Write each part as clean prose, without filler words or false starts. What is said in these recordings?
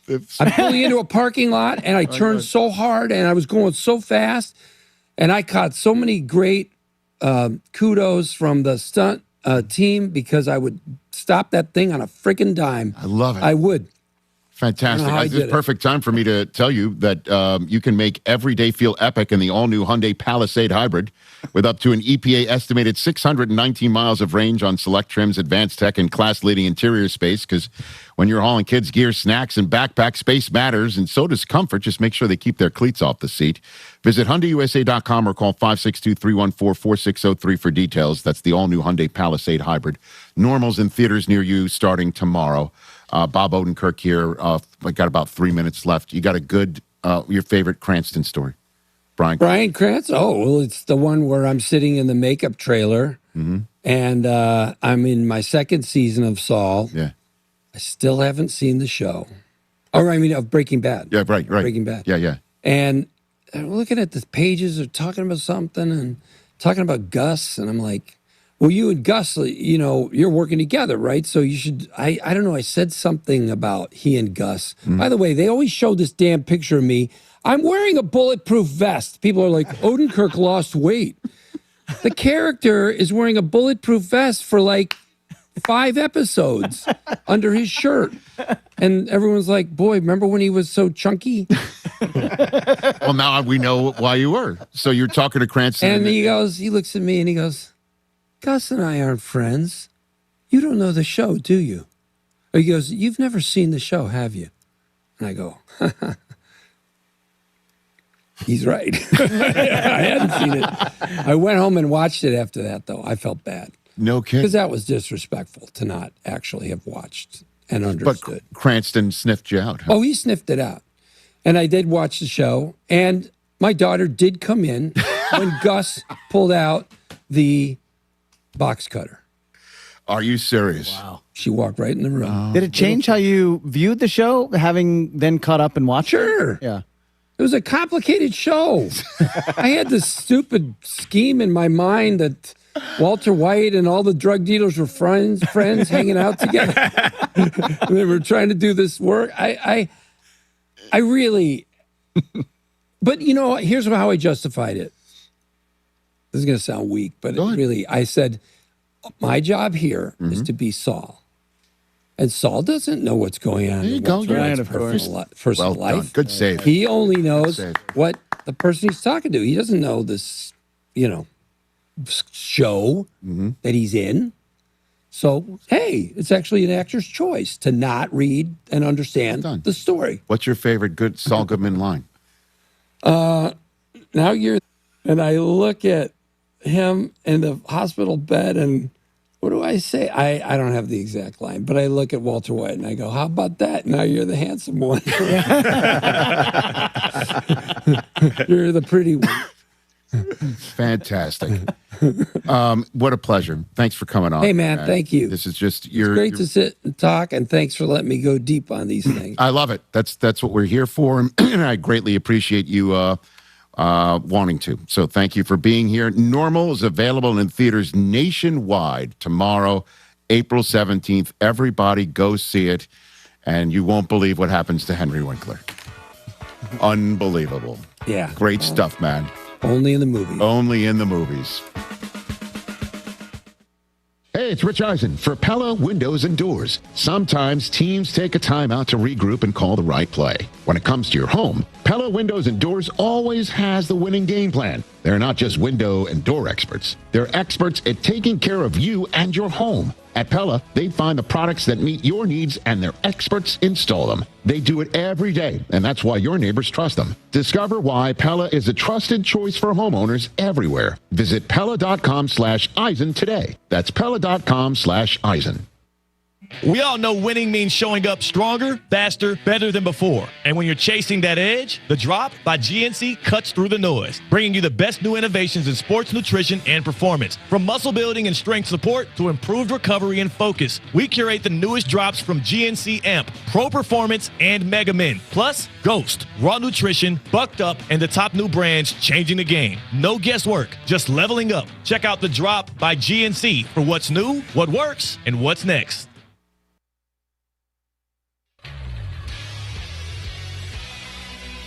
I'm pulling into a parking lot, and I turned so hard, and I was going so fast, and I caught so many great kudos from the stunt team because I would stop that thing on a freaking dime. I love it. I would. Fantastic. This is perfect time for me to tell you that you can make every day feel epic in the all-new Hyundai Palisade Hybrid with up to an EPA estimated 619 miles of range on select trims, advanced tech, and class-leading interior space, because when you're hauling kids' gear, snacks, and backpack, space matters, and so does comfort. Just make sure they keep their cleats off the seat. Visit HyundaiUSA.com or call 562-314-4603 for details. That's the all-new Hyundai Palisade Hybrid. Normals in theaters near you starting tomorrow. Bob Odenkirk here. I got about 3 minutes left. You got a good, your favorite Cranston story, Brian? Brian Cranston? Oh, well, it's the one where I'm sitting in the makeup trailer, and I'm in my second season of Saul. Yeah. I still haven't seen the show. Or, I mean, of Breaking Bad. Yeah, right. Breaking Bad. Yeah. And I'm looking at the pages, they're talking about something and talking about Gus, and I'm like, well, you and Gus, you know, you're working together, right? So you should, I don't know, I said something about he and Gus. By the way, they always show this damn picture of me. I'm wearing a bulletproof vest. People are like, Odenkirk lost weight. The character is wearing a bulletproof vest for like 5 episodes under his shirt. And everyone's like, boy, remember when he was so chunky? Well, now we know why you were. So you're talking to Cranston. And he looks at me and he goes, Gus and I aren't friends. You don't know the show, do you? Or he goes, you've never seen the show, have you? And I go, he's right. I hadn't seen it. I went home and watched it after that, though. I felt bad. No kidding. Because that was disrespectful to not actually have watched and understood. But Cranston sniffed you out. Huh? Oh, he sniffed it out. And I did watch the show. And my daughter did come in when Gus pulled out the box cutter. Are you serious? Wow. She walked right in the room. Did it change how you viewed the show, having then caught up and watched Sure. it? Yeah. It was a complicated show. I had this stupid scheme in my mind that Walter White and all the drug dealers were friends hanging out together. They were trying to do this work. I really, but you know, here's how I justified it. This is going to sound weak, but really, I said, my job here is to be Saul. And Saul doesn't know what's going on in Walter White's personal life. Done. Good save. He only knows what the person he's talking to. He doesn't know this, you know, show that he's in. So, hey, it's actually an actor's choice to not read and understand the story. What's your favorite good Saul Goodman line? Now you're, and I look at him in the hospital bed, and what do I say? I don't have the exact line, but I look at Walter White and I go, how about that? Now you're the handsome one. You're the pretty one. Fantastic. What a pleasure. Thanks for coming on. Hey, man, thank you. This is just it's great to sit and talk, and thanks for letting me go deep on these things. I love it. That's what we're here for, and I greatly appreciate you wanting to. So thank you for being here. Normal is available in theaters nationwide tomorrow, April 17th. Everybody go see it, and you won't believe what happens to Henry Winkler. Unbelievable. Yeah. Great stuff, man. Only in the movies. Only in the movies. Hey, it's Rich Eisen for Pella Windows and Doors. Sometimes teams take a time out to regroup and call the right play. When it comes to your home, Pella Windows and Doors always has the winning game plan. They're not just window and door experts. They're experts at taking care of you and your home. At Pella, they find the products that meet your needs, and their experts install them. They do it every day, and that's why your neighbors trust them. Discover why Pella is a trusted choice for homeowners everywhere. Visit Pella.com/Eisen today. That's Pella.com/Eisen. We all know winning means showing up stronger, faster, better than before. And when you're chasing that edge, the Drop by GNC cuts through the noise, bringing you the best new innovations in sports nutrition and performance. From muscle building and strength support to improved recovery and focus, we curate the newest drops from GNC Amp, Pro Performance, and Mega Men. Plus, Ghost, Raw Nutrition, Bucked Up, and the top new brands changing the game. No guesswork, just leveling up. Check out the Drop by GNC for what's new, what works, and what's next.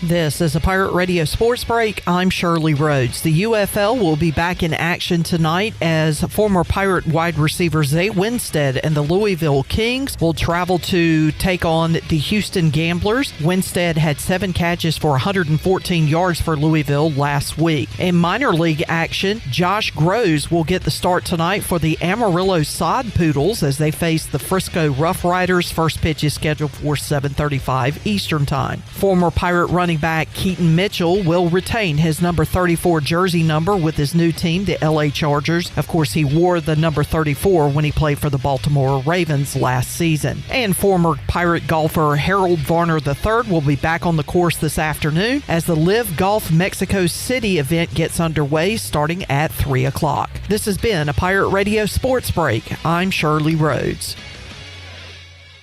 This is a Pirate Radio Sports Break. I'm Shirley Rhodes. The UFL will be back in action tonight as former Pirate wide receiver Zay Winstead and the Louisville Kings will travel to take on the Houston Gamblers. Winstead had 7 catches for 114 yards for Louisville last week. In minor league action, Josh Groves will get the start tonight for the Amarillo Sod Poodles as they face the Frisco Rough Riders. First pitch is scheduled for 7:35 Eastern Time. Former Pirate running back Keaton Mitchell will retain his number 34 jersey number with his new team, the LA Chargers. Of course, he wore the number 34 when he played for the Baltimore Ravens last season. And former Pirate golfer Harold Varner III will be back on the course this afternoon as the Live Golf Mexico City event gets underway starting at 3 o'clock. This has been a Pirate Radio Sports Break. I'm Shirley Rhodes.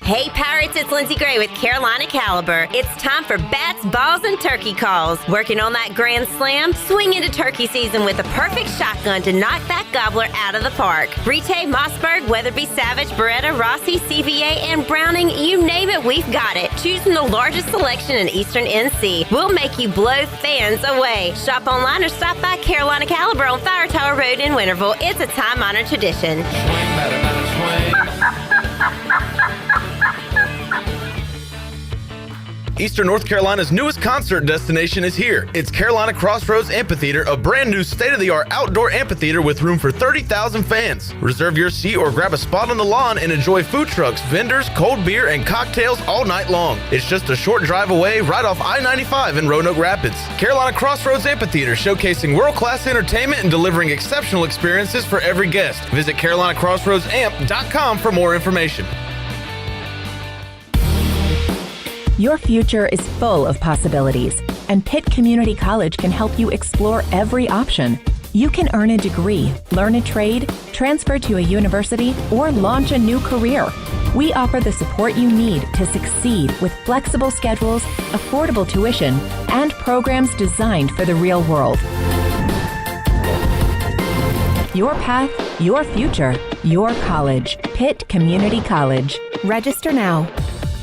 Hey Pirates, it's Lindsey Gray with Carolina Caliber. It's time for bats, balls, and turkey calls. Working on that grand slam? Swing into turkey season with a perfect shotgun to knock that gobbler out of the park. Brite, Mossberg, Weatherby, Savage, Beretta, Rossi, CVA, and Browning, you name it, we've got it. Choosing the largest selection in Eastern NC. We'll make you blow fans away. Shop online or stop by Carolina Caliber on Fire Tower Road in Winterville. It's a time-honored tradition. Eastern North Carolina's newest concert destination is here. It's Carolina Crossroads Amphitheater, a brand new state-of-the-art outdoor amphitheater with room for 30,000 fans. Reserve your seat or grab a spot on the lawn and enjoy food trucks, vendors, cold beer, and cocktails all night long. It's just a short drive away right off I-95 in Roanoke Rapids. Carolina Crossroads Amphitheater, showcasing world-class entertainment and delivering exceptional experiences for every guest. Visit CarolinaCrossroadsAmp.com for more information. Your future is full of possibilities, and Pitt Community College can help you explore every option. You can earn a degree, learn a trade, transfer to a university, or launch a new career. We offer the support you need to succeed with flexible schedules, affordable tuition, and programs designed for the real world. Your path, your future, your college. Pitt Community College. Register now.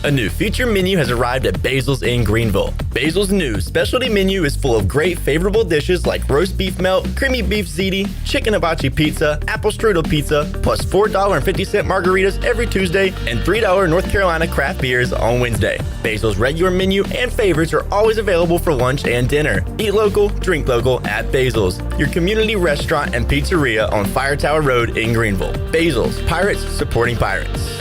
A new feature menu has arrived at Basil's in Greenville. Basil's new specialty menu is full of great favorable dishes like roast beef melt, creamy beef ziti, chicken hibachi pizza, apple strudel pizza, plus $4.50 margaritas every Tuesday and $3 North Carolina craft beers on Wednesday. Basil's regular menu and favorites are always available for lunch and dinner. Eat local, drink local at Basil's, your community restaurant and pizzeria on Fire Tower Road in Greenville. Basil's, Pirates supporting Pirates.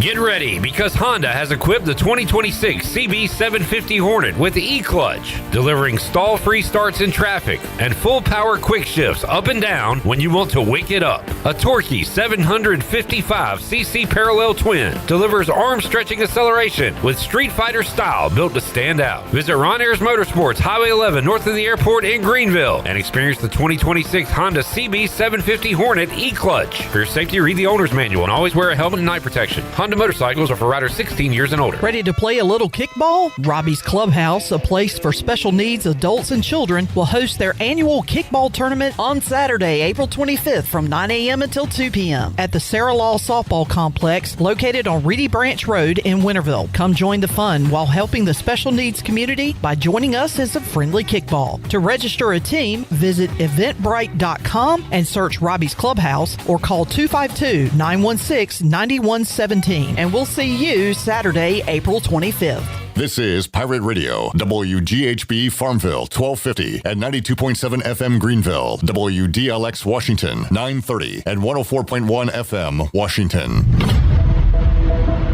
Get ready, because Honda has equipped the 2026 CB750 Hornet with the E-Clutch, delivering stall-free starts in traffic and full-power quick shifts up and down when you want to wake it up. A torquey 755cc parallel twin delivers arm-stretching acceleration with Street Fighter style built to stand out. Visit Ron Ayers Motorsports, Highway 11 north of the airport in Greenville, and experience the 2026 Honda CB750 Hornet E-Clutch. For your safety, read the owner's manual and always wear a helmet and night protection. Honda motorcycles are for riders 16 years and older. Ready to play a little kickball? Robbie's Clubhouse, a place for special needs adults and children, will host their annual kickball tournament on Saturday, April 25th from 9 a.m. until 2 p.m. at the Sarah Law Softball Complex located on Reedy Branch Road in Winterville. Come join the fun while helping the special needs community by joining us as a friendly kickball. To register a team, visit eventbrite.com and search Robbie's Clubhouse or call 252-916-9117. And we'll see you Saturday, April 25th. This is Pirate Radio, WGHB Farmville, 1250 and 92.7 FM Greenville, WDLX Washington, 930 and 104.1 FM Washington.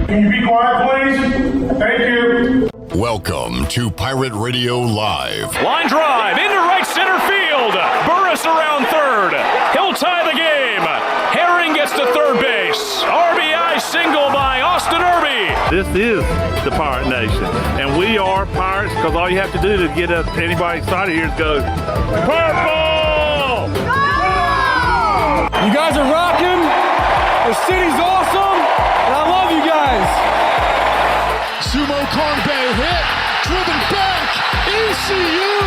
Can you be quiet, please? Thank you. Welcome to Pirate Radio Live. Line drive into right center field. Burris around third. He'll tie the game. Herring gets to third base. RBI single by Austin Irby. This is the Pirate Nation, and we are Pirates because all you have to do to get anybody excited here is go, Purple! You guys are rocking. The city's awesome, and I love you guys. Sumo Karnbe hit, driven back, ECU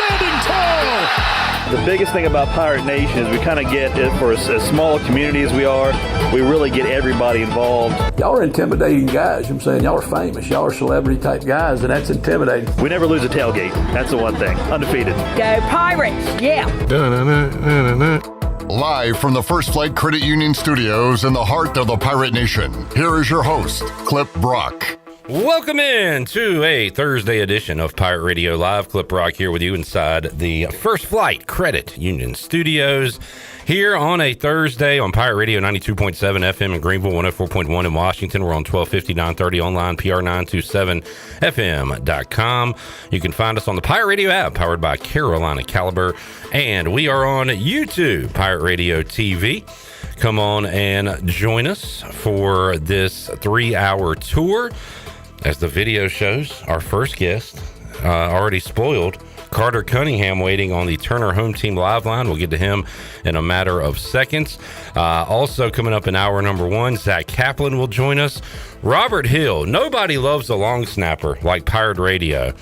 standing tall. The biggest thing about Pirate Nation is we kind of get, for as small a community as we are, we really get everybody involved. Y'all are intimidating guys. I'm saying y'all are famous. Y'all are celebrity type guys, and that's intimidating. We never lose a tailgate. That's the one thing. Undefeated. Go Pirates! Yeah. Live from the First Flight Credit Union Studios in the heart of the Pirate Nation, here is your host, Clip Brock. Welcome in to a Thursday edition of Pirate Radio Live. Clip Brock here with you inside the First Flight Credit Union Studios here on a Thursday on Pirate Radio 92.7 FM in Greenville, 104.1 in Washington. We're on 1250, 930 online, PR927FM.com. You can find us on the Pirate Radio app powered by Carolina Caliber, and we are on YouTube, Pirate Radio TV. Come on and join us for this 3-hour tour. As the video shows, our first guest, already spoiled, Carter Cunningham, waiting on the Turner Home Team Live line. We'll get to him in a matter of seconds. Also coming up in hour number 1, Zach Kaplan will join us. Robert Hill, nobody loves a long snapper like Pirate Radio.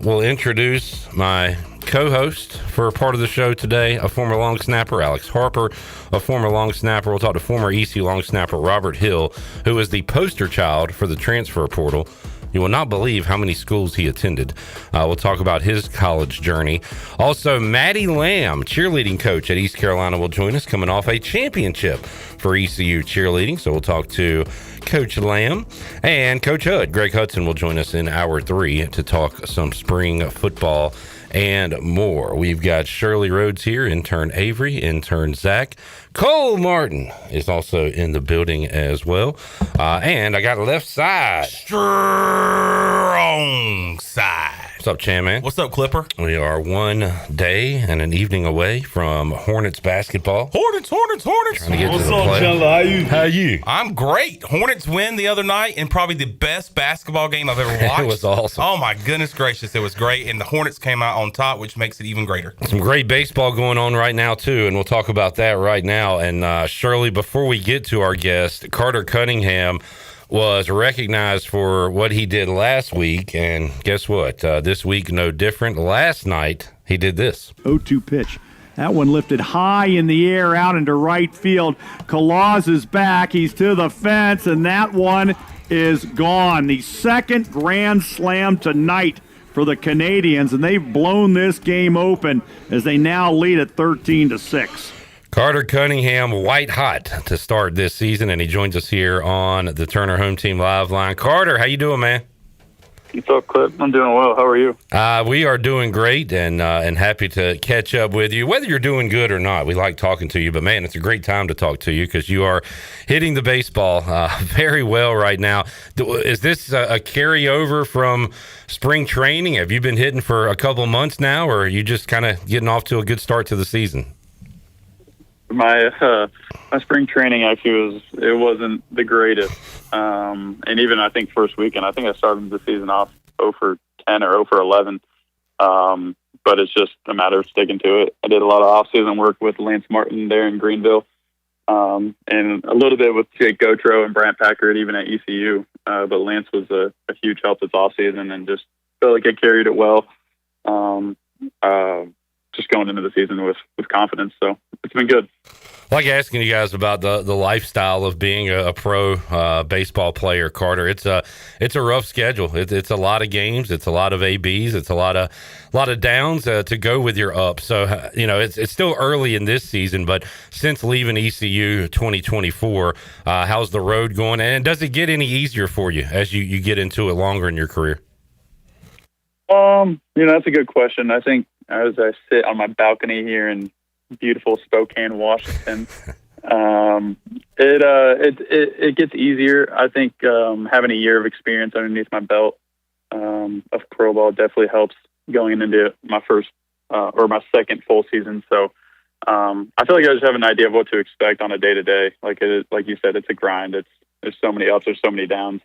We'll introduce my co-host for a part of the show today, a former long snapper, Alex Harper, a former long snapper. We'll talk to former ECU long snapper Robert Hill, who is the poster child for the transfer portal. You will not believe how many schools he attended. We'll talk about his college journey. Also, Maddi Lamm, cheerleading coach at East Carolina, will join us, coming off a championship for ECU cheerleading. So we'll talk to Coach Lamm, and Coach Hud, Greg Hudson, will join us in hour 3 to talk some spring football and more. We've got Shirley Rhodes here, intern Avery, intern Zach. Cole Martin is also in the building as well. And I got a left side. Strong side. What's up, Chan, man? What's up, Clipper? We are one day and an evening away from Hornets basketball. Hornets. Trying to get What's to the up, play. Chandler? How you? I'm great. Hornets win the other night in probably the best basketball game I've ever watched. It was awesome. Oh, my goodness gracious. It was great. And the Hornets came out on top, which makes it even greater. Some great baseball going on right now, too, and we'll talk about that right now. And Shirley, before we get to our guest, Carter Cunningham was recognized for what he did last week, and guess what? This week, no different. Last night, he did this. 0-2 pitch. That one lifted high in the air out into right field. Kalaz is back. He's to the fence, and that one is gone. The second grand slam tonight for the Canadians, and they've blown this game open as they now lead at 13-6. Carter Cunningham, white hot to start this season, and he joins us here on the Turner Home Team Live line. Carter, how you doing, man? What's up, Clip? I'm doing well. How are you? We are doing great and happy to catch up with you. Whether you're doing good or not, we like talking to you. But, man, it's a great time to talk to you because you are hitting the baseball very well right now. Is this a carryover from spring training? Have you been hitting for a couple months now, or are you just kind of getting off to a good start to the season? My spring training actually wasn't the greatest, and even I think first weekend I think I started the season off 0 for 10 or 0 for 11, but it's just a matter of sticking to it. I did a lot of off-season work with Lance Martin there in Greenville, and a little bit with Jake Gautreaux and Brant Packard even at ECU, but Lance was a huge help this off-season and just felt like I carried it well. Just going into the season with confidence. So it's been good. Like asking you guys about the lifestyle of being a pro baseball player, Carter. It's a rough schedule. It's a lot of games. It's a lot of ABs. It's a lot of downs to go with your ups. So it's still early in this season, but since leaving ECU 2024, how's the road going? And does it get any easier for you as you get into it longer in your career? That's a good question. I think as I sit on my balcony here in beautiful Spokane, Washington, it gets easier. I think having a year of experience underneath my belt of pro ball definitely helps going into my first or my second full season. So I feel like I just have an idea of what to expect on a day to day. Like you said, it's a grind. There's so many ups, there's so many downs.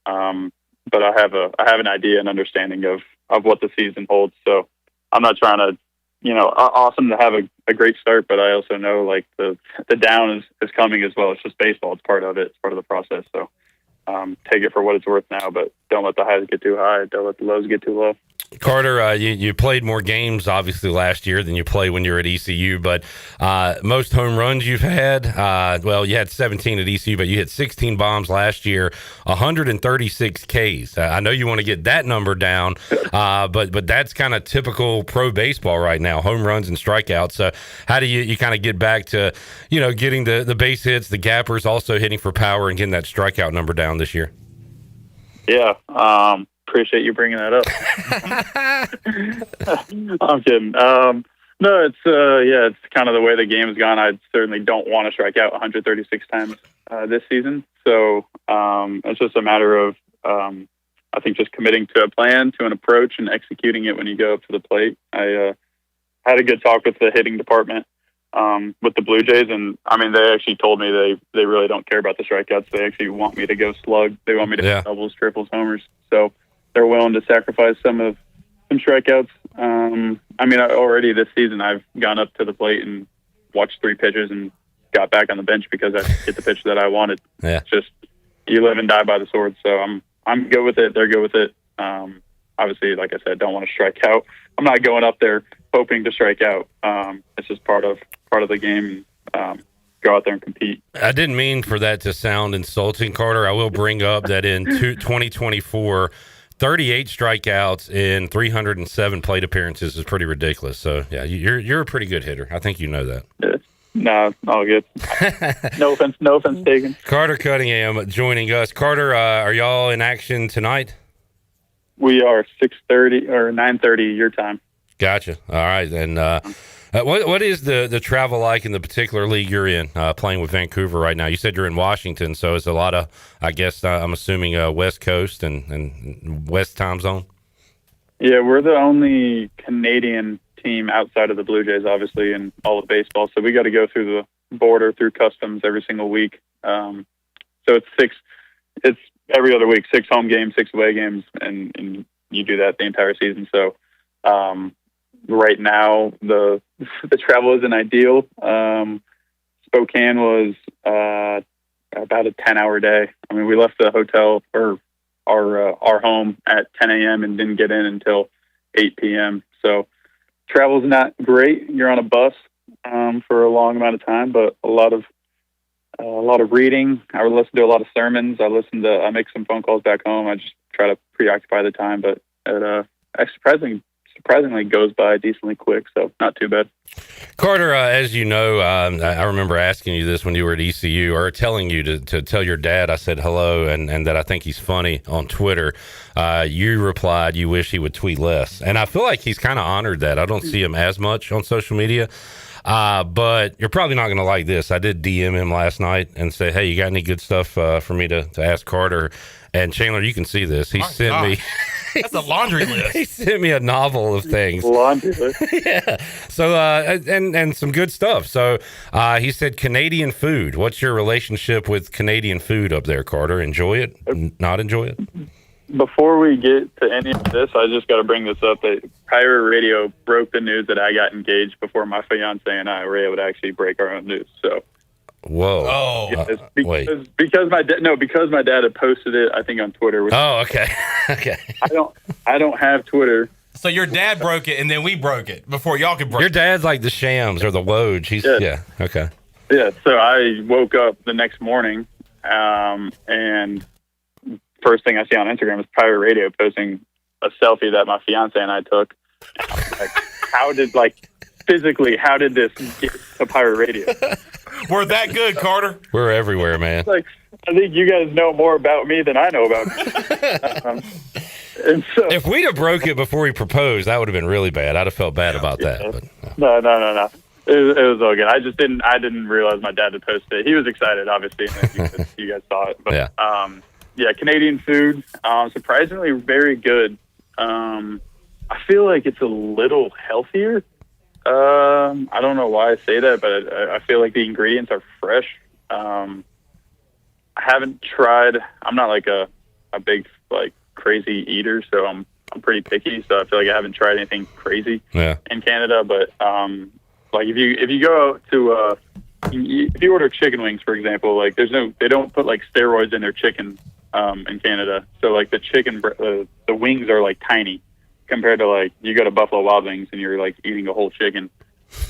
But I have an idea and understanding of what the season holds. So I'm not trying to, awesome to have a great start, but I also know like the down is coming as well. It's just baseball. It's part of it. It's part of the process. So take it for what it's worth now, but don't let the highs get too high. Don't let the lows get too low. Carter, you played more games, obviously, last year than you played when you were at ECU, but most home runs you've had, you had 17 at ECU, but you hit 16 bombs last year, 136 Ks. I know you want to get that number down, but that's kind of typical pro baseball right now, home runs and strikeouts. So how do you kind of get back to, getting the base hits, the gappers, also hitting for power and getting that strikeout number down this year? Yeah, appreciate you bringing that up. I'm kidding. No, it's kind of the way the game's gone. I certainly don't want to strike out 136 times this season. So it's just a matter of, I think, just committing to a plan, to an approach, and executing it when you go up to the plate. I had a good talk with the hitting department with the Blue Jays, and they actually told me they really don't care about the strikeouts. They actually want me to go slug. They want me to hit doubles, triples, homers. So they're willing to sacrifice some strikeouts. Already this season I've gone up to the plate and watched 3 pitches and got back on the bench because I hit the pitch that I wanted. Yeah. It's just, you live and die by the sword. So I'm good with it. They're good with it. Obviously, like I said, don't want to strike out. I'm not going up there hoping to strike out. It's just part of the game. Go out there and compete. I didn't mean for that to sound insulting, Carter. I will bring up that in 2024, 38 strikeouts in 307 plate appearances is pretty ridiculous. So yeah, you're a pretty good hitter. I think you know that. Yeah. No, all good. No offense taken. Carter Cunningham joining us. Carter, are y'all in action tonight? We are 6:30 or 9:30 your time. Gotcha. All right. And what is the travel like in the particular league you're in, playing with Vancouver right now? You said you're in Washington, so it's a lot of, I guess, I'm assuming West Coast and West time zone? Yeah, we're the only Canadian team outside of the Blue Jays, obviously, in all of baseball. So we got to go through the border, through customs every single week. So it's every other week, 6 home games, 6 away games, and you do that the entire season. So right now the travel isn't ideal. Spokane was about a 10-hour day. We left the hotel or our home at 10 a.m. and didn't get in until 8 p.m. So travel's not great. You're on a bus for a long amount of time, but a lot of reading. I would listen to a lot of sermons. I make some phone calls back home. I just try to preoccupy the time, but it surprisingly goes by decently quick, so not too bad. Carter, as you know, I remember asking you this when you were at ECU, or telling you to tell your dad I said hello and that I think he's funny on Twitter. You replied you wish he would tweet less, and I feel like he's kind of honored that. I don't see him as much on social media. But you're probably not going to like this. I did DM him last night and say, hey, you got any good stuff for me to ask Carter? And Chandler, you can see this. He sent me. That's a laundry list. He sent me a novel of things. Laundry list. Yeah. So, and some good stuff. So, he said Canadian food. What's your relationship with Canadian food up there, Carter? Enjoy it? Not enjoy it? Before we get to any of this, I just got to bring this up. That Pirate Radio broke the news that I got engaged before my fiance and I were able to actually break our own news. So, whoa! Oh, because my dad had posted it, I think, on Twitter. Okay. Okay. I don't have Twitter. So your dad broke it, and then we broke it before y'all could break. Your dad's like the Shams or the Woj. Okay. Yeah. So I woke up the next morning, and first thing I see on Instagram is Pirate Radio posting a selfie that my fiance and I took. And I was like, how did this get to Pirate Radio? We're that good, Carter. We're everywhere, man. I think you guys know more about me than I know about me. And so, if we'd have broke it before he proposed, that would have been really bad. I'd have felt bad about that. But no. It was all good. I didn't realize my dad had posted it. He was excited, obviously, and you guys saw it. But yeah, Canadian food, surprisingly very good. I feel like it's a little healthier. I don't know why I say that, but I feel like the ingredients are fresh. I haven't tried. I'm not like a big crazy eater, so I'm pretty picky. So I feel like I haven't tried anything crazy in Canada. But if you go out to if you order chicken wings, for example, they don't put steroids in their chicken in Canada. So the chicken, the wings are tiny. compared to like you go to Buffalo Wild Wings and you're like eating a whole chicken,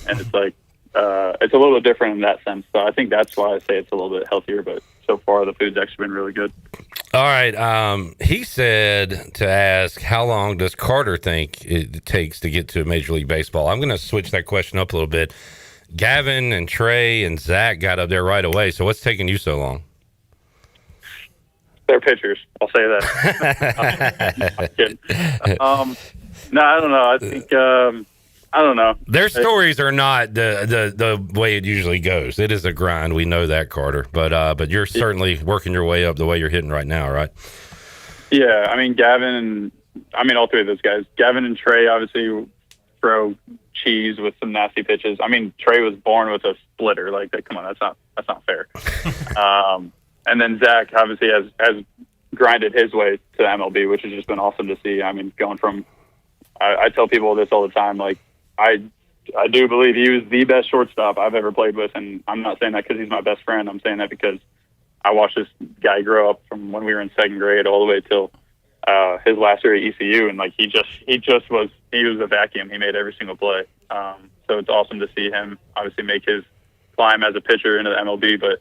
and it's like it's a little bit different in that sense. So I think that's why I say it's a little bit healthier. But so far the food's actually been really good. All right. He said to ask, how long does Carter think it takes to get to Major League Baseball? I'm going to switch that question up a little bit. Gavin and Trey and Zach got up there right away. So what's taking you so long? They're pitchers. I'll say that. I'm kidding. No, I don't know. I think I don't know. Their stories are not the way it usually goes. It is a grind. We know that, Carter. But you're certainly working your way up the way you're hitting right now, right? Yeah, I mean all three of those guys. Gavin and Trey obviously throw cheese with some nasty pitches. I mean, Trey was born with a splitter. Like, come on, that's not fair. And then Zach obviously has grinded his way to MLB, which has just been awesome to see. I mean, going from I tell people this all the time. Like, I do believe he was the best shortstop I've ever played with, and I'm not saying that because he's my best friend. I'm saying that because I watched this guy grow up from when we were in second grade all the way till his last year at ECU, and like he was a vacuum. He made every single play. So it's awesome to see him obviously make his climb as a pitcher into the MLB. But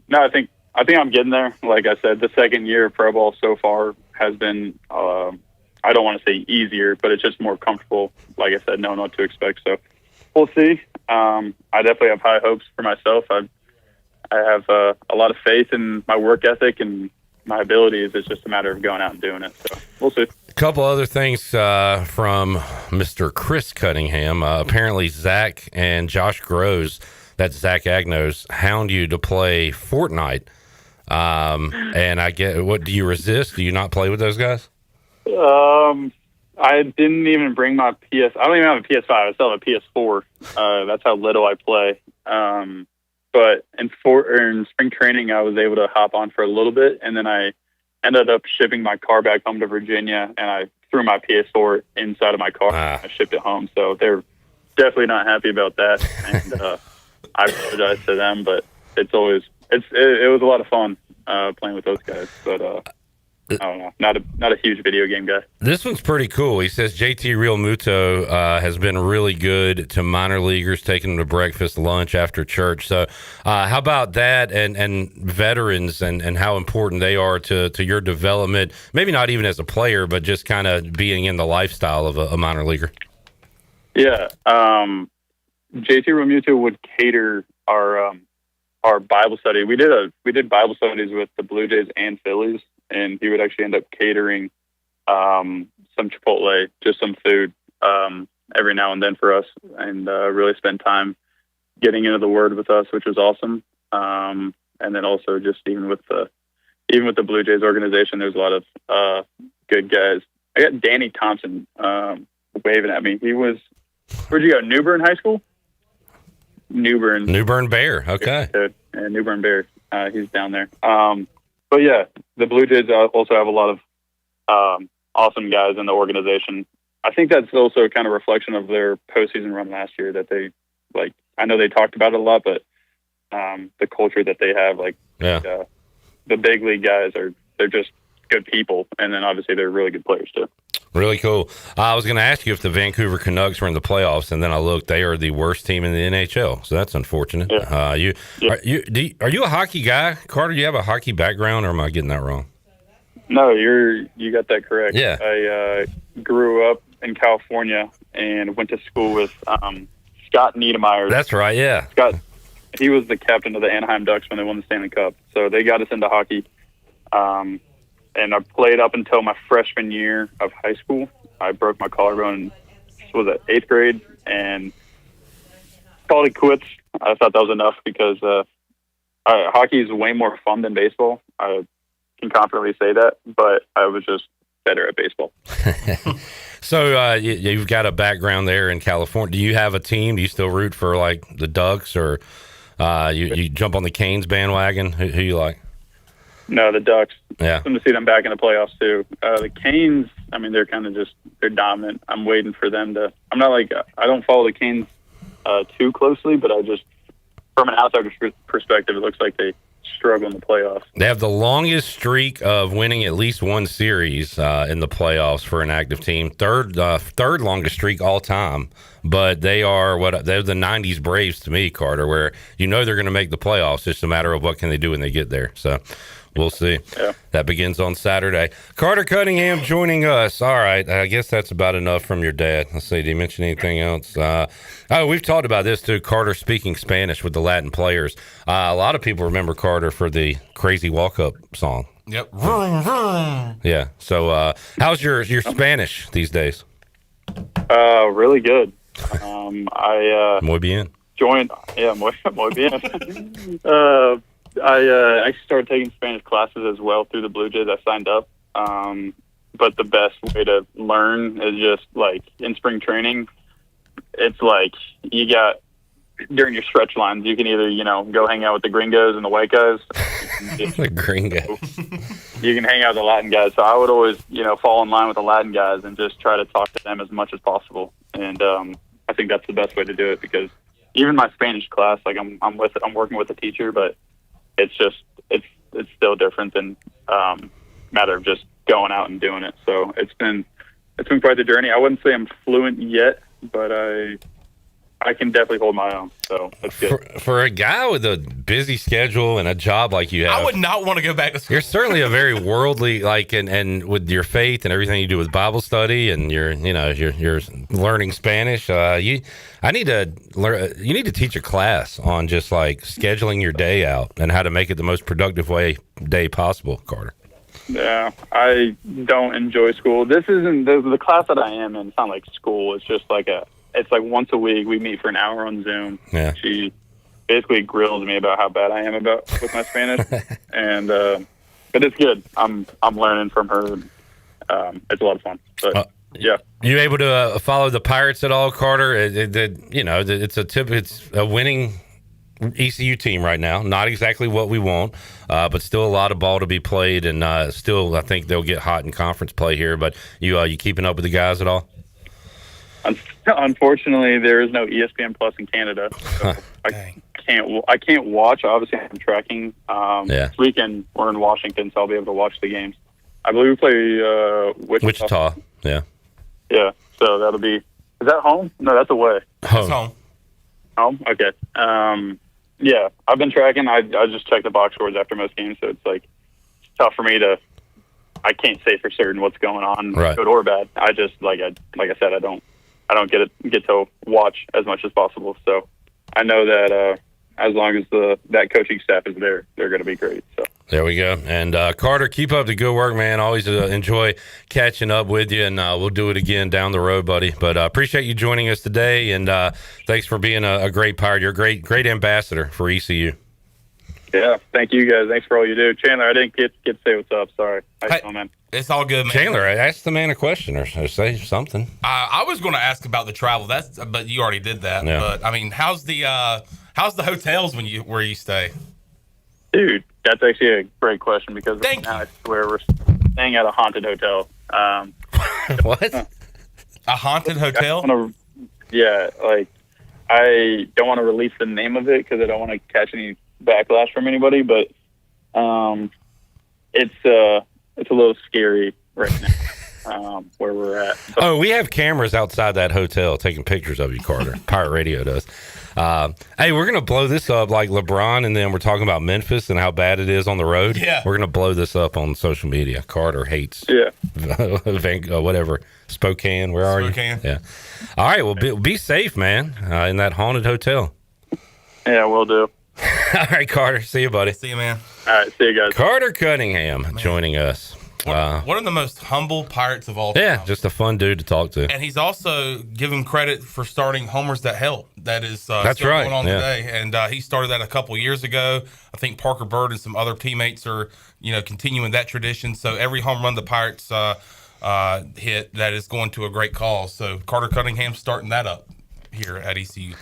no, I think I'm getting there. Like I said, the second year of pro ball so far has been I don't want to say easier, but it's just more comfortable. Like I said, knowing what to expect. So we'll see. I definitely have high hopes for myself. I have a lot of faith in my work ethic and my abilities. It's just a matter of going out and doing it. So we'll see. A couple other things from Mr. Chris Cunningham. Apparently, Zach and Josh Groves, that's Zach Agnos, hound you to play Fortnite. And I get, what do you resist? Do you not play with those guys? I didn't even bring my PS. I don't even have a PS5. I still have a PS4. That's how little I play. But in spring training, I was able to hop on for a little bit, and then I ended up shipping my car back home to Virginia, and I threw my PS4 inside of my car. I shipped it home, so they're definitely not happy about that. And I apologize to them, but it was a lot of fun playing with those guys. But I don't know, not a huge video game guy. This one's pretty cool. He says JT Real Muto has been really good to minor leaguers, taking them to breakfast, lunch, after church. So how about that and veterans and how important they are to your development, maybe not even as a player, but just kind of being in the lifestyle of a minor leaguer? Yeah. JT Real Muto would cater our Bible study. We did Bible studies with the Blue Jays and Phillies, and he would actually end up catering some Chipotle, just some food, every now and then for us, and really spend time getting into the Word with us, which was awesome. And then also just even with the Blue Jays organization, there's a lot of good guys. I got Danny Thompson waving at me. Where'd you go? New Bern High School? New Bern Bear. Okay. And New Bern Bear. He's down there. But yeah, the Blue Jays also have a lot of awesome guys in the organization. I think that's also kind of a reflection of their postseason run last year, that they, like, I know they talked about it a lot, but the culture that they have, the big league guys they're just good people. And then obviously they're really good players too. Really cool. I was going to ask you if the Vancouver Canucks were in the playoffs, and then I looked; they are the worst team in the NHL. So that's unfortunate. Yeah. Are you a hockey guy, Carter? Do you have a hockey background, or am I getting that wrong? No, you got that correct. Yeah. I grew up in California and went to school with Scott Niedermeyer. That's right. Yeah. Scott, he was the captain of the Anaheim Ducks when they won the Stanley Cup. So they got us into hockey. And I played up until my freshman year of high school. I broke my collarbone in 8th grade and called it quits. I thought that was enough because hockey is way more fun than baseball. I can confidently say that, but I was just better at baseball. So you've got a background there in California. Do you have a team? Do you still root for like the Ducks, or you jump on the Canes bandwagon? Who you like? No, the Ducks. Yeah. Awesome to see them back in the playoffs too. The Canes, I mean, they're kind of they're dominant. I'm waiting for them to. I'm not I don't follow the Canes too closely, but I just, from an outsider's perspective, it looks like they struggle in the playoffs. They have the longest streak of winning at least one series in the playoffs for an active team. Third longest streak all time. But they're the 90s Braves to me, Carter, where they're going to make the playoffs. It's just a matter of what can they do when they get there. So we'll see. Yeah. That begins on Saturday. Carter Cunningham joining us. All right. I guess that's about enough from your dad. Let's see. Did you mention anything else? We've talked about this too. Carter speaking Spanish with the Latin players. A lot of people remember Carter for the Crazy Walk-Up song. Yep. Vroom, vroom. Yeah. So how's your Spanish these days? Really good. I Muy bien. joined. Yeah, muy bien. I started taking Spanish classes as well through the Blue Jays. I signed up. But the best way to learn is just like in spring training. It's like you got during your stretch lines, you can either go hang out with the gringos and the white guys. The gringo. You can hang out with the Latin guys. So I would always fall in line with the Latin guys and just try to talk to them as much as possible. And I think that's the best way to do it, because even my Spanish class, like I'm working with a teacher, but it's still different than matter of just going out and doing it. So it's been quite the journey. I wouldn't say I'm fluent yet, but I can definitely hold my own. So that's good. For a guy with a busy schedule and a job like you have, I would not want to go back to school. You're certainly a very worldly, and with your faith and everything you do with Bible study and you're learning Spanish. You need to teach a class on just like scheduling your day out and how to make it the most productive day possible, Carter. Yeah, I don't enjoy school. This isn't the class that I am in. It's not like school. It's just like it's like once a week we meet for an hour on Zoom. Yeah. She basically grills me about how bad I am with my Spanish, and but it's good. I'm learning from her. It's a lot of fun. But yeah. You able to follow the Pirates at all, Carter? It's a winning ECU team right now. Not exactly what we want, but still a lot of ball to be played, and still I think they'll get hot in conference play here. But you keeping up with the guys at all? Unfortunately, there is no ESPN Plus in Canada. So I can't watch. Obviously, I'm tracking. This weekend we're in Washington, so I'll be able to watch the games. I believe we play Wichita. Yeah. Yeah. So that'll be. Is that home? No, that's away. It's home. Home. Okay. Yeah, I've been tracking. I just check the box scores after most games, so it's like it's tough for me to. I can't say for certain what's going on, right, good or bad. I just like I said, I don't get to watch as much as possible. So I know that as long as that coaching staff is there, they're going to be great. So there we go. And Carter, keep up the good work, man. Always enjoy catching up with you, and we'll do it again down the road, buddy. But appreciate you joining us today, and thanks for being a great Pirate. You're a great ambassador for ECU. Yeah, thank you guys. Thanks for all you do. Chandler, I didn't get to say what's up. Sorry. Man. It's all good, man. Chandler, ask the man a question or say something. I was going to ask about the travel. But you already did that. Yeah. But I mean, how's the hotels where you stay? Dude, that's actually a great question, because right now I swear we're staying at a haunted hotel. What? A haunted hotel? Yeah, like I don't want to release the name of it because I don't want to catch any backlash from anybody, but it's a little scary right now where we're at. Oh, we have cameras outside that hotel taking pictures of you, Carter. Pirate Radio does. Hey, we're gonna blow this up like LeBron, and then we're talking about Memphis and how bad it is on the road. Yeah, we're gonna blow this up on social media. Carter hates whatever Spokane. Where are Spokane. you? Yeah. All right. Well, be safe, man, in that haunted hotel. Yeah, we'll do. All right, Carter. See you, buddy. See you, man. All right, see you guys. Carter Cunningham joining us. One of the most humble Pirates of all time. Yeah, just a fun dude to talk to. And he's also given credit for starting Homers That Help. That is That's still right. going on today. And he started that a couple years ago. I think Parker Bird and some other teammates are, continuing that tradition. So every home run the Pirates hit, that is going to a great cause. So Carter Cunningham starting that up here at ECU.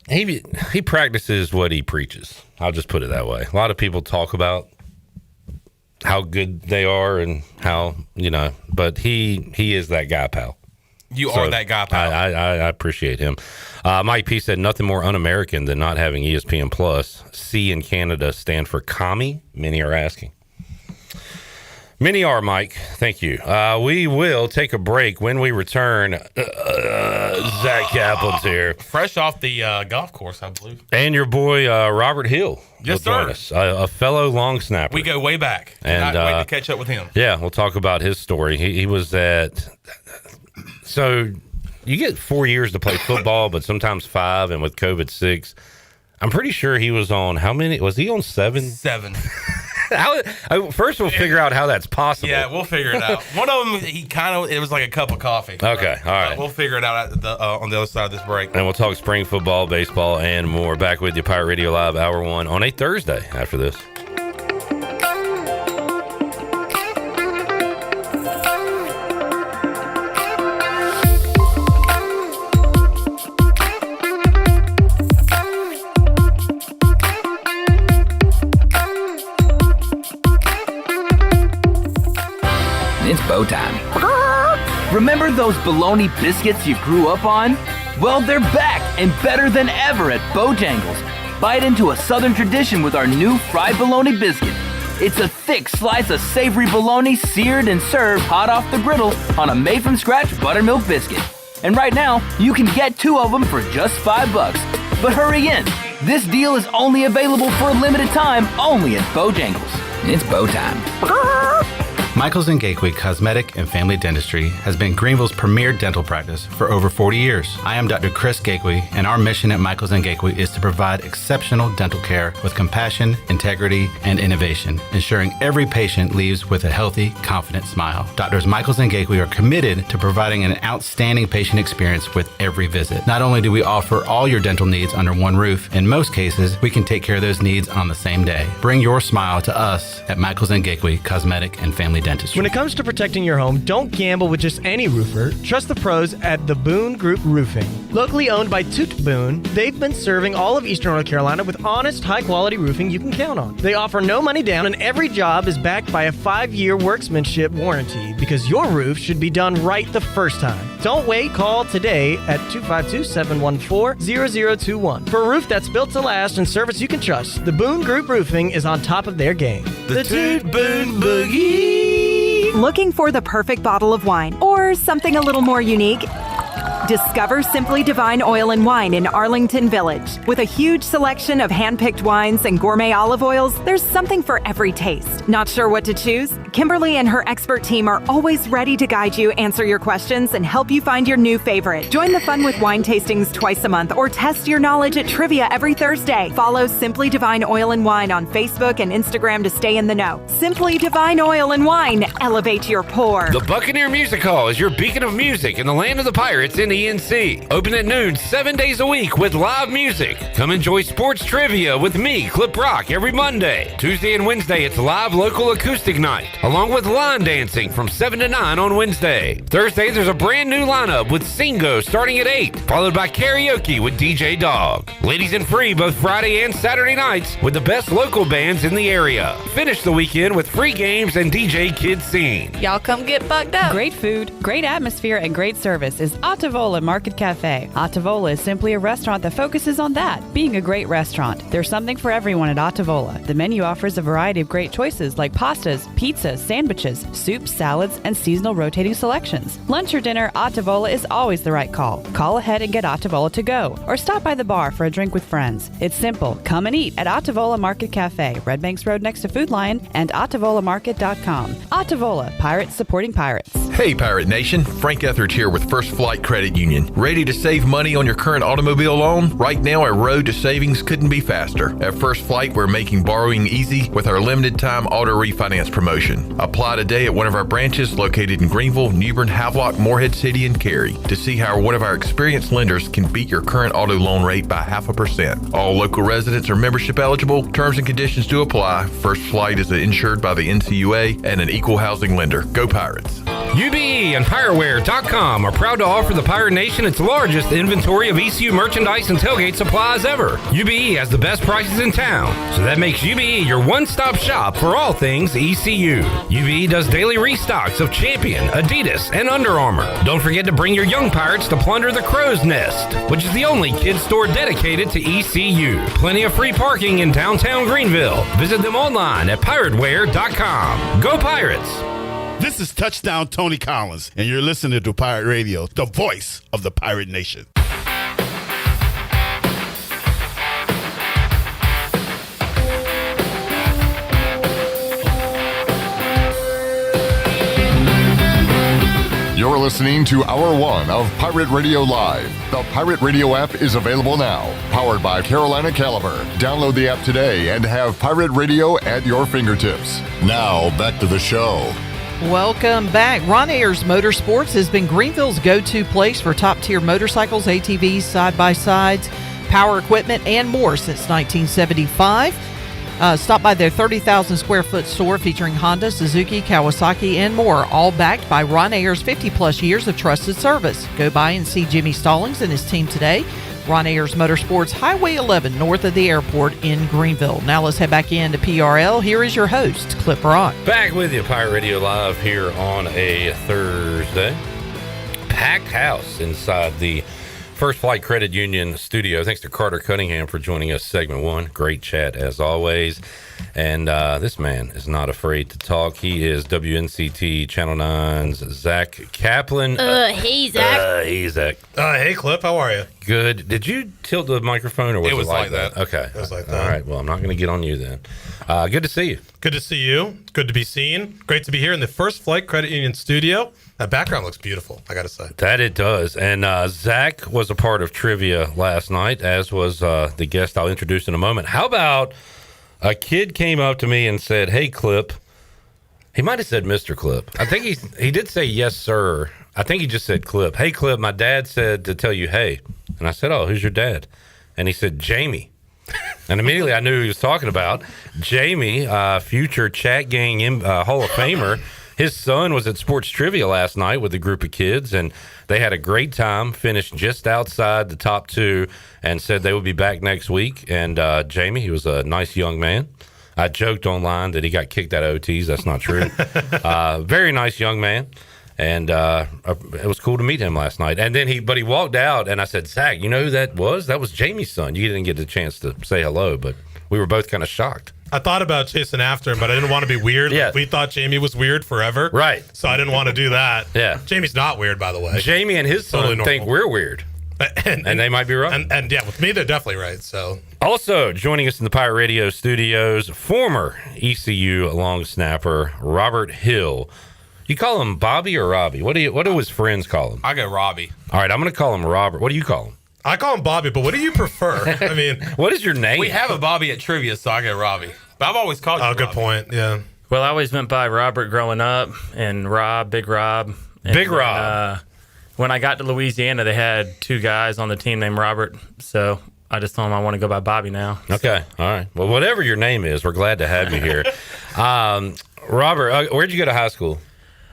He practices what he preaches. I'll just put it that way. A lot of people talk about how good they are and how, but he is that guy, pal. You are that guy, pal. I appreciate him. Mike P said nothing more un-American than not having ESPN Plus. C in Canada stand for commie? Many are asking. Many are, Mike. Thank you. We will take a break. When we return, Zach Kaplan's here. Fresh off the golf course, I believe. And your boy, Robert Hill. Yes, will join sir. us, a fellow long snapper. We go way back. And wait to catch up with him. Yeah, we'll talk about his story. He was at... So you get 4 years to play football, but sometimes 5, and with COVID 6. I'm pretty sure he was on how many? Was he on 7? 7. First, we'll figure out how that's possible. Yeah, we'll figure it out. One of them, it was like a cup of coffee. Okay, all right. We'll figure it out on the other side of this break. And we'll talk spring football, baseball, and more. Back with you, Pirate Radio Live, Hour 1 on a Thursday after this. It's bow time. Remember those bologna biscuits you grew up on? Well, they're back and better than ever at Bojangles. Bite into a southern tradition with our new fried bologna biscuit. It's a thick slice of savory bologna seared and served hot off the griddle on a made-from-scratch buttermilk biscuit. And right now, you can get 2 of them for just $5. But hurry in. This deal is only available for a limited time only at Bojangles. It's bow time. Michaels & Gateway Cosmetic and Family Dentistry has been Greenville's premier dental practice for over 40 years. I am Dr. Chris Gateway, and our mission at Michaels & Gateway is to provide exceptional dental care with compassion, integrity, and innovation, ensuring every patient leaves with a healthy, confident smile. Doctors Michaels & Gateway are committed to providing an outstanding patient experience with every visit. Not only do we offer all your dental needs under one roof, in most cases, we can take care of those needs on the same day. Bring your smile to us at Michaels & Gateway Cosmetic and Family Dentistry. When it comes to protecting your home, don't gamble with just any roofer. Trust the pros at the Boone Group Roofing. Locally owned by Toot Boone, they've been serving all of Eastern North Carolina with honest, high-quality roofing you can count on. They offer no money down, and every job is backed by a 5-year workmanship warranty because your roof should be done right the first time. Don't wait. Call today at 252-714-0021 for a roof that's built to last and service you can trust. The Boone Group Roofing is on top of their game. The Toot Boone Boogie. Looking for the perfect bottle of wine or something a little more unique? Discover Simply Divine Oil and Wine in Arlington Village. With a huge selection of hand-picked wines and gourmet olive oils, there's something for every taste. Not sure what to choose? Kimberly and her expert team are always ready to guide you, answer your questions, and help you find your new favorite. Join the fun with wine tastings twice a month or test your knowledge at trivia every Thursday. Follow Simply Divine Oil and Wine on Facebook and Instagram to stay in the know. Simply Divine Oil and Wine. Elevate your pour. The Buccaneer Music Hall is your beacon of music in the land of the Pirates in ENC. Open at noon 7 days a week with live music. Come enjoy sports trivia with me, Clip Rock, every Monday. Tuesday and Wednesday, it's live local acoustic night, along with line dancing from 7 to 9 on Wednesday. Thursday, there's a brand new lineup with Singo starting at 8, followed by karaoke with DJ Dog. Ladies and free both Friday and Saturday nights with the best local bands in the area. Finish the weekend with free games and DJ Kids Scene. Y'all come get bugged up. Great food, great atmosphere, and great service is Ottavola Market Cafe. Ottavola is simply a restaurant that focuses on that, being a great restaurant. There's something for everyone at Ottavola. The menu offers a variety of great choices like pastas, pizzas, sandwiches, soups, salads, and seasonal rotating selections. Lunch or dinner, Ottavola is always the right call. Call ahead and get Ottavola to go, or stop by the bar for a drink with friends. It's simple. Come and eat at Ottavola Market Cafe, Red Banks Road next to Food Lion, and OttavolaMarket.com. Ottavola, Pirates supporting pirates. Hey, Pirate Nation. Frank Etheridge here with First Flight Credit Union. Ready to save money on your current automobile loan? Right now, our road to savings couldn't be faster. At First Flight, we're making borrowing easy with our limited-time auto refinance promotion. Apply today at one of our branches located in Greenville, Newbern, Havelock, Morehead City, and Cary to see how one of our experienced lenders can beat your current auto loan rate by 0.5%. All local residents are membership eligible. Terms and conditions do apply. First Flight is insured by the NCUA and an equal housing lender. Go Pirates. UBE and PirateWear.com are proud to offer the Pirate Nation its largest inventory of ECU merchandise and tailgate supplies ever. UBE has the best prices in town, so that makes UBE your one-stop shop for all things ECU. UBE does daily restocks of Champion, Adidas, and Under Armour. Don't forget to bring your young Pirates to plunder the Crow's Nest, which is the only kids store dedicated to ECU. Plenty of free parking in downtown Greenville. Visit them online at PirateWear.com. Go Pirates! This is Touchdown Tony Collins, and you're listening to Pirate Radio, the voice of the Pirate Nation. You're listening to Hour 1 of Pirate Radio Live. The Pirate Radio app is available now. Powered by Carolina Caliber. Download the app today and have Pirate Radio at your fingertips. Now, back to the show. Welcome back. Ron Ayers Motorsports has been Greenville's go-to place for top-tier motorcycles, ATVs, side-by-sides, power equipment, and more since 1975. Stop by their 30,000 square foot store featuring Honda, Suzuki, Kawasaki, and more, all backed by Ron Ayers' 50-plus years of trusted service. Go by and see Jimmy Stallings and his team today. Ron Ayers Motorsports, Highway 11, north of the airport in Greenville. Now let's head back into PRL. Here is your host, Clip Rock. Back with you, Pirate Radio Live here on a Thursday. Packed house inside the First Flight Credit Union studio. Thanks to Carter Cunningham for joining us, segment one. Great chat as always. And this man is not afraid to talk. He is WNCT Channel 9's Zach Kaplan. Hey, Zach. Hey, Zach. Hey, Clip. How are you? Good. Did you tilt the microphone, or was it like that? Okay. It was like that. All right. Well, I'm not going to get on you then. Good to see you. Good to see you. Good to be seen. Great to be here in the First Flight Credit Union studio. That background looks beautiful, I got to say. That it does. And Zach was a part of trivia last night, as was the guest I'll introduce in a moment. How about a kid came up to me and said, "Hey, Clip." He might have said Mr. Clip. I think he did say yes, sir. I think he just said Clip. "Hey, Clip, my dad said to tell you hey." And I said, "Oh, who's your dad?" And he said, "Jamie." And immediately I knew who he was talking about. Jamie, future Chat Gang Hall of Famer. His son was at sports trivia last night with a group of kids, and they had a great time, finished just outside the top two, and said they would be back next week. And Jamie, he was a nice young man. I joked online that he got kicked out of OTs. That's not true. Very nice young man. And it was cool to meet him last night. And then he walked out, and I said, "Zach, you know who that was? That was Jamie's son." You didn't get the chance to say hello, but we were both kind of shocked. I thought about chasing after him, but I didn't want to be weird. Yeah. We thought Jamie was weird forever. Right. So I didn't want to do that. Yeah. Jamie's not weird, by the way. Jamie and his son Totally think we're weird. And they might be right. And yeah, with me, they're definitely right. So also joining us in the Pirate Radio studios, former ECU long snapper Robert Hill. You call him Bobby or Robbie? What do his friends call him? I go Robbie. All right, I'm going to call him Robert. What do you call him? I call him Bobby, but what do you prefer? I mean, what is your name? We have a Bobby at trivia, so I go Robbie. But I've always called you Oh, good Robbie. point. Yeah. Well, I always went by Robert growing up, and Rob, Big Rob. And Big Rob. When I got to Louisiana, they had two guys on the team named Robert, so I just told them I want to go by Bobby now. Okay, all right. Well, whatever your name is, we're glad to have you here. Robert, where'd you go to high school?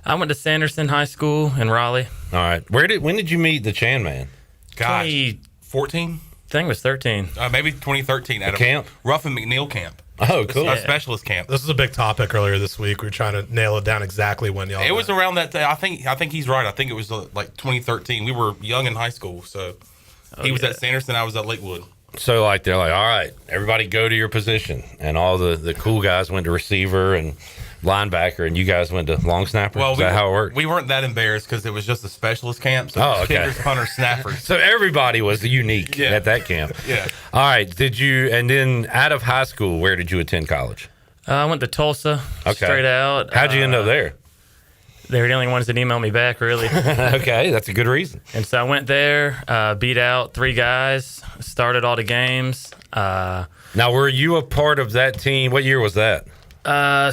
I went to Sanderson High School in Raleigh. All right. When did you meet the Chan Man? Gosh, 2014? I think it was 13. Maybe 2013 at a camp? Ruffin McNeil camp. Oh, cool. A specialist camp. This was a big topic earlier this week. We were trying to nail it down exactly when y'all. It was around that day. I think he's right. I think it was like 2013. We were young in high school, so he was at Sanderson. I was at Lakewood. So they're like, all right, everybody go to your position, and all the cool guys went to receiver and linebacker, and you guys went to long snapper. Well, is that how it worked? We weren't that embarrassed because it was just a specialist camp. So okay. kickers, punters, snappers. So everybody was unique at that camp. Yeah. All right. And then out of high school, where did you attend college? I went to Tulsa, straight out. How'd you end up there? They were the only ones that emailed me back, really. Okay, that's a good reason. And so I went there, beat out 3 guys, started all the games. Now, were you a part of that team? What year was that?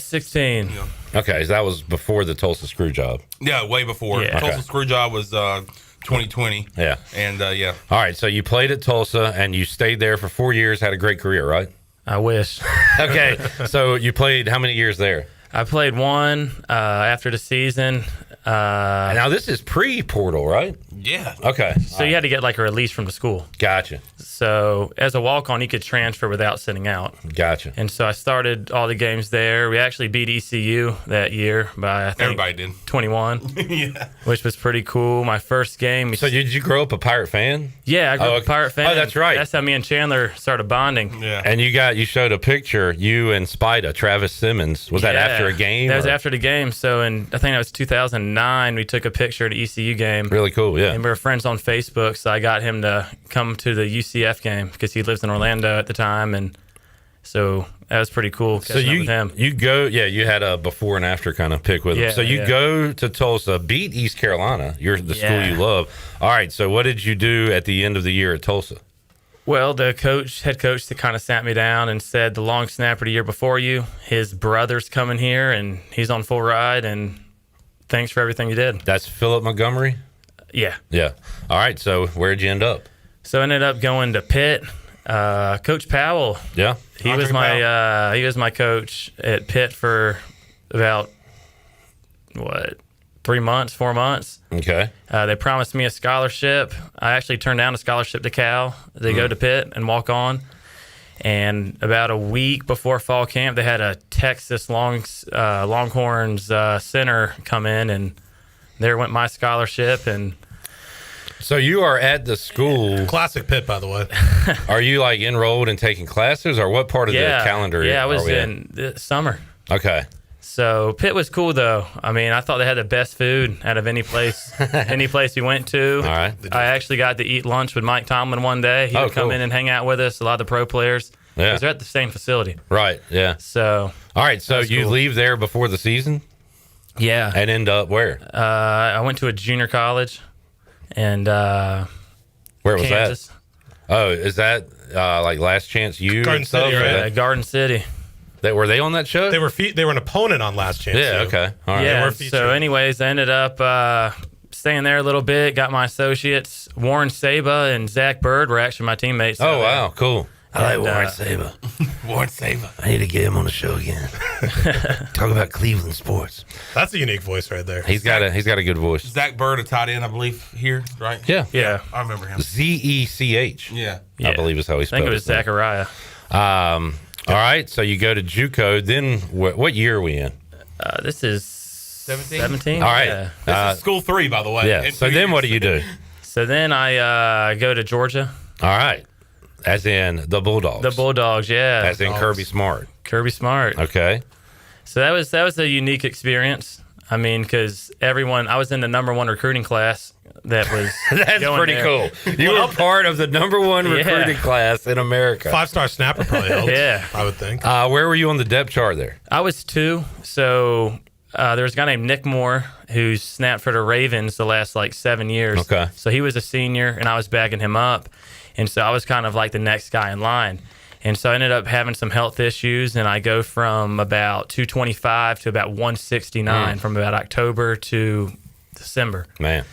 16. Yeah. Okay, so that was before the Tulsa screw job. Yeah, way before. Yeah. Tulsa screw job was 2020. Yeah. And yeah. All right, so you played at Tulsa, and you stayed there for 4 years, had a great career, right? I wish. Okay, so you played how many years there? I played 1 after the season. Now this is pre-portal, right? Yeah. Okay. So you had to get like a release from the school. Gotcha. So as a walk-on, you could transfer without sitting out. Gotcha. And so I started all the games there. We actually beat ECU that year by, I think, Everybody did. 21. Yeah. Which was pretty cool. My first game. So did you grow up a Pirate fan? Yeah, I grew up a Pirate fan. Oh, that's right. That's how me and Chandler started bonding. Yeah. And you showed a picture, you and Spida, Travis Simmons. Was that after a game? That was or? after the game. So I think that was 2009. We took a picture at the ECU game. Really cool, yeah. And we were friends on Facebook, so I got him to come to the UCF game because he lived in Orlando at the time, and so that was pretty cool. So you had a before and after kind of pic with him. Yeah, So you go to Tulsa, beat East Carolina. You're the school you love. All right. So what did you do at the end of the year at Tulsa? Well, the head coach, that kind of sat me down and said, the long snapper the year before you, his brother's coming here, and he's on full ride, and thanks for everything you did. That's Philip Montgomery? Yeah. Yeah. All right. So where'd you end up? So I ended up going to Pitt. Coach Powell. Yeah. He was my coach at Pitt for about 4 months. Okay. They promised me a scholarship. I actually turned down a scholarship to Cal to go to Pitt and walk on. And about a week before fall camp, they had a Texas Longhorns center come in, and there went my scholarship. And so you are at the school. Classic Pitt, by the way. Are you like enrolled and taking classes, or what part of the calendar? Yeah, I was in the summer. Okay. So Pitt was cool, though. I mean, I thought they had the best food out of any place we went to. All right. I actually got to eat lunch with Mike Tomlin one day. He would come in and hang out with us, a lot of the pro players. Yeah. Because they're at the same facility. Right, yeah. So. All right, so you leave there before the season? Yeah. And end up where? I went to a junior college. And where was Kansas. that? Oh, is that like Last Chance U? Garden City, right? Garden City. Were they on that show? They were an opponent on Last Chance. Yeah, U. okay. All right. Yeah, so anyways, I ended up staying there a little bit, got my associates. Warren Saba and Zach Bird were actually my teammates. Oh, wow, cool. I like Warren Saba. Warren Saba. I need to get him on the show again. Talk about Cleveland sports. That's a unique voice right there. He's got a good voice. Zach Bird, a tight end, I believe, here, right? Yeah. I remember him. Zech. Yeah. I believe is how he spelled it. I think it was Zachariah. All right, so you go to JUCO. Then what year are we in? This is 17. All right. Yeah. This is school 3, by the way. Yeah. So then what do you do? So then I go to Georgia. All right. As in the Bulldogs. The Bulldogs, yeah. As in Kirby Smart. Kirby Smart. Okay. So that was a unique experience. I mean, because I was in the #1 recruiting class that was That's going pretty there. cool. You were part of the #1 recruiting class in America. 5-star snapper probably helped. Yeah. I would think. Where were you on the depth chart there? I was 2. So there was a guy named Nick Moore who snapped for the Ravens the last 7 years. Okay. So he was a senior, and I was backing him up. And so I was kind of like the next guy in line. And so I ended up having some health issues, and I go from about 225 to about 169 from about October to December. Man.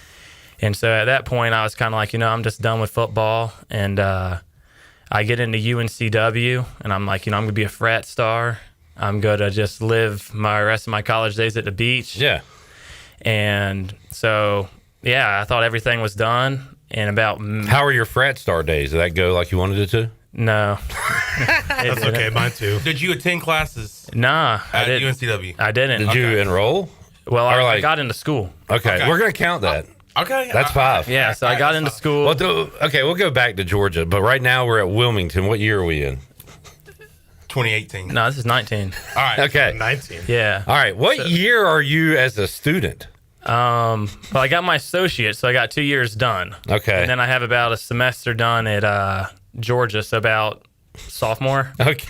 And so at that point, I was kind of like, I'm just done with football. And I get into UNCW, and I'm like, I'm going to be a frat star. I'm going to just live my rest of my college days at the beach. Yeah. And so, I thought everything was done. And about how were your frat star days? Did that go like you wanted it to? No. That's okay. Mine too. Did you attend classes? Nah, I at didn't. UNCW? I didn't. Did you enroll? Well, I got into school. Okay, we're gonna count that. Okay, that's 5. Yeah, so I got into school. Well, okay, we'll go back to Georgia, but right now we're at Wilmington. What year are we in? 2018. No, this is 19. All right. Okay. 19. Yeah. All right. What year are you as a student? Well, I got my associate, so I got 2 years done. Okay. And then I have about a semester done at Georgia, so about sophomore. Okay.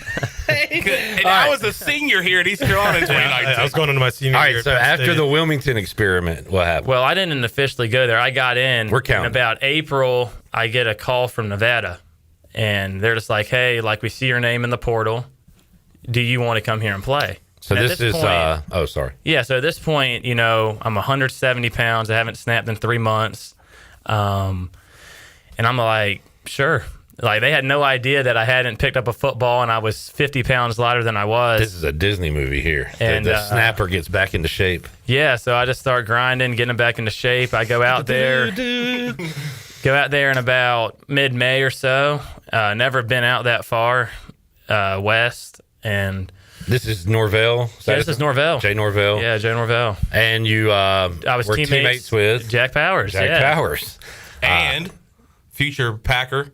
And I was a senior here at East Carolina in 2019. I was going into my senior All year. right. So after the Wilmington experiment, what happened? Well, I didn't officially go there. I got in. We're counting. In about April, I get a call from Nevada, and they're just like, hey, we see your name in the portal. Do you want to come here and play? So and this is, point, sorry. Yeah, so at this point, I'm 170 pounds. I haven't snapped in 3 months. And I'm like, sure. Like, they had no idea that I hadn't picked up a football and I was 50 pounds lighter than I was. This is a Disney movie here. And the snapper gets back into shape. Yeah, so I just start grinding, getting back into shape. I go out there. Go out there in about mid-May or so. Never been out that far west. And this is Norvell? Yeah, this is Norvell. Jay Norvell. Yeah, Jay Norvell. And you I was were teammates with? Jack Powers. Jack Powers. And future Packer.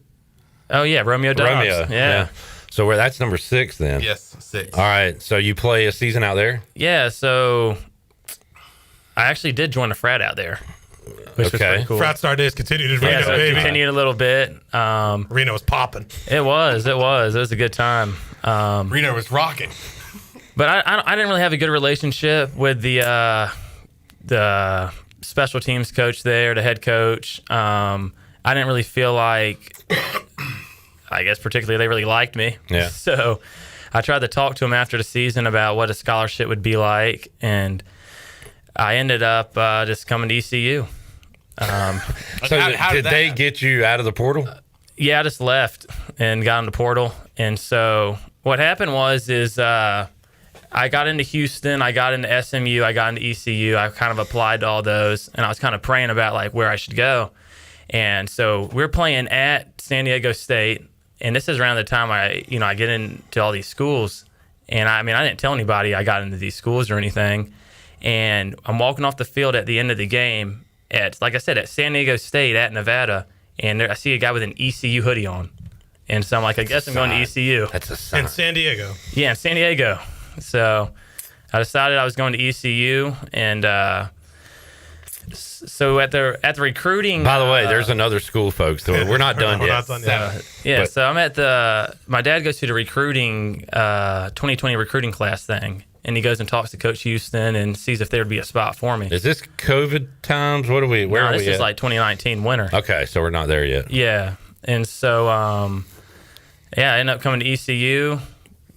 Oh, yeah, Romeo Dobbs. Yeah. So that's number 6 then? Yes, 6. All right. So you play a season out there? Yeah, so I actually did join a frat out there, which was pretty cool. Frat star days continued in Reno, so baby. Continued a little bit. Reno was popping. It was a good time. Reno was rocking. But I didn't really have a good relationship with the special teams coach there, the head coach. I didn't really feel like, I guess particularly they really liked me. Yeah. So I tried to talk to him after the season about what a scholarship would be like, and I ended up just coming to ECU. So did they get you out of the portal? Yeah, I just left and got in the portal. And so what happened is I got into Houston, I got into SMU, I got into ECU. I kind of applied to all those, and I was kind of praying about like where I should go. And so we're playing at San Diego State, and this is around the time I get into all these schools. And I didn't tell anybody I got into these schools or anything. And I'm walking off the field at the end of the game at, like I said, at San Diego State at Nevada, and I see a guy with an ECU hoodie on. And so I'm like, I guess I'm going to ECU. That's a sign. In San Diego. Yeah, in San Diego. So I decided I was going to ECU, and so at the recruiting. By the way, there's another school, folks. So we're not done yet. Not done yet. Yeah, so I'm at my dad goes to the recruiting 2020 recruiting class thing, and he goes and talks to Coach Houston and sees if there would be a spot for me. Is this COVID times? Where are we This is at? like 2019 winter. Okay, so we're not there yet. Yeah, and so I ended up coming to ECU.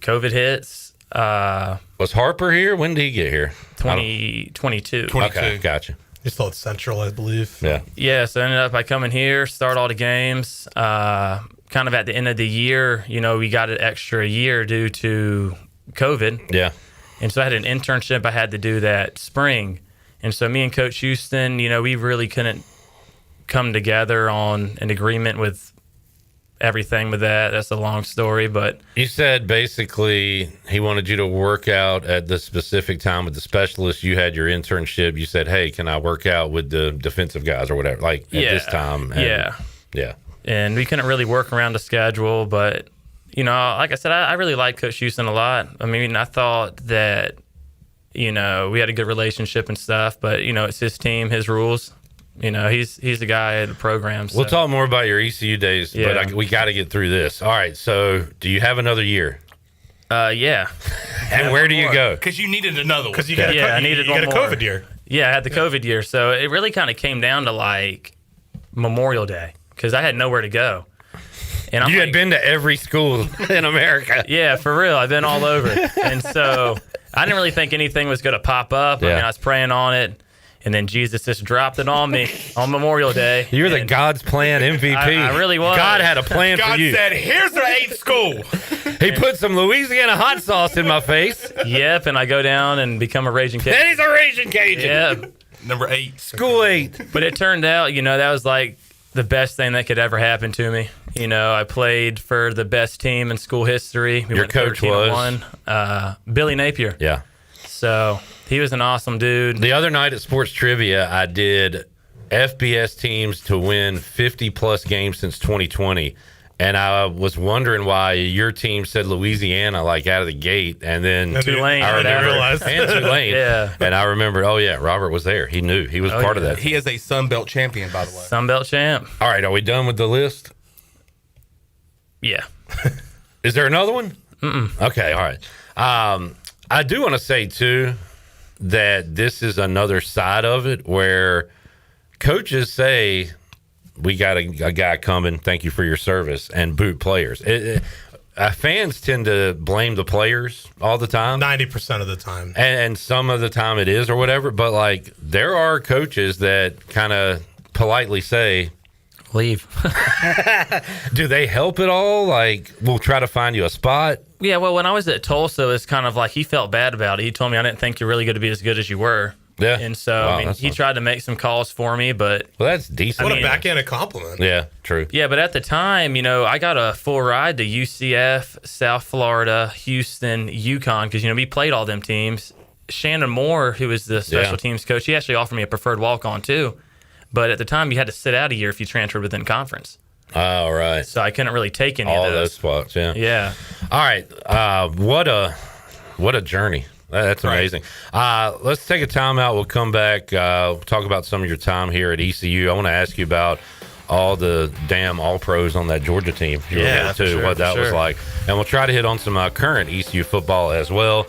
COVID hits. Was Harper here? When did he get here? 2022. Okay, gotcha. He's still at Central, I believe. Yeah. Yeah, so I ended up by coming here, start all the games. Kind of at the end of the year, we got an extra year due to COVID. Yeah. And so I had an internship I had to do that spring. And so me and Coach Houston, we really couldn't come together on an agreement with everything with that. That's a long story, but you said basically he wanted you to work out at the specific time with the specialist. You had your internship. You said, hey, can I work out with the defensive guys or whatever, like at this time? And, yeah. And we couldn't really work around the schedule, but, like I said, I really liked Coach Houston a lot. I thought that, we had a good relationship and stuff, but, it's his team, his rules. He's the guy at the program. So. We'll talk more about your ECU days, Yeah. but we got to get through this. All right, so do you have another year? Yeah. And where do you go? Because you needed another one. Because I needed one a more. COVID year. Yeah, I had the COVID year. So it really kind of came down to like Memorial Day because I had nowhere to go. And You had been to every school in America. Yeah, for real. I've been all over. And so I didn't really think anything was going to pop up. Yeah. I was praying on it. And then Jesus just dropped it on me on Memorial Day. You're the God's plan MVP. I really was. God had a plan for you. God said, here's the 8th school. He put some Louisiana hot sauce in my face. Yep, and I go down and become a Raging Cajun. Then he's a Raging Cajun. Yeah. Number 8. School 8. But it turned out, that was like the best thing that could ever happen to me. I played for the best team in school history. Your went coach 13-1. Billy Napier. Yeah. So he was an awesome dude. The other night at Sports Trivia, I did FBS teams to win 50-plus games since 2020. And I was wondering why your team said Louisiana like out of the gate, and then Tulane. I remember, realized. and Tulane. Yeah. And I remember, Robert was there. He knew. He was part of that. He is a Sun Belt champion, by the way. Sun Belt champ. All right, are we done with the list? Yeah. Is there another one? Mm-mm. Okay, all right. I do want to say, too, that this is another side of it where coaches say, we got a guy coming, thank you for your service, and boot players. Fans tend to blame the players all the time. 90% of the time. And some of the time it is or whatever, but, there are coaches that kind of politely say, Leave. Do they help at all? Like, we'll try to find you a spot? Yeah, well, when I was at Tulsa, it's kind of like he felt bad about it. He told me, I didn't think you're really going to be as good as you were. Yeah. And so, he tried to make some calls for me, but... Well, that's decent. What a backhanded compliment. Yeah, true. Yeah, but at the time, I got a full ride to UCF, South Florida, Houston, UConn, because, we played all them teams. Shannon Moore, who was the special teams coach, he actually offered me a preferred walk-on, too. But at the time, you had to sit out a year if you transferred within conference. Oh, right. So I couldn't really take any all of those spots, yeah. Yeah. All right. What a journey. That's amazing. Let's take a timeout. We'll come back. We'll talk about some of your time here at ECU. I want to ask you about all the damn all-pros on that Georgia team. What that was like. And we'll try to hit on some current ECU football as well.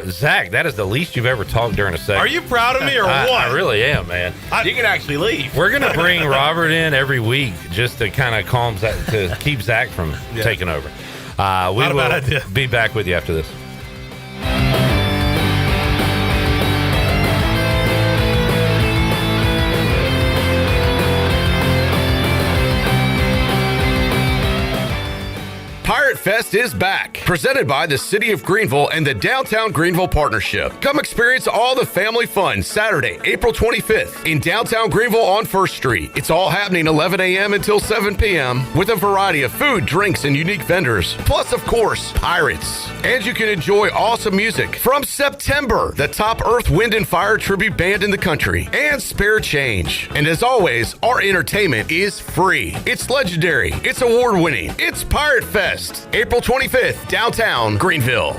Zach, that is the least you've ever talked during a segment. Are you proud of me or what? I really am, man. You can actually leave. We're going to bring Robert in every week just to kind of to keep Zach from taking over. We will be back with you after this. Pirate Fest is back, presented by the City of Greenville and the Downtown Greenville Partnership. Come experience all the family fun Saturday, April 25th in downtown Greenville on 1st Street. It's all happening 11 a.m. until 7 p.m. with a variety of food, drinks, and unique vendors. Plus, of course, pirates. And you can enjoy awesome music from September, the top Earth, Wind, and Fire tribute band in the country, and spare change. And as always, our entertainment is free. It's legendary. It's award-winning. It's Pirate Fest. April 25th, downtown Greenville.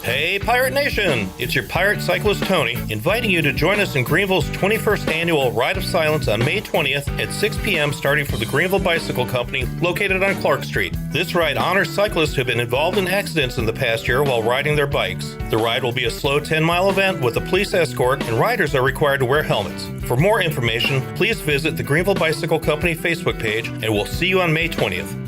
Hey, Pirate Nation! It's your Pirate Cyclist Tony, inviting you to join us in Greenville's 21st annual Ride of Silence on May 20th at 6 p.m. starting from the Greenville Bicycle Company located on Clark Street. This ride honors cyclists who have been involved in accidents in the past year while riding their bikes. The ride will be a slow 10-mile event with a police escort, and riders are required to wear helmets. For more information, please visit the Greenville Bicycle Company Facebook page, and we'll see you on May 20th.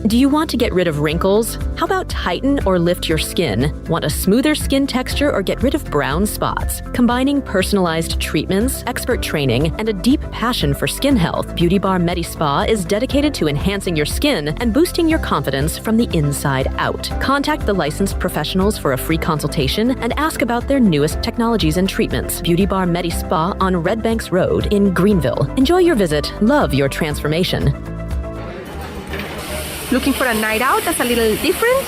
Do you want to get rid of wrinkles? How about tighten or lift your skin? Want a smoother skin texture or get rid of brown spots? Combining personalized treatments, expert training, and a deep passion for skin health, Beauty Bar Medi Spa is dedicated to enhancing your skin and boosting your confidence from the inside out. Contact the licensed professionals for a free consultation and ask about their newest technologies and treatments. Beauty Bar Medi Spa on Red Banks Road in Greenville. Enjoy your visit. Love your transformation. Looking for a night out that's a little different?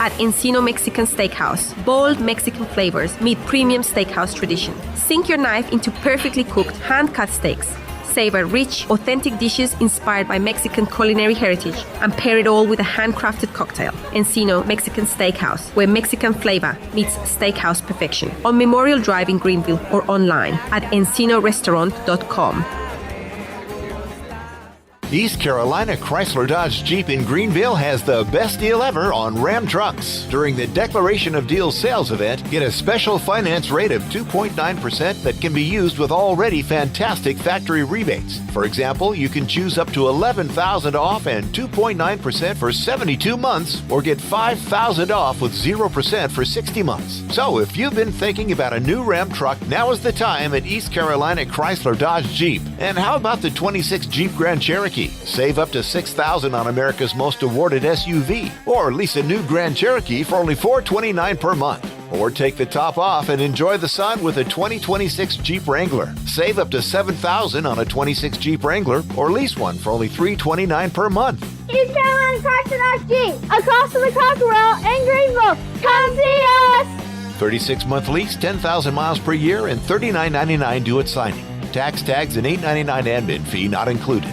At Encino Mexican Steakhouse. Bold Mexican flavors meet premium steakhouse tradition. Sink your knife into perfectly cooked, hand-cut steaks. Savor rich, authentic dishes inspired by Mexican culinary heritage and pair it all with a handcrafted cocktail. Encino Mexican Steakhouse, where Mexican flavor meets steakhouse perfection. On Memorial Drive in Greenville or online at encinorestaurant.com. East Carolina Chrysler Dodge Jeep in Greenville has the best deal ever on Ram trucks. During the Declaration of Deals sales event, get a special finance rate of 2.9% that can be used with already fantastic factory rebates. For example, you can choose up to $11,000 off and 2.9% for 72 months, or get $5,000 off with 0% for 60 months. So if you've been thinking about a new Ram truck, now is the time at East Carolina Chrysler Dodge Jeep. And how about the 26 Jeep Grand Cherokee? Save up to $6,000 on America's most awarded SUV, or lease a new Grand Cherokee for only $429 per month. Or take the top off and enjoy the sun with a 2026 Jeep Wrangler. Save up to $7,000 on a 26 Jeep Wrangler, or lease one for only $329 per month. East Carolina Chrysler Dodge Jeep, across from the Cockerell in Greenville. Come see us! 36-month lease, 10,000 miles per year, and $39.99 due at signing. Tax, tags, and $8.99 admin fee not included.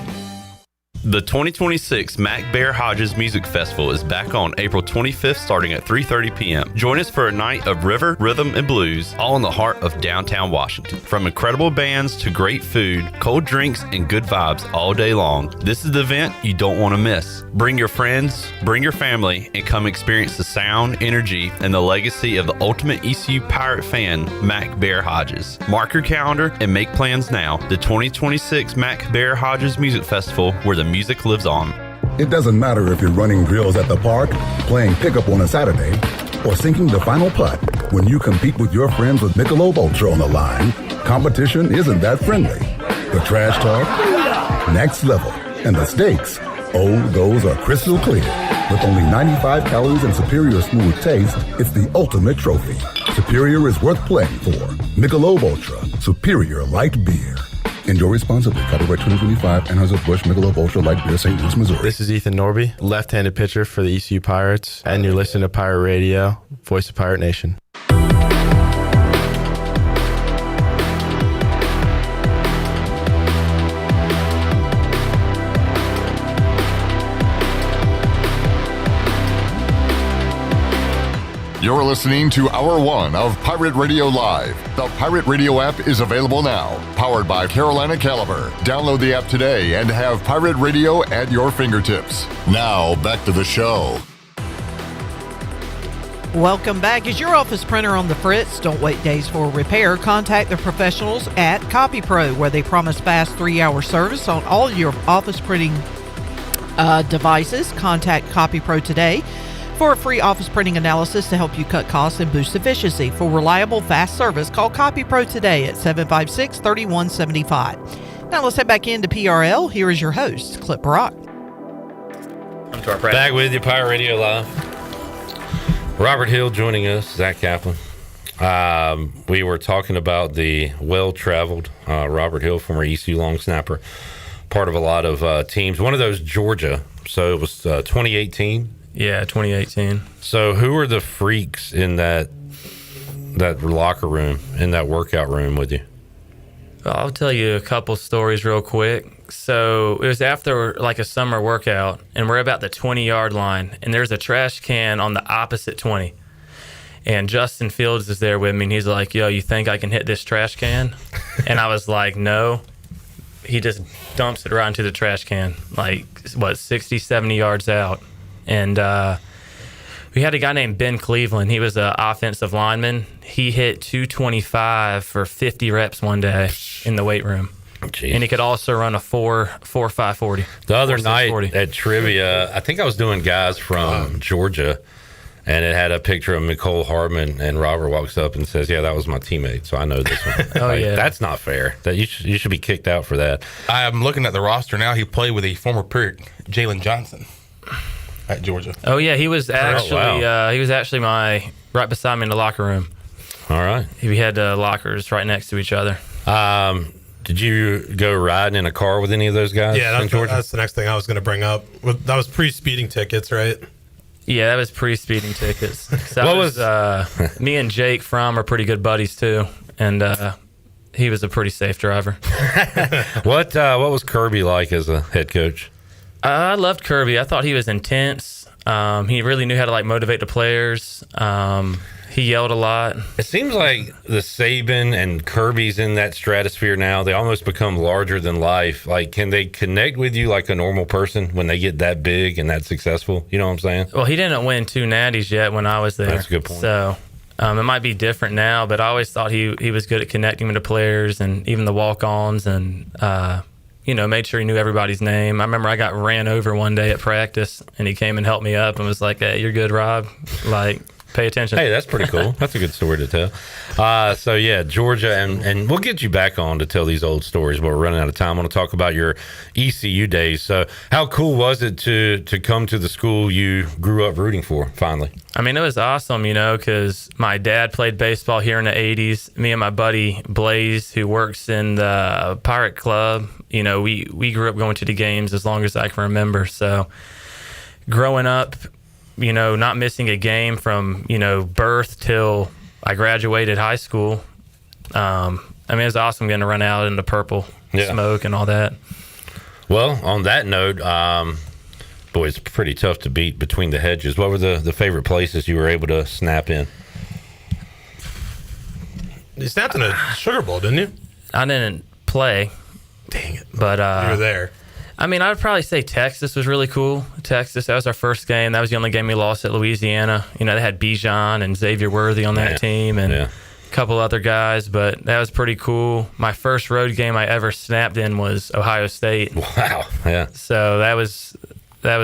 The 2026 Mac Bear Hodges Music Festival is back on April 25th starting at 3:30 p.m. Join us for a night of river, rhythm, and blues, all in the heart of downtown Washington. From incredible bands to great food, cold drinks, and good vibes all day long. This is the event you don't want to miss. Bring your friends, bring your family, and come experience the sound, energy, and the legacy of the ultimate ECU Pirate fan, Mac Bear Hodges. Mark your calendar and make plans now. The 2026 Mac Bear Hodges Music Festival, where the music lives on. It doesn't matter if you're running drills at the park, playing pickup on a Saturday, or sinking the final putt. When you compete with your friends with Michelob Ultra on the line, competition isn't that friendly. The trash talk, next level. And the stakes, oh, those are crystal clear. With only 95 calories and superior smooth taste, it's the ultimate trophy. Superior is worth playing for. Michelob Ultra, superior light beer. Enjoy responsibly. Copyright 2025, Anheuser-Busch Michelob Ultra Light Beer, St. Louis, Missouri. This is Ethan Norby, left-handed pitcher for the ECU Pirates, and you're listening to Pirate Radio, voice of Pirate Nation. You're listening to Hour 1 of Pirate Radio Live. The Pirate Radio app is available now, powered by Carolina Caliber. Download the app today and have Pirate Radio at your fingertips. Now, back to the show. Welcome back. Is your office printer on the fritz? Don't wait days for a repair. Contact the professionals at CopyPro, where they promise fast 3-hour service on all your office printing devices. Contact CopyPro today for a free office printing analysis to help you cut costs and boost efficiency. For reliable, fast service, call CopyPro today at 756-3175. Now let's head back into PRL. Here is your host, Clip Brock. Come to our back with you, Pirate Radio Live. Robert Hill joining us, Zach Kaplan. We were talking about the well-traveled Robert Hill, former ECU long snapper, part of a lot of teams. One of those, Georgia. So it was 2018. Yeah, 2018. So who are the freaks in that locker room, in that workout room with you? Well, I'll tell you a couple stories real quick. So it was after like a summer workout, and we're about the 20-yard line, and there's a trash can on the opposite 20. And Justin Fields is there with me, and he's like, yo, you think I can hit this trash can? And I was like, no. He just dumps it right into the trash can, like, 60, 70 yards out. And we had a guy named Ben Cleveland. He was an offensive lineman. He hit 225 for 50 reps one day in the weight room. Jeez. And he could also run a 4.540. The other night at trivia, I think I was doing guys from Georgia, and it had a picture of Nicole Hardman, and Robert walks up and says, yeah, that was my teammate, so I know this one. Yeah. That's not fair. That you should be kicked out for that. I'm looking at the roster now. He played with a former Pirate, Jalen Johnson, at Georgia. Oh yeah, he was actually right beside me in the locker room. All right. We had lockers right next to each other. Did you go riding in a car with any of those guys? Yeah, in Georgia? that's the next thing I was going to bring up. That was pre-speeding tickets, right? Yeah, that was pre-speeding tickets. So me and Jake Fromm are pretty good buddies too, and he was a pretty safe driver. What was Kirby like as a head coach? I loved Kirby. I thought he was intense. He really knew how to motivate the players. He yelled a lot. It seems like the Saban and Kirby's in that stratosphere now. They almost become larger than life. Like, can they connect with you like a normal person when they get that big and that successful? You know what I'm saying? Well, he didn't win 2 natties yet when I was there. That's a good point. So it might be different now, but I always thought he was good at connecting with the players and even the walk-ons, and made sure he knew everybody's name. I remember I got ran over one day at practice, and he came and helped me up and was like, hey, you're good, Rob. Pay attention. Hey, that's pretty cool. That's a good story to tell. So, yeah, Georgia, and we'll get you back on to tell these old stories, but we're running out of time. I want to talk about your ECU days. So how cool was it to come to the school you grew up rooting for, finally? I mean, it was awesome, because my dad played baseball here in the 80s. Me and my buddy Blaze, who works in the Pirate Club, we grew up going to the games as long as I can remember. So growing up, not missing a game from, birth till I graduated high school. It was awesome getting to run out in the purple smoke and all that. Well, on that note, boy, it's pretty tough to beat Between the Hedges. What were the favorite places you were able to snap in? You snapped in a Sugar Bowl, didn't you? I didn't play. Dang it. But you were there. I would probably say Texas was really cool. Texas, that was our first game. That was the only game we lost at Louisiana. They had Bijan and Xavier Worthy on that team and a couple other guys, but that was pretty cool. My first road game I ever snapped in was Ohio State. Wow. Yeah. So that was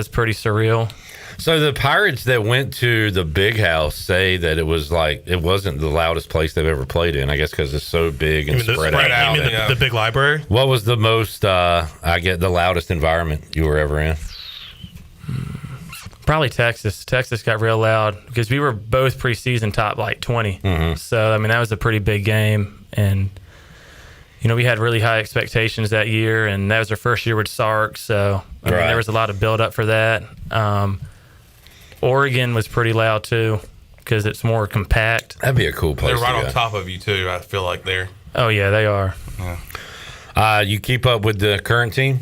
pretty surreal. So the Pirates that went to the Big House say that it wasn't the loudest place they've ever played in. I guess because it's so big and spread out. You mean the big library? What was the most? The loudest environment you were ever in? Probably Texas. Texas got real loud because we were both preseason top like 20. Mm-hmm. So I mean that was a pretty big game, and we had really high expectations that year, and that was our first year with Sark. So I mean, there was a lot of build up for that. Oregon was pretty loud too because it's more compact. That'd be a cool place. They're right on top of you too. I feel like they're. Oh yeah, they are. Yeah. You keep up with the current team?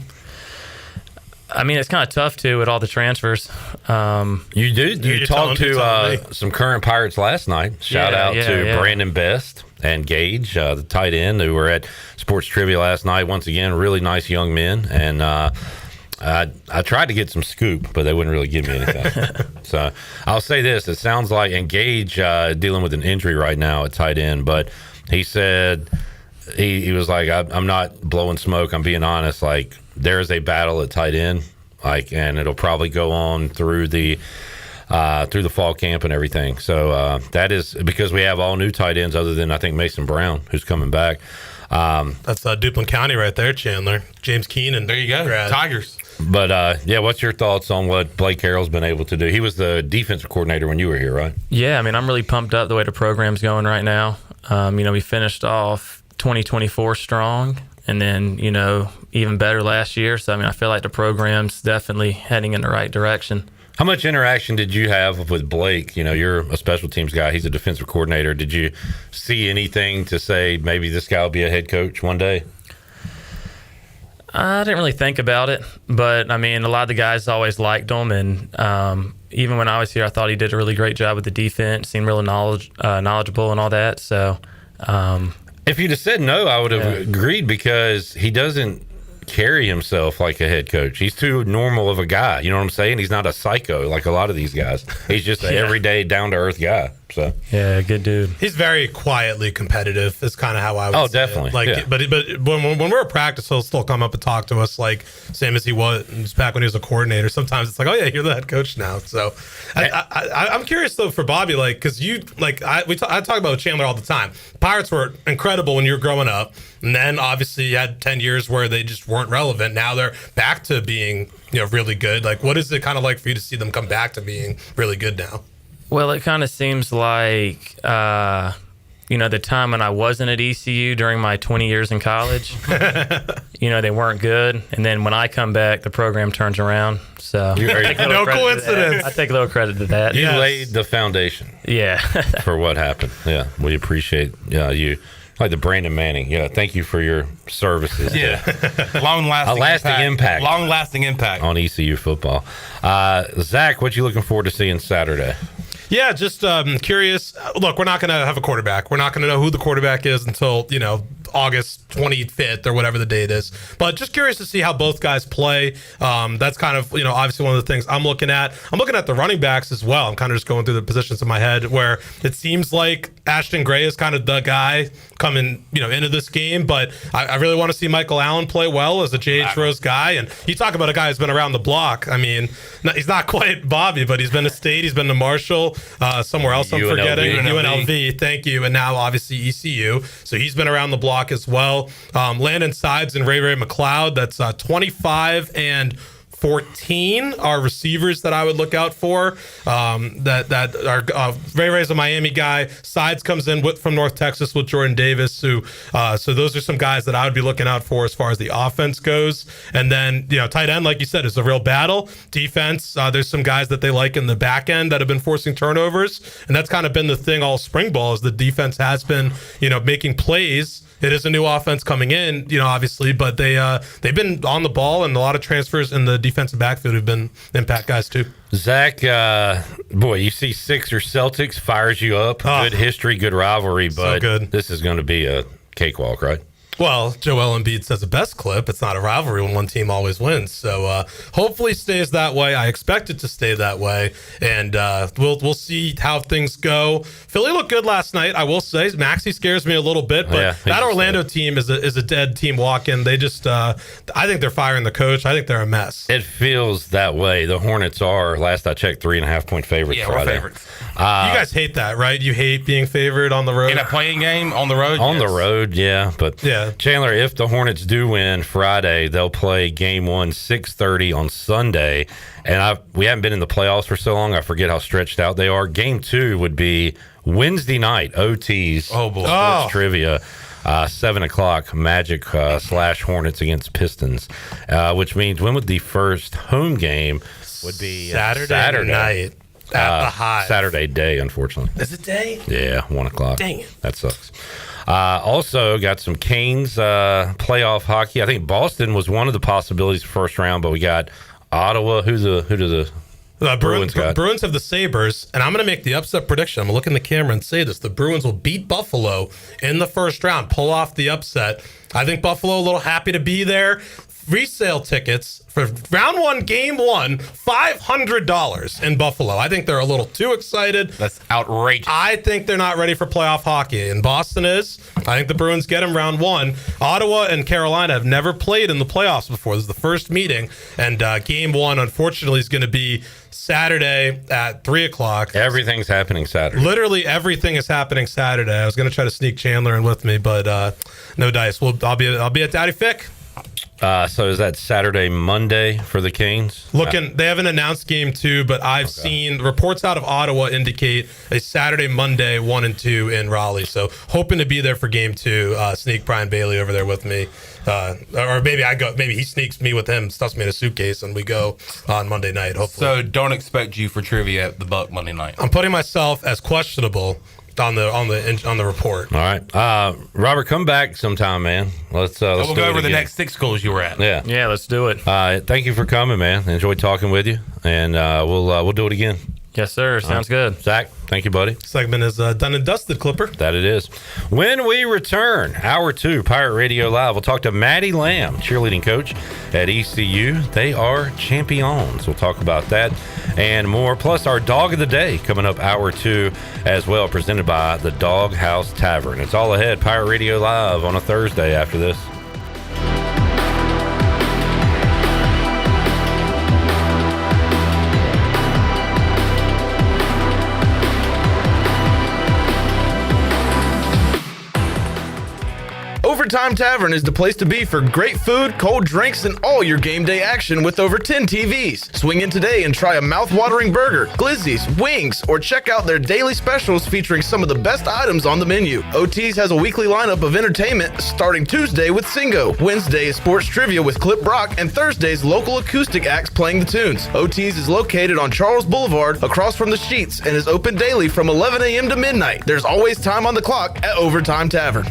I mean, it's kind of tough too with all the transfers. You did. You talked to some current Pirates last night. Shout out to Brandon Best and Gage, the tight end, who were at Sports Trivia last night. Once again, really nice young men. And I tried to get some scoop, but they wouldn't really give me anything. So I'll say this: it sounds like Gage dealing with an injury right now at tight end, but he said he was like, "I'm not blowing smoke. I'm being honest. Like there is a battle at tight end, and it'll probably go on through the fall camp and everything. So that is because we have all new tight ends other than I think Mason Brown, who's coming back. That's Duplin County right there, Chandler. James Keenan. There you go. Tigers. But what's your thoughts on what Blake Carroll's been able to do? He was the defensive coordinator when you were here, right? Yeah, I mean, I'm really pumped up the way the program's going right now. We finished off 2024 strong, and then even better last year. So I mean, I feel like the program's definitely heading in the right direction. How much interaction did you have with Blake? You're a special teams guy. He's a defensive coordinator. Did you see anything to say maybe this guy will be a head coach one day? I didn't really think about it, but I mean, a lot of the guys always liked him, and even when I was here, I thought he did a really great job with the defense, seemed really knowledgeable and all that. So, if you'd have said no, I would have agreed because he doesn't carry himself like a head coach. He's too normal of a guy. You know what I'm saying? He's not a psycho like a lot of these guys. He's just an everyday, down to earth guy. So yeah, good dude. He's very quietly competitive. Is kind of how I would. say definitely. It. But when we're at practice, he'll still come up and talk to us like same as he was back when he was a coordinator. Sometimes it's like, oh yeah, you're the head coach now. So I'm curious though for Bobby, because I talk about Chandler all the time. Pirates were incredible when you were growing up, and then obviously you had 10 years where they just weren't relevant. Now they're back to being really good. Like, what is it kind of like for you to see them come back to being really good now? Well, it kind of seems like, the time when I wasn't at ECU during my 20 years in college, they weren't good. And then when I come back, the program turns around. So no coincidence. I take a little credit to that. You laid the foundation. Yeah. for what happened. Yeah. We appreciate you. Like the Brandon Manning. Yeah. Thank you for your services. Yeah. Long-lasting impact. Long-lasting impact on ECU football. Zach, what you looking forward to seeing Saturday? Yeah, just curious. Look, we're not going to have a quarterback. We're not going to know who the quarterback is until, August 25th or whatever the date is. But just curious to see how both guys play. That's kind of, obviously one of the things I'm looking at. I'm looking at the running backs as well. I'm kind of just going through the positions in my head where it seems like Ashton Gray is kind of the guy coming, into this game. But I really want to see Michael Allen play well as a J.H. Rose guy. And you talk about a guy who's been around the block. I mean, he's not quite Bobby, but he's been to State. He's been to Marshall. Somewhere else I'm forgetting. UNLV. Thank you. And now obviously ECU. So he's been around the block as well. Landon Sides and Ray McLeod. That's 25 and 14 are receivers that I would look out for. That are Ray's a Miami guy. Sides comes in from North Texas with Jordan Davis. So those are some guys that I would be looking out for as far as the offense goes. And then tight end, like you said, is a real battle. Defense, there's some guys that they like in the back end that have been forcing turnovers, and that's kind of been the thing all spring ball is the defense has been making plays. It is a new offense coming in, obviously, but they've been on the ball, and a lot of transfers in the defensive backfield have been impact guys too. Zach, you see Sixers Celtics, fires you up. Good history, good rivalry, but this is going to be a cakewalk, right? Well, Joel Embiid says the best clip. It's not a rivalry when one team always wins. So hopefully stays that way. I expect it to stay that way. And we'll see how things go. Philly looked good last night, I will say. Maxey scares me a little bit, but that Orlando team is a dead team walking. They just, I think they're firing the coach. I think they're a mess. It feels that way. The Hornets are, last I checked, 3.5-point favorites. Yeah, Friday. we're favorites. You guys hate that, right? You hate being favored on the road? In a playing game on the road? On the road, yeah. But Chandler, if the Hornets do win Friday, they'll play game 1 6:30 on Sunday. And we haven't been in the playoffs for so long, I forget how stretched out they are. Game 2 would be Wednesday night, OTs. Oh, boy. Sports Trivia. 7 o'clock, Magic / Hornets against Pistons, which means when would the first home game would be? Saturday night. At the Hive. Saturday day, unfortunately. Is it day? Yeah, 1 o'clock. Dang it. That sucks. Also got some Canes playoff hockey. I think Boston was one of the possibilities for first round, but we got Ottawa. Who do the Bruins got? Bruins have the Sabres, and I'm going to make the upset prediction. I'm going to look in the camera and say this. The Bruins will beat Buffalo in the first round, pull off the upset. I think Buffalo a little happy to be there. Resale tickets for round 1, game 1, $500 in Buffalo. I think they're a little too excited. That's outrageous. I think they're not ready for playoff hockey. And Boston is. I think the Bruins get them round 1. Ottawa and Carolina have never played in the playoffs before. This is the first meeting. And game 1, unfortunately, is going to be Saturday at 3 o'clock. Everything's happening Saturday. Literally everything is happening Saturday. I was going to try to sneak Chandler in with me, but no dice. I'll be at Daddy Fick. So is that Saturday, Monday for the Canes? They haven't announced game 2, but I've seen reports out of Ottawa indicate a Saturday, Monday, 1 and 2 in Raleigh. So hoping to be there for game 2. Sneak Brian Bailey over there with me, or maybe I go. Maybe he sneaks me with him, stuffs me in a suitcase, and we go on Monday night. Hopefully. So don't expect you for trivia at the Buck Monday night. I'm putting myself as questionable on the report. All right, Robert, come back sometime, man. Let's we'll go over the next 6 schools you were at. Yeah, let's do it. Thank you for coming, man. Enjoyed talking with you, and we'll do it again. Yes, sir. Sounds good. Zach, thank you, buddy. Segment is done and dusted, Clipper. That it is. When we return, Hour 2, Pirate Radio Live, we'll talk to Maddi Lamm, cheerleading coach at ECU. They are champions. We'll talk about that and more. Plus, our Dog of the Day coming up Hour 2 as well, presented by the Dog House Tavern. It's all ahead. Pirate Radio Live on a Thursday after this. Overtime Tavern is the place to be for great food, cold drinks, and all your game day action with over 10 TVs. Swing in today and try a mouth-watering burger, glizzies, wings, or check out their daily specials featuring some of the best items on the menu. OT's has a weekly lineup of entertainment starting Tuesday with Singo, Wednesday is sports trivia with Clip Brock, and Thursday's local acoustic acts playing the tunes. OT's is located on Charles Boulevard across from the Sheets and is open daily from 11 a.m. to midnight. There's always time on the clock at Overtime Tavern.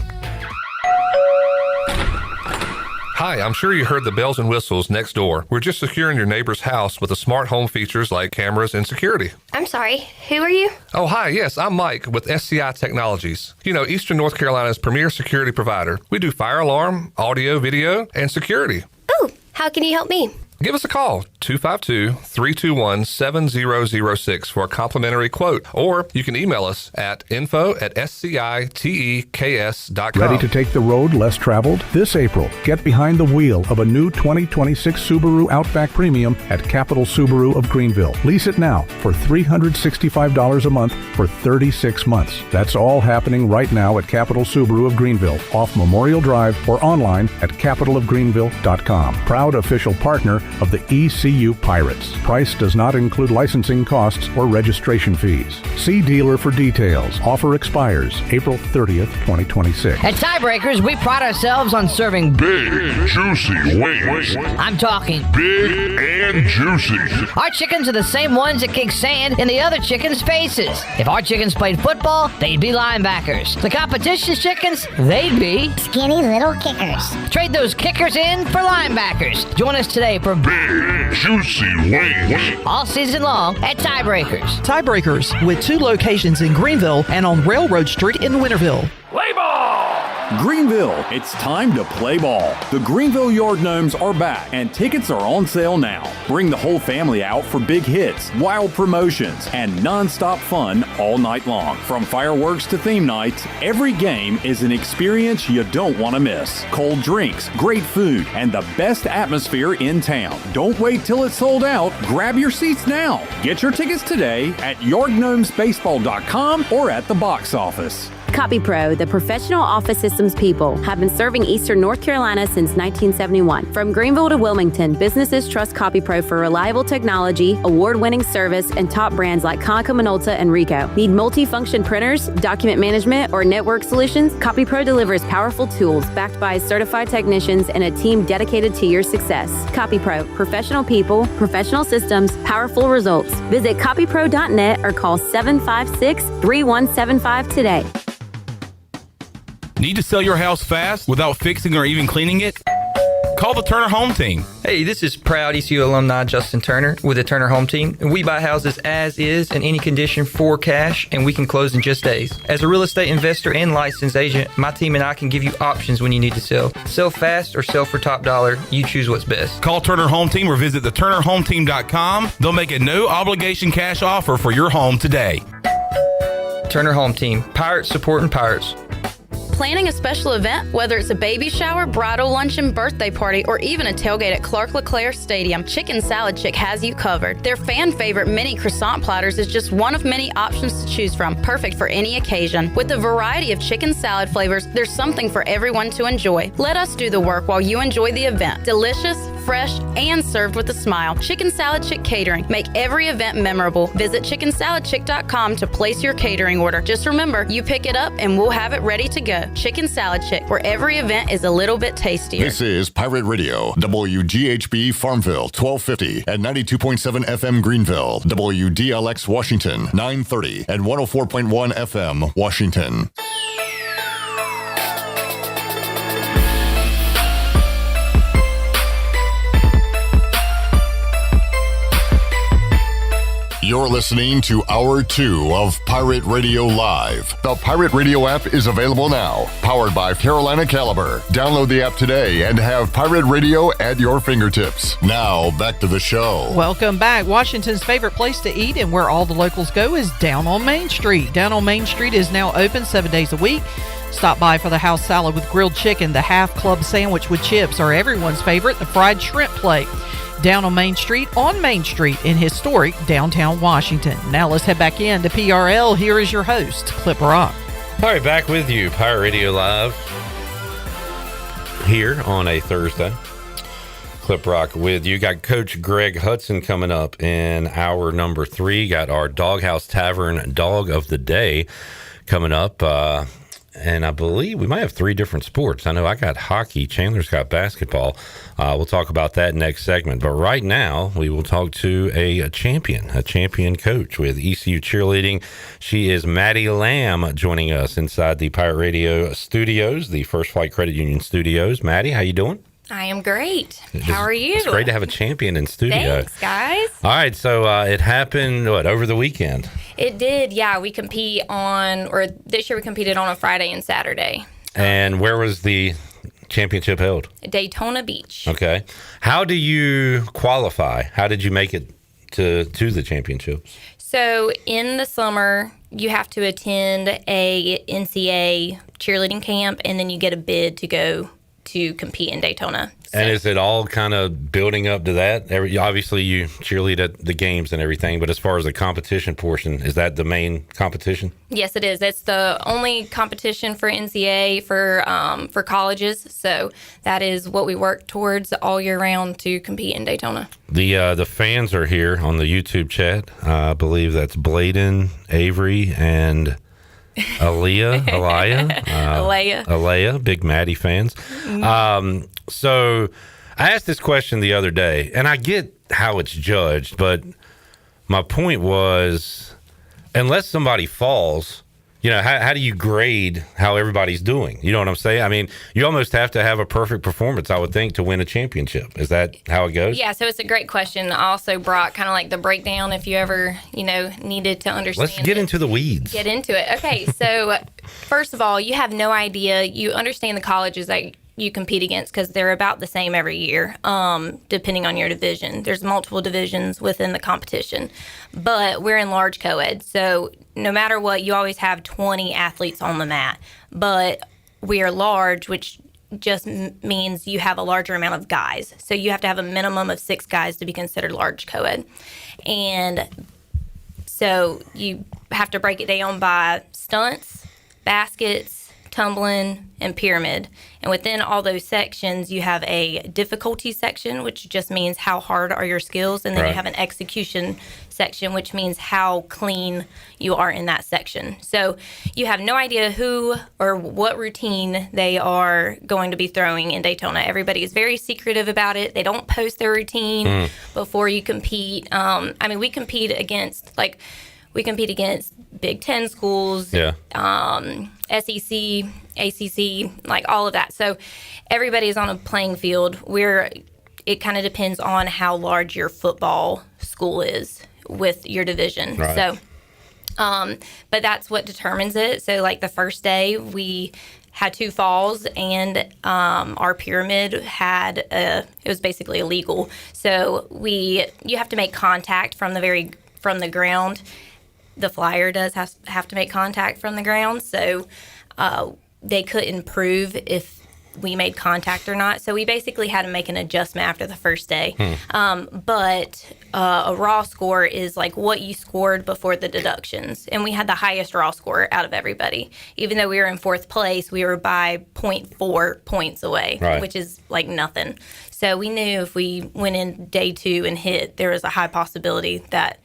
Hi, I'm sure you heard the bells and whistles next door. We're just securing your neighbor's house with the smart home features like cameras and security. I'm sorry, who are you? Oh, hi, yes, I'm Mike with SCI Technologies. You know, Eastern North Carolina's premier security provider. We do fire alarm, audio, video, and security. Oh, how can you help me? Give us a call, 252-321-7006 for a complimentary quote, or you can email us at info@sciteks.com. Ready to take the road less traveled? This April, get behind the wheel of a new 2026 Subaru Outback Premium at Capital Subaru of Greenville. Lease it now for $365 a month for 36 months. That's all happening right now at Capital Subaru of Greenville, off Memorial Drive, or online at capitalofgreenville.com. Proud official partner of the ECU Pirates. Price does not include licensing costs or registration fees. See dealer for details. Offer expires April 30th, 2026. At Tiebreakers, we pride ourselves on serving big, juicy wings. I'm talking big and juicy. Our chickens are the same ones that kick sand in the other chickens' faces. If our chickens played football, they'd be linebackers. The competition's chickens, they'd be skinny little kickers. Trade those kickers in for linebackers. Join us today for big, juicy wings. All season long at Tiebreakers. Tiebreakers, with 2 locations in Greenville and on Railroad Street in Winterville. Play ball! Greenville, it's time to play ball. The Greenville Yard Gnomes are back, and tickets are on sale now. Bring the whole family out for big hits, wild promotions, and non-stop fun all night long. From fireworks to theme nights, every game is an experience you don't want to miss. Cold drinks, great food, and the best atmosphere in town. Don't wait till it's sold out. Grab your seats now. Get your tickets today at yardgnomesbaseball.com or at the box office. CopyPro, the professional office systems people, have been serving Eastern North Carolina since 1971. From Greenville to Wilmington, businesses trust CopyPro for reliable technology, award-winning service, and top brands like Konica Minolta and Ricoh. Need multi-function printers, document management, or network solutions? CopyPro delivers powerful tools backed by certified technicians and a team dedicated to your success. CopyPro, professional people, professional systems, powerful results. Visit copypro.net or call 756-3175 today. Need to sell your house fast without fixing or even cleaning it? Call the Turner Home Team. Hey, this is proud ECU alumni Justin Turner with the Turner Home Team. We buy houses as is in any condition for cash, and we can close in just days. As a real estate investor and licensed agent, my team and I can give you options when you need to sell. Sell fast or sell for top dollar. You choose what's best. Call Turner Home Team or visit theturnerhometeam.com. They'll make a no obligation cash offer for your home today. Turner Home Team. Pirates supporting pirates. Planning a special event, whether it's a baby shower, bridal luncheon, birthday party, or even a tailgate at Clark LeClaire Stadium, Chicken Salad Chick has you covered. Their fan favorite mini croissant platters is just one of many options to choose from, perfect for any occasion. With a variety of chicken salad flavors, there's something for everyone to enjoy. Let us do the work while you enjoy the event. Delicious, fresh, and served with a smile. Chicken Salad Chick Catering. Make every event memorable. Visit chickensaladchick.com to place your catering order. Just remember, you pick it up and we'll have it ready to go. Chicken Salad Chick, where every event is a little bit tastier. This is Pirate Radio, WGHB Farmville, 1250 and 92.7 FM Greenville, WDLX Washington, 930 and 104.1 FM Washington. You're listening to Hour 2 of Pirate Radio Live. The Pirate Radio app is available now, powered by Carolina Caliber. Download the app today and have Pirate Radio at your fingertips. Now, back to the show. Welcome back. Washington's favorite place to eat and where all the locals go is down on Main Street. Down on Main Street is now open 7 days a week. Stop by for the house salad with grilled chicken, the half club sandwich with chips, or everyone's favorite, the fried shrimp plate. Down on Main Street in historic downtown Washington. Now let's head back in to PRL. Here is your host, Clip Rock. All right, back with you, Pirate Radio Live, here on a Thursday. Clip Rock with you. Got Coach Greg Hudson coming up in hour number 3. Got our Doghouse Tavern Dog of the Day coming up. And I believe we might have 3 different sports. I know I got hockey. Chandler's got basketball. We'll talk about that next segment. But right now, we will talk to a champion coach with ECU Cheerleading. She is Maddi Lamm, joining us inside the Pirate Radio studios, the First Flight Credit Union studios. Maddi, how you doing? I am great. How are you? It's great to have a champion in studio. Thanks, guys. All right, so it happened, over the weekend? It did, yeah. We compete this year we competed on a Friday and Saturday. And where was the championship held? Daytona Beach. Okay. How do you qualify? How did you make it to the championships? So in the summer, you have to attend a NCAA cheerleading camp, and then you get a bid to go to compete in Daytona. And is it all kind of building up to that? Obviously, you cheerlead at the games and everything, but as far as the competition portion, is that the main competition? Yes, it is. That's the only competition for NCAA for colleges. So that is what we work towards all year round to compete in Daytona. The fans are here on the YouTube chat. I believe that's Bladen, Avery, and Alea, big Maddi fans. So I asked this question the other day, and I get how it's judged, but my point was, unless somebody falls, how do you grade how everybody's doing? You know what I'm saying? I mean, you almost have to have a perfect performance, I would think, to win a championship. Is that how it goes? Yeah, so it's a great question. I also brought kind of like the breakdown if you ever, needed to understand. Let's get into the weeds. Get into it. Okay, so first of all, you have no idea. You understand the colleges that you compete against because they're about the same every year, depending on your division. There's multiple divisions within the competition, but we're in large co-ed. So no matter what, you always have 20 athletes on the mat, but we are large, which just means you have a larger amount of guys. So you have to have a minimum of 6 guys to be considered large co-ed. And so you have to break it down by stunts, baskets, tumbling, and pyramid. And within all those sections, you have a difficulty section, which just means how hard are your skills. And then you have an execution section, which means how clean you are in that section. So you have no idea who or what routine they are going to be throwing in Daytona. Everybody is very secretive about it. They don't post their routine before you compete. I mean, we compete against Big Ten schools, SEC, ACC, like all of that. So everybody's on a playing field where it kind of depends on how large your football school is with your division. Right. So, but that's what determines it. So like the first day we had 2 falls and our pyramid had it was basically illegal. So you have to make contact from the ground. The flyer does have to make contact from the ground, so they couldn't prove if we made contact or not. So we basically had to make an adjustment after the first day. But a raw score is like what you scored before the deductions. And we had the highest raw score out of everybody. Even though we were in 4th place, we were by 0.4 points away, which is like nothing. So we knew if we went in day 2 and hit, there was a high possibility that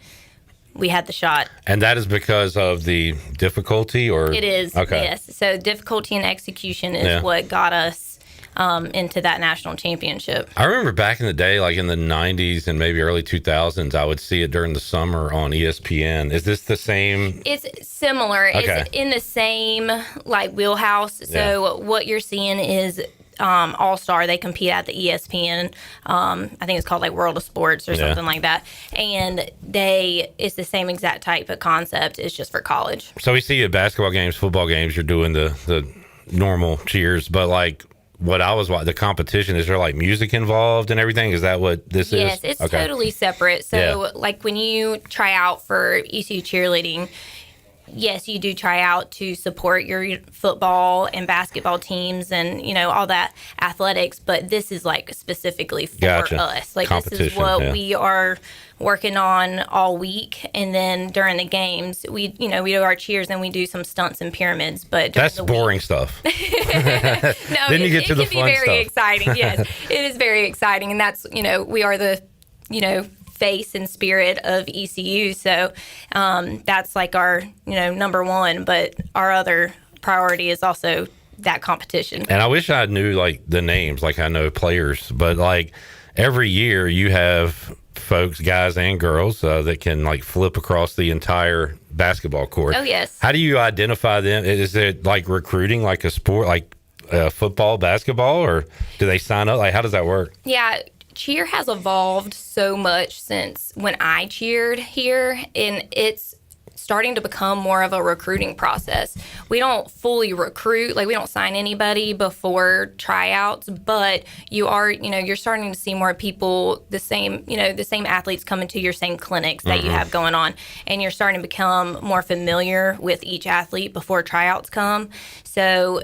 we had the shot. And that is because of the difficulty, or? It is, yes. So difficulty and execution is what got us into that national championship. I remember back in the day, like in the 90s and maybe early 2000s, I would see it during the summer on ESPN. Is this the same? It's similar. Okay. It's in the same like wheelhouse. So what you're seeing is All-Star. They compete at the ESPN. I think it's called like World of Sports or something like that. And it's the same exact type of concept. It's just for college. So we see at basketball games, football games, you're doing the normal cheers, but like what I was watching, the competition, is there like music involved and everything? Is that what this is? Yes, it's totally separate. So like when you try out for ECU cheerleading, yes, you do try out to support your football and basketball teams and, all that athletics, but this is like specifically for us. Like this is what we are working on all week. And then during the games, we do our cheers and we do some stunts and pyramids, but that's boring stuff. No, then you get to the fun stuff. It can be very exciting. Yes, it is very exciting. And that's, we are the, face and spirit of ECU. So that's like our, number one, but our other priority is also that competition. And I wish I knew like the names, like I know players, but like every year you have folks, guys and girls, that can like flip across the entire basketball court. Oh, yes. How do you identify them? Is it like recruiting, like a sport, like football, basketball, or do they sign up? Like, how does that work? Yeah. Cheer has evolved so much since when I cheered here, and it's starting to become more of a recruiting process. We don't fully recruit, like we don't sign anybody before tryouts, but you are, you're starting to see more people, the same athletes coming to your same clinics that you have going on, and you're starting to become more familiar with each athlete before tryouts come. So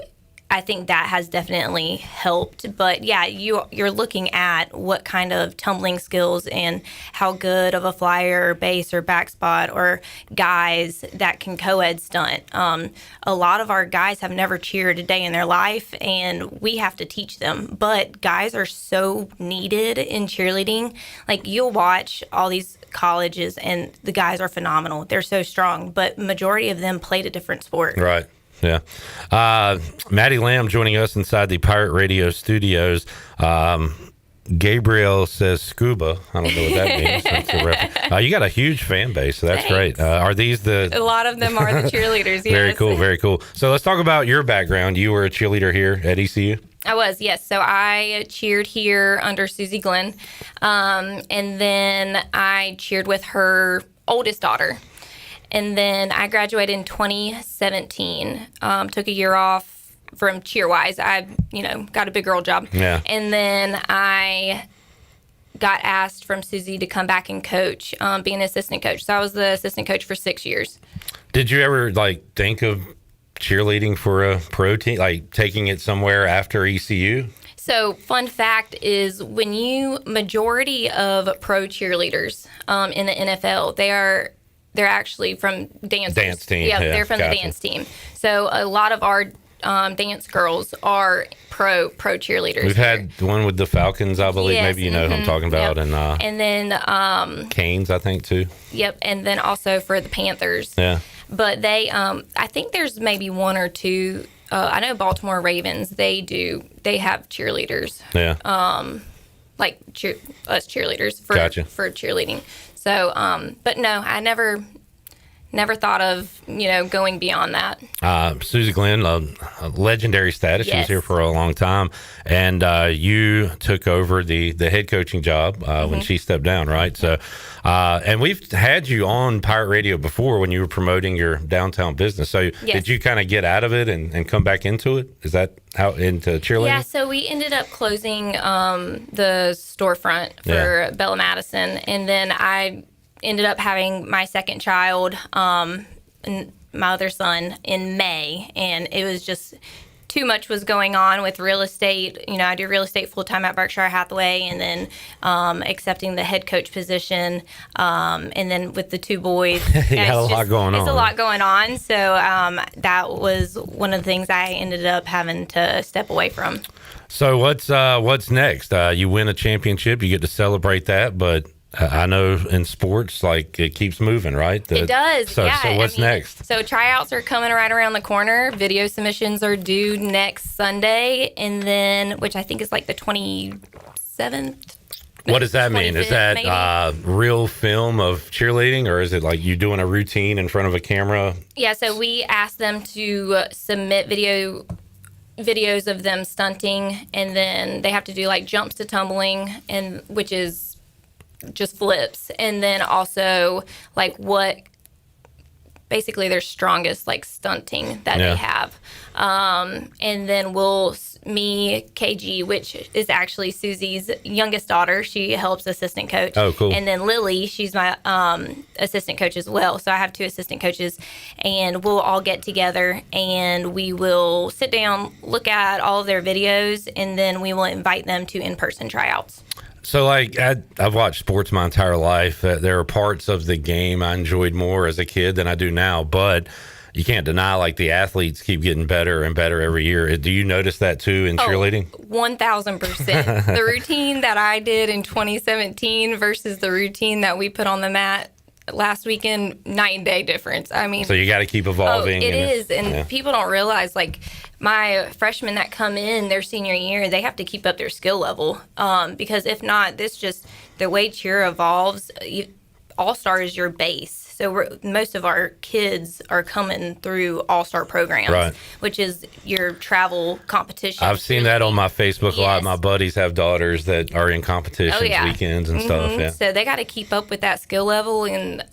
I think that has definitely helped. But yeah, you're looking at what kind of tumbling skills and how good of a flyer or base or back spot or guys that can co-ed stunt. A lot of our guys have never cheered a day in their life, and we have to teach them. But guys are so needed in cheerleading. Like, you'll watch all these colleges and the guys are phenomenal. They're so strong, but majority of them played a different sport. Right. Yeah. Maddi Lamm joining us inside the Pirate Radio studios. Gabriel says scuba. I don't know what that means. That's a reference. You got a huge fan base, so that's great. Are these a lot of them are the cheerleaders, yes. Very cool, very cool. So let's talk about your background. You were a cheerleader here at ECU? I was, yes. So I cheered here under Susie Glenn, and then I cheered with her oldest daughter. And then I graduated in 2017. Took a year off from cheer-wise. I, got a big girl job. Yeah. And then I got asked from Susie to come back and coach, be an assistant coach. So I was the assistant coach for 6 years. Did you ever think of cheerleading for a pro team, like taking it somewhere after ECU? So fun fact is majority of pro cheerleaders in the NFL, they're actually from dancers. Dance team. Yeah, they're from the dance team. So a lot of our dance girls are pro cheerleaders. We've had one with the Falcons, I believe. Yes, Maybe you know who I'm talking about. Yep. And then Canes, I think, too. Yep, and then also for the Panthers. Yeah. But they, I think there's maybe one or two. I know Baltimore Ravens. They have cheerleaders. Yeah. Us cheerleaders for cheerleading. So, but no, I never thought of going beyond that. Susie Glenn, legendary status. She was here for a long time, and you took over the head coaching job when she stepped down, right? So, and we've had you on Pirate Radio before when you were promoting your downtown business. So, did you kind of get out of it and come back into it? Is that how into cheerleading? Yeah. So we ended up closing the storefront for Bella Madison, and then I ended up having my second child, and my other son, in May, and it was just too much was going on with real estate. I do real estate full time at Berkshire Hathaway, and then accepting the head coach position, and then with the two boys, you had a lot going on. It's a lot going on, so that was one of the things I ended up having to step away from. So what's next? You win a championship, you get to celebrate that, but I know in sports, it keeps moving, right? It does, So what's next? So tryouts are coming right around the corner. Video submissions are due next Sunday, and then, which I think is the 27th. What does that mean? Is that real film of cheerleading, or is it like you doing a routine in front of a camera? Yeah, so we asked them to submit videos of them stunting, and then they have to do jumps to tumbling, and which is just flips, and then also what basically their strongest stunting that they have, and then me, KG, which is actually Susie's youngest daughter, she helps assistant coach. Oh, cool. And then Lily, she's my assistant coach as well, so I have two assistant coaches, and we'll all get together and we will sit down, look at all of their videos, and then we will invite them to in-person tryouts. So, I've watched sports my entire life. There are parts of the game I enjoyed more as a kid than I do now, but you can't deny, the athletes keep getting better and better every year. Do you notice that, too, in cheerleading? 1,000%. The routine that I did in 2017 versus the routine that we put on the mat last weekend, night and day difference. I mean, so you got to keep evolving. It is, and people don't realize, my freshmen that come in their senior year, they have to keep up their skill level, because if not, the way cheer evolves, All-Star is your base. So most of our kids are coming through All-Star programs, which is your travel competition. I've seen that on my Facebook a lot. My buddies have daughters that are in competitions, weekends and stuff. Yeah. So they got to keep up with that skill level and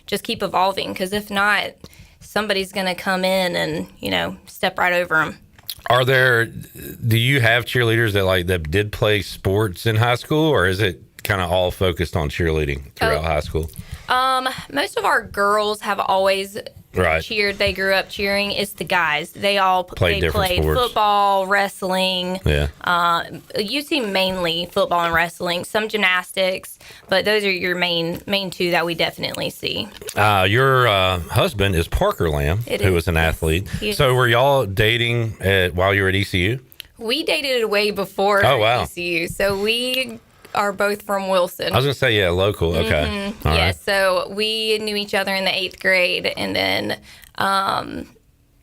just keep evolving, because if not, somebody's going to come in and, step right over them. Do you have cheerleaders that did play sports in high school, or is it kind of all focused on cheerleading throughout high school? Most of our girls have always cheered. They grew up cheering. It's the guys. They all played sports. Football, wrestling. Yeah. You see mainly football and wrestling, some gymnastics, but those are your main two that we definitely see. Your husband is Parker Lamm, who was an athlete. So were y'all dating while you were at ECU? We dated way before ECU. So we are both from Wilson. I was going to say, local. Okay. Mm-hmm. Right. So we knew each other in the 8th grade, and then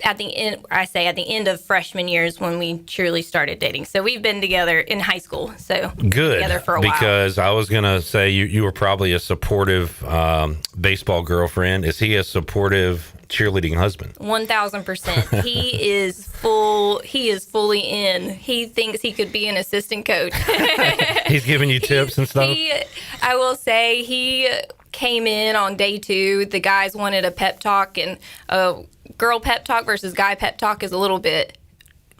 at the end of freshman years when we truly started dating. So we've been together in high school. So together for a while. Because I was going to say you were probably a supportive baseball girlfriend. Is he a supportive cheerleading husband? 1,000%. He is fully in. He thinks he could be an assistant coach. He's giving you tips and stuff? I will say he came in on day 2. The guys wanted a pep talk, and a girl pep talk versus guy pep talk is a little bit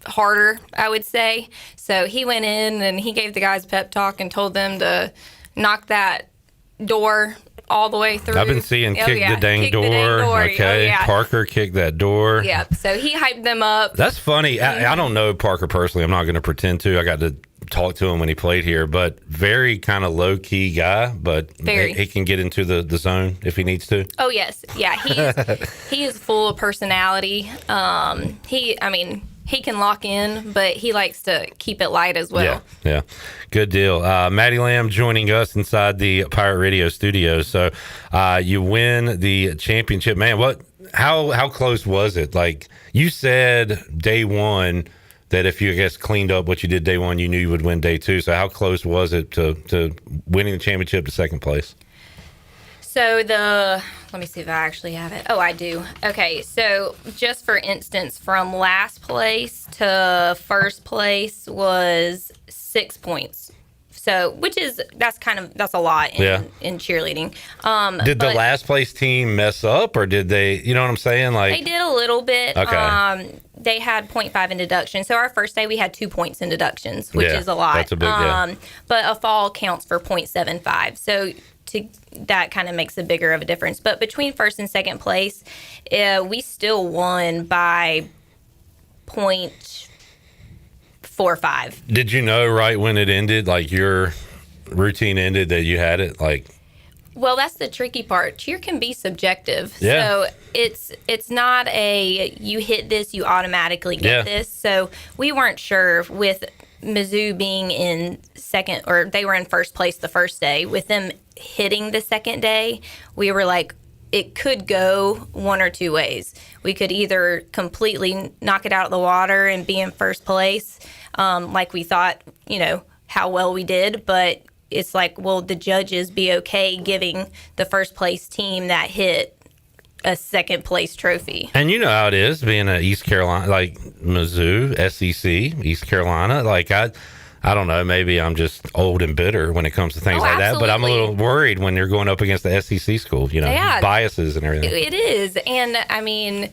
harder, I would say. So he went in and he gave the guys a pep talk and told them to knock that door all the way through. I've been seeing kick the dang door. Okay, Parker kicked that door. Yeah, so he hyped them up. That's funny. I don't know Parker personally. I'm not going to pretend to. I got to talk to him when he played here, but very kind of low key guy. But he can get into the zone if he needs to. Oh yes, yeah. He is full of personality. He can lock in, but he likes to keep it light as well. Yeah. Good deal. Maddi Lamm joining us inside the Pirate Radio studio. So you win the championship. Man, how close was it? Like you said day 1 that if you, I guess, cleaned up what you did day 1, you knew you would win day 2. So how close was it to winning the championship to second place? So let me see if I actually have it. Oh, I do. Okay, so just for instance, from last place to first place was 6 points. So, that's a lot in cheerleading. Did the last place team mess up, or did they? You know what I'm saying? Like they did a little bit. Okay. They had 0.5 in deduction. So our first day we had 2 points in deductions, which is a lot. That's a big But a fall counts for 0.75. So that kind of makes a bigger of a difference. But between first and second place, we still won by 0.45. Did you know right when it ended, like your routine ended, that you had it? Like, well, that's the tricky part. Cheer can be subjective. Yeah. So it's not you hit this, you automatically get this. So we weren't sure with Mizzou being in second, or they were in first place the first day. With them hitting the second day, we were like, it could go one or two ways. We could either completely knock it out of the water and be in first place, like we thought, how well we did, but it's like, will the judges be okay giving the first place team that hit a second place trophy? And you know how it is being a East Carolina, like Mizzou, SEC, East Carolina. Like I don't know, maybe I'm just old and bitter when it comes to things like that, but I'm a little worried when you're going up against the SEC school, biases and everything. It is. And I mean,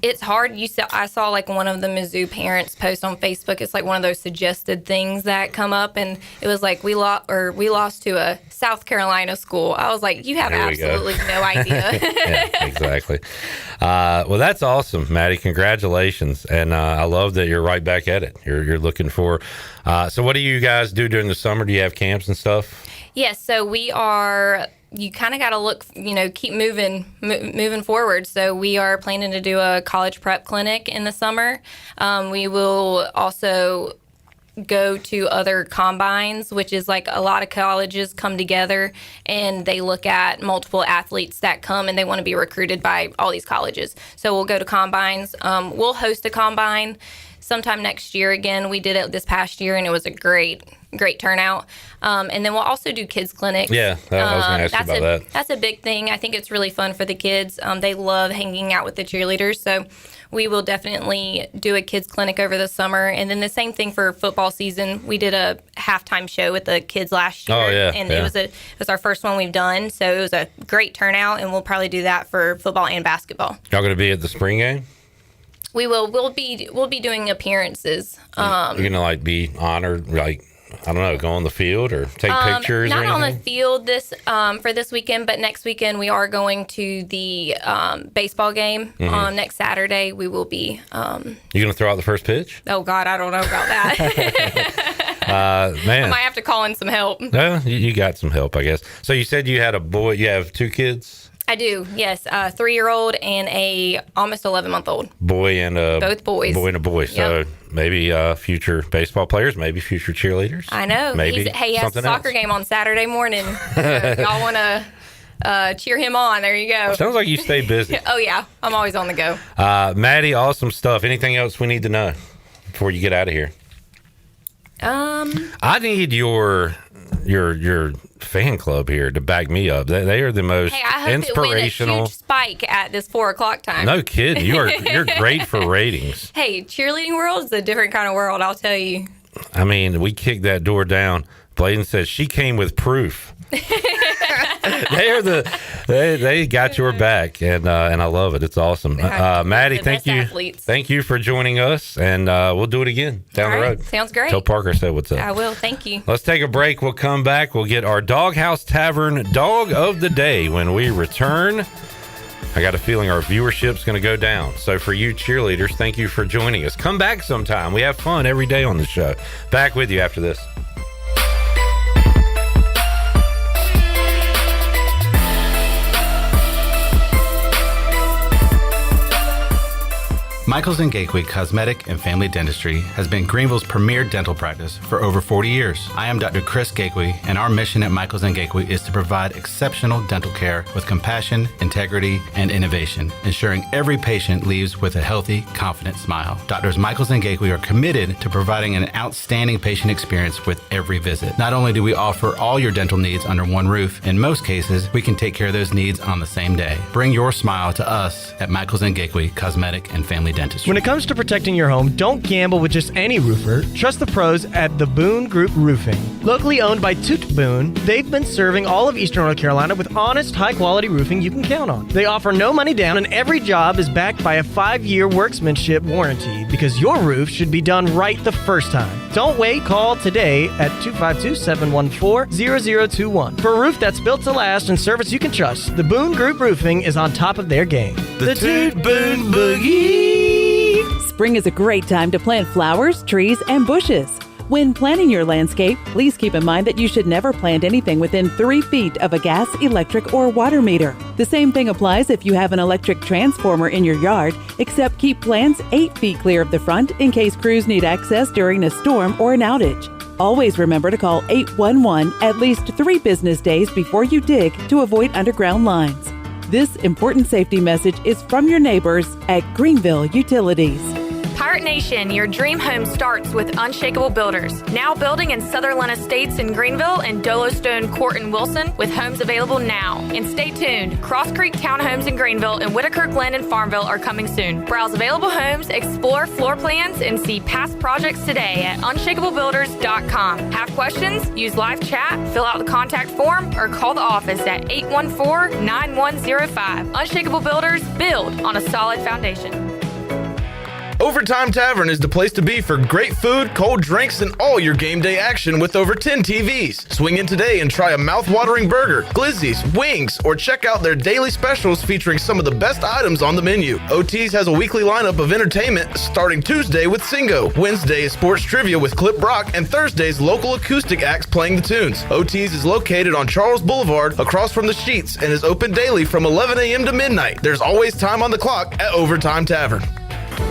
it's hard. I saw like one of the Mizzou parents post on Facebook. It's like one of those suggested things that come up, and it was like we lost to a South Carolina school. I was like, you have absolutely no idea. Yeah, exactly. Well, that's awesome, Maddi. Congratulations, and I love that you're right back at it. You're looking for. So, what do you guys do during the summer? Do you have camps and stuff? Yes. So we are. You kind of got to look, keep moving forward. So we are planning to do a college prep clinic in the summer. We will also go to other combines, which is like a lot of colleges come together and they look at multiple athletes that come and they want to be recruited by all these colleges. So we'll go to combines. We'll host a combine sometime next year again. We did it this past year and it was a great turnout. And then we'll also do kids clinics. Yeah, I was going to ask you about that. That's a big thing. I think it's really fun for the kids. They love hanging out with the cheerleaders. So we will definitely do a kids clinic over the summer. And then the same thing for football season. We did a halftime show with the kids last year. Oh, yeah. And it was our first one we've done. So it was a great turnout, and we'll probably do that for football and basketball. Y'all going to be at the spring game? We will. We'll be doing appearances. You're going to like be honored, like, I don't know, go on the field or take pictures or anything? Not on the field for this weekend, but next weekend we are going to the baseball game on next Saturday. We will be. You going to throw out the first pitch? Oh, God, I don't know about that. Man. I might have to call in some help. No, you got some help, I guess. So you said you had a boy. You have two kids? I do, yes. A 3-year-old and a almost 11-month-old. Boy and a... Both boys. Boy and a boy. Yep. So maybe future baseball players, maybe future cheerleaders. I know. Maybe he has a soccer game on Saturday morning. So y'all want to cheer him on. There you go. Sounds like you stay busy. Oh, yeah. I'm always on the go. Maddi, awesome stuff. Anything else we need to know before you get out of here? I need your fan club here to back me up. They are the most inspirational. It win a huge spike at this 4:00 time. No kidding. You're great for ratings. Hey, cheerleading world is a different kind of world, I'll tell you. I mean, we kicked that door down. Bladen says she came with proof. They got your back, and I love it. It's awesome. Maddi, thank you for joining us, and we'll do it again down the road. Sounds great. Tell Parker said what's up. I will. Thank you. Let's take a break. We'll come back. We'll get our Doghouse Tavern Dog of the Day when we return. I got a feeling our viewership's going to go down. So for you cheerleaders, thank you for joining us. Come back sometime. We have fun every day on the show. Back with you after this. Michaels & Gateway Cosmetic and Family Dentistry has been Greenville's premier dental practice for over 40 years. I am Dr. Chris Gateway, and our mission at Michaels & Gateway is to provide exceptional dental care with compassion, integrity, and innovation, ensuring every patient leaves with a healthy, confident smile. Doctors Michaels & Gateway are committed to providing an outstanding patient experience with every visit. Not only do we offer all your dental needs under one roof, in most cases, we can take care of those needs on the same day. Bring your smile to us at Michaels & Gateway Cosmetic and Family Dentistry. When it comes to protecting your home, don't gamble with just any roofer. Trust the pros at the Boone Group Roofing. Locally owned by Toot Boone, they've been serving all of Eastern North Carolina with honest, high-quality roofing you can count on. They offer no money down, and every job is backed by a 5-year workmanship warranty because your roof should be done right the first time. Don't wait. Call today at 252-714-0021 for a roof that's built to last and service you can trust. The Boone Group Roofing is on top of their game. The Toot Boone Boogie. Spring is a great time to plant flowers, trees, and bushes. When planning your landscape, please keep in mind that you should never plant anything within 3 feet of a gas, electric, or water meter. The same thing applies if you have an electric transformer in your yard, except keep plants 8 feet clear of the front in case crews need access during a storm or an outage. Always remember to call 811 at least 3 business days before you dig to avoid underground lines. This important safety message is from your neighbors at Greenville Utilities. Pirate Nation, your dream home starts with Unshakable Builders. Now building in Sutherland Estates in Greenville and Dolostone Court in Wilson with homes available now. And stay tuned, Cross Creek Townhomes in Greenville and Whitaker Glen in Farmville are coming soon. Browse available homes, explore floor plans, and see past projects today at unshakablebuilders.com. Have questions? Use live chat, fill out the contact form, or call the office at 814-9105. Unshakable Builders, build on a solid foundation. Overtime Tavern is the place to be for great food, cold drinks, and all your game day action with over 10 TVs. Swing in today and try a mouth-watering burger, glizzies, wings, or check out their daily specials featuring some of the best items on the menu. OT's has a weekly lineup of entertainment starting Tuesday with Singo, Wednesday is sports trivia with Clip Brock, and Thursday's local acoustic acts playing the tunes. OT's is located on Charles Boulevard across from the Sheets and is open daily from 11 a.m. to midnight. There's always time on the clock at Overtime Tavern.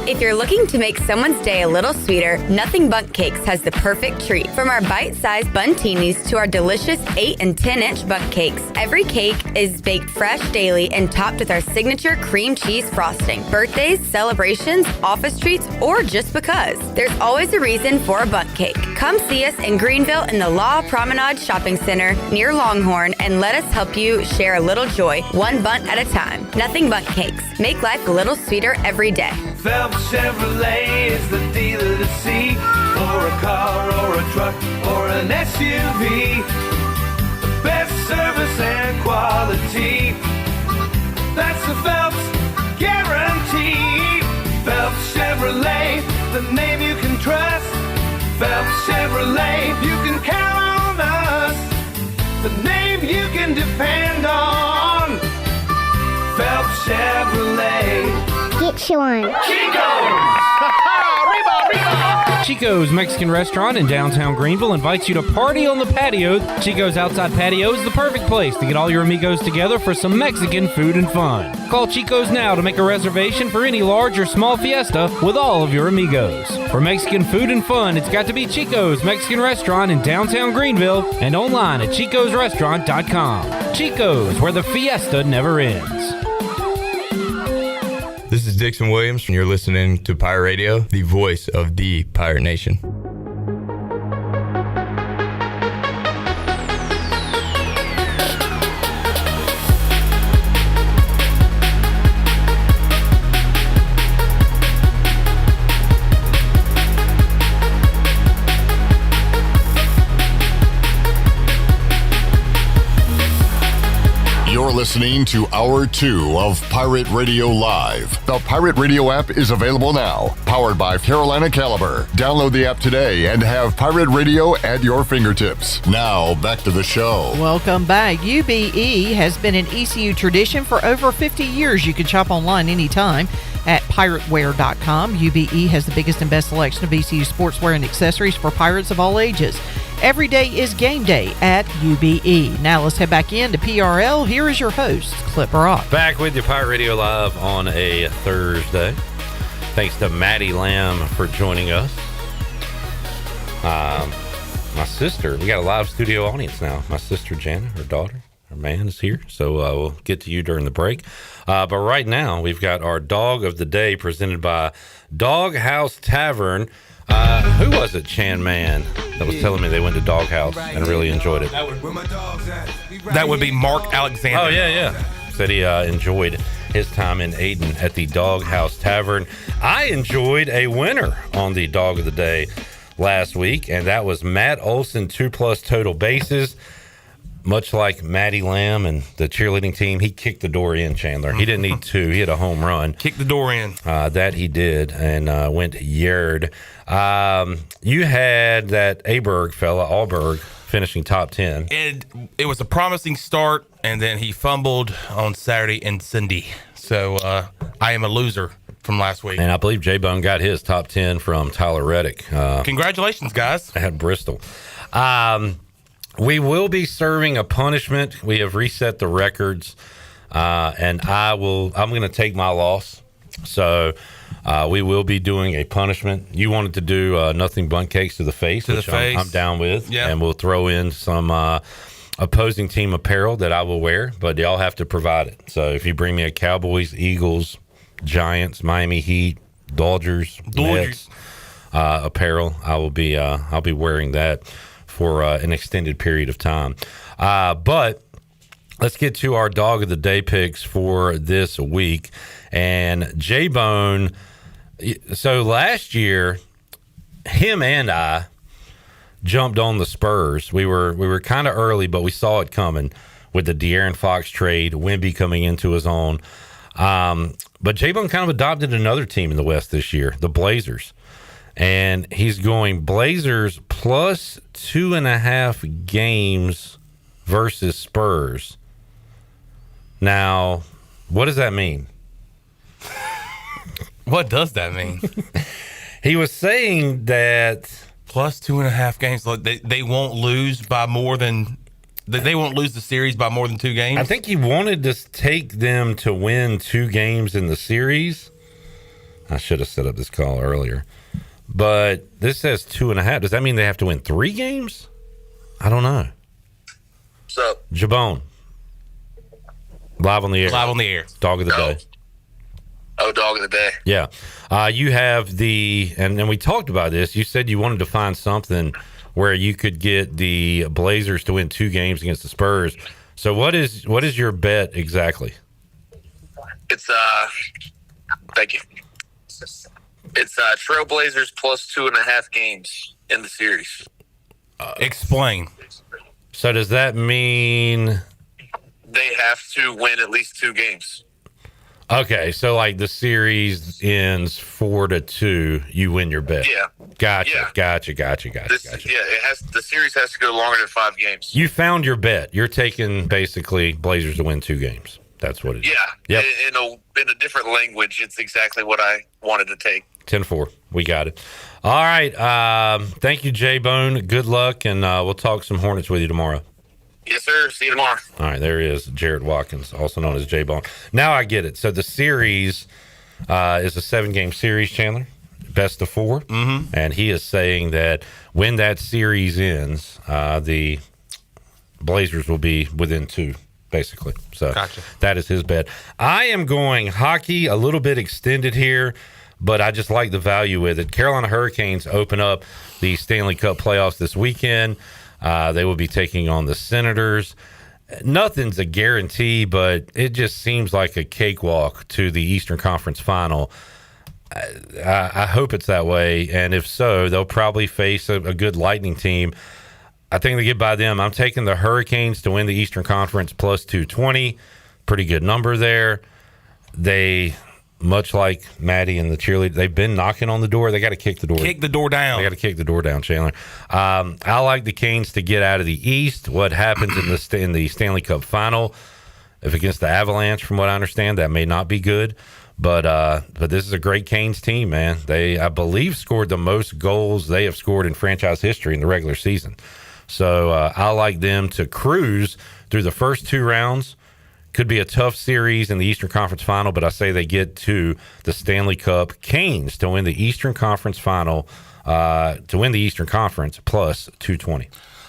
If you're looking to make someone's day a little sweeter, Nothing Bundt Cakes has the perfect treat. From our bite-sized buntinis to our delicious 8 and 10-inch bundt cakes, every cake is baked fresh daily and topped with our signature cream cheese frosting. Birthdays, celebrations, office treats, or just because. There's always a reason for a bundt cake. Come see us in Greenville in the Law Promenade Shopping Center near Longhorn and let us help you share a little joy, one bundt at a time. Nothing Bundt Cakes. Make life a little sweeter every day. Phelps Chevrolet is the dealer to see for a car or a truck or an SUV. The best service and quality. That's the Phelps guarantee. Phelps Chevrolet, the name you can trust. Phelps Chevrolet, you can count on us. The name you can depend on. Phelps Chevrolet. Get you one. Chico's Mexican Restaurant in downtown Greenville invites you to party on the patio. Chico's Outside Patio is the perfect place to get all your amigos together for some Mexican food and fun. Call Chico's now to make a reservation for any large or small fiesta with all of your amigos. For Mexican food and fun, it's got to be Chico's Mexican Restaurant in downtown Greenville and online at chicosrestaurant.com. Chico's, where the fiesta never ends. This is Dixon Williams, and you're listening to Pirate Radio, the voice of the Pirate Nation. listening to Hour 2 of Pirate Radio Live. The Pirate Radio app is available now, powered by Carolina Caliber. Download the app today and have Pirate Radio at your fingertips. Now, back to the show. Welcome back. UBE has been an ECU tradition for over 50 years. You can shop online anytime at pirateware.com. UBE has the biggest and best selection of ECU sportswear and accessories for pirates of all ages. Every day is game day at UBE. Now let's head back into PRL. Here is your host, Clip Rock. Back with you, Pirate Radio Live on a Thursday. Thanks to Maddi Lamm for joining us. My sister, we got a live studio audience now. My sister, Jana, her daughter, her man is here. So we'll get to you during the break. But right now, we've got our Dog of the Day presented by Dog House Tavern. Who was it, Chan Man, that was telling me they went to Dog House and really enjoyed it? That would be Mark Alexander. Oh, yeah. Said he enjoyed his time in Ayden at the Dog House Tavern. I enjoyed a winner on the Dog of the Day last week, and that was Matt Olson, 2+ total bases. Much like Maddi Lamm and the cheerleading team, he kicked the door in, Chandler. He didn't need 2. He hit a home run. Kicked the door in. That he did, and went yard. You had that Aberg fella, Allberg, finishing top 10. It was a promising start, and then he fumbled on Saturday and Sunday. So I am a loser from last week. And I believe J-Bone got his top 10 from Tyler Reddick. Congratulations, guys. At Bristol. We will be serving a punishment. We have reset the records, and I'm going to take my loss. So we will be doing a punishment. You wanted to do nothing but cakes to the face, which I'm down with. Yeah. And we'll throw in some opposing team apparel that I will wear, but y'all have to provide it. So if you bring me a Cowboys, Eagles, Giants, Miami Heat, Dodgers. Nets, apparel, I'll be wearing that for an extended period of time. But let's get to our Dog of the Day picks for this week. And J-Bone, so last year, him and I jumped on the Spurs. We were kind of early, but we saw it coming with the De'Aaron Fox trade, Wemby coming into his own. But J-Bone kind of adopted another team in the West this year, the Blazers. And he's going Blazers plus 2.5 games versus Spurs. Now, what does that mean? What does that mean? He was saying that plus 2.5 games, they won't lose by more than they won't lose the series by more than 2 games. I think he wanted to take them to win 2 games in the series. I should have set up this call earlier. But this says 2.5. Does that mean they have to win 3 games? I don't know. What's up? Jabone. Live on the air. Live on the air. Dog of the Day. Oh, Dog of the Day. Yeah. You have and we talked about this. You said you wanted to find something where you could get the Blazers to win 2 games against the Spurs. So what is your bet exactly? It's thank you. It's Trailblazers plus 2.5 games in the series. Explain. So does that mean they have to win at least 2 games? Okay, so like the series ends 4-2, you win your bet. Yeah. Gotcha. Yeah, the series has to go longer than 5 games. You found your bet. You're taking basically Blazers to win 2 games. That's what it is. Yeah. Yep. In a different language, it's exactly what I wanted to take. 10-4. We got it. All right. Thank you, J-Bone. Good luck, and we'll talk some Hornets with you tomorrow. Yes, sir. See you tomorrow. All right. There he is, Jared Watkins, also known as J-Bone. Now I get it. So the series is a 7-game series, Chandler, best of 4. Mm-hmm. And he is saying that when that series ends, the Blazers will be within 2. Basically. So gotcha. That is his bet. I am going hockey a little bit extended here, but I just like the value with it. Carolina Hurricanes open up the Stanley Cup playoffs this weekend. They will be taking on the Senators. Nothing's a guarantee, but it just seems like a cakewalk to the Eastern Conference Final. I hope it's that way, and if so, they'll probably face a good Lightning team. I think they get by them. I'm taking the Hurricanes to win the Eastern Conference plus 220. pretty good number there. They, much like Maddie and the cheerleader, they've been knocking on the door. They got to kick the door. Kick the door down. They got to kick the door down, Chandler. I like the Canes to get out of the East. What happens in the Stanley Cup final, if against the Avalanche, from what I understand, that may not be good. But this is a great Canes team, man. They, I believe, scored the most goals they have scored in franchise history in the regular season. So I like them to cruise through the first 2 rounds. Could be a tough series in the Eastern Conference Final, but I say they get to the Stanley Cup. Canes to win the Eastern Conference Final, to win the Eastern Conference, plus 220.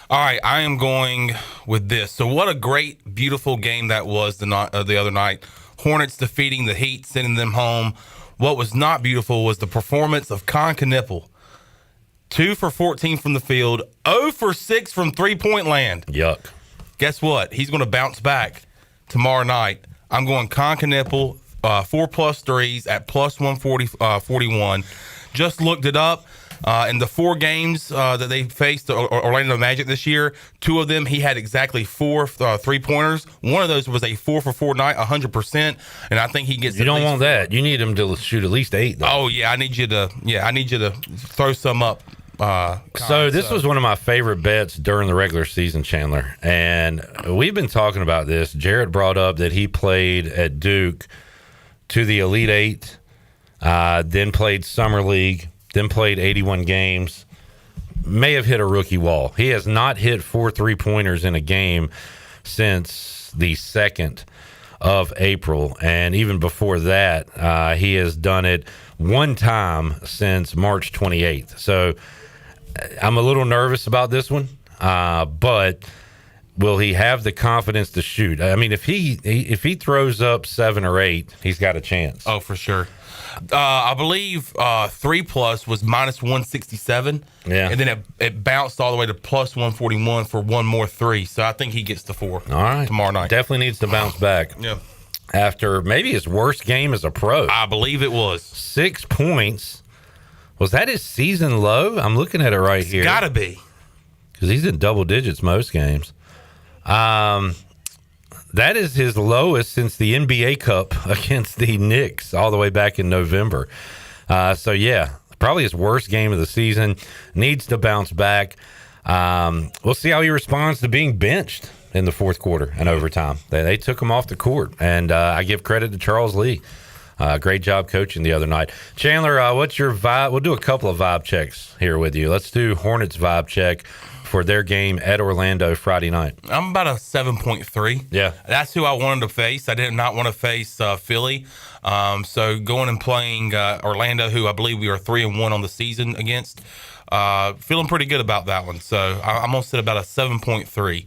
All right, I am going with this. So what a great, beautiful game that was the other night. Hornets defeating the Heat, sending them home. What was not beautiful was the performance of Cunningham. 2 for 14 from the field, 0 for 6 from three-point land. Yuck. Guess what? He's going to bounce back tomorrow night. I'm going Cunningham, 4+ threes at plus 141. Just looked it up. In the 4 games that they faced the Orlando Magic this year, 2 of them he had exactly 4 3-pointers. One of those was a 4 for 4 night, 100%. And I think he gets. You don't want that. You need him to shoot at least 8. Though. Oh yeah, I need you to throw some up. So this was one of my favorite bets during the regular season, Chandler, and we've been talking about this. Jarrett brought up that he played at Duke to the Elite 8, then played Summer League, then played 81 games. May have hit a rookie wall. He has not hit 4 3-pointers in a game since the 2nd of April, and even before that, he has done it 1 time since March 28th. So I'm a little nervous about this one, but will he have the confidence to shoot? I mean, if he throws up 7 or 8, he's got a chance. Oh, for sure. I believe 3+ was minus 167. Yeah. And then it bounced all the way to plus 141 for 1 more 3. So I think he gets the 4 all right. tomorrow night. Definitely needs to bounce back. Yeah. After maybe his worst game as a pro. I believe it was. 6 points. Was that his season low? I'm looking at it right here. Gotta be. Because he's in double digits most games. That is his lowest since the NBA Cup against the Knicks all the way back in November. So, yeah, probably his worst game of the season. Needs to bounce back. We'll see how he responds to being benched in the 4th quarter and overtime. They took him off the court, and I give credit to Charles Lee. Great job coaching the other night. Chandler, what's your vibe? We'll do a couple of vibe checks here with you. Let's do Hornets vibe check for their game at Orlando Friday night. I'm about a 7.3. Yeah. That's who I wanted to face. I did not want to face Philly. So going and playing Orlando, who I believe we are 3-1 on the season against, feeling pretty good about that one. So I'm going to sit about a 7.3.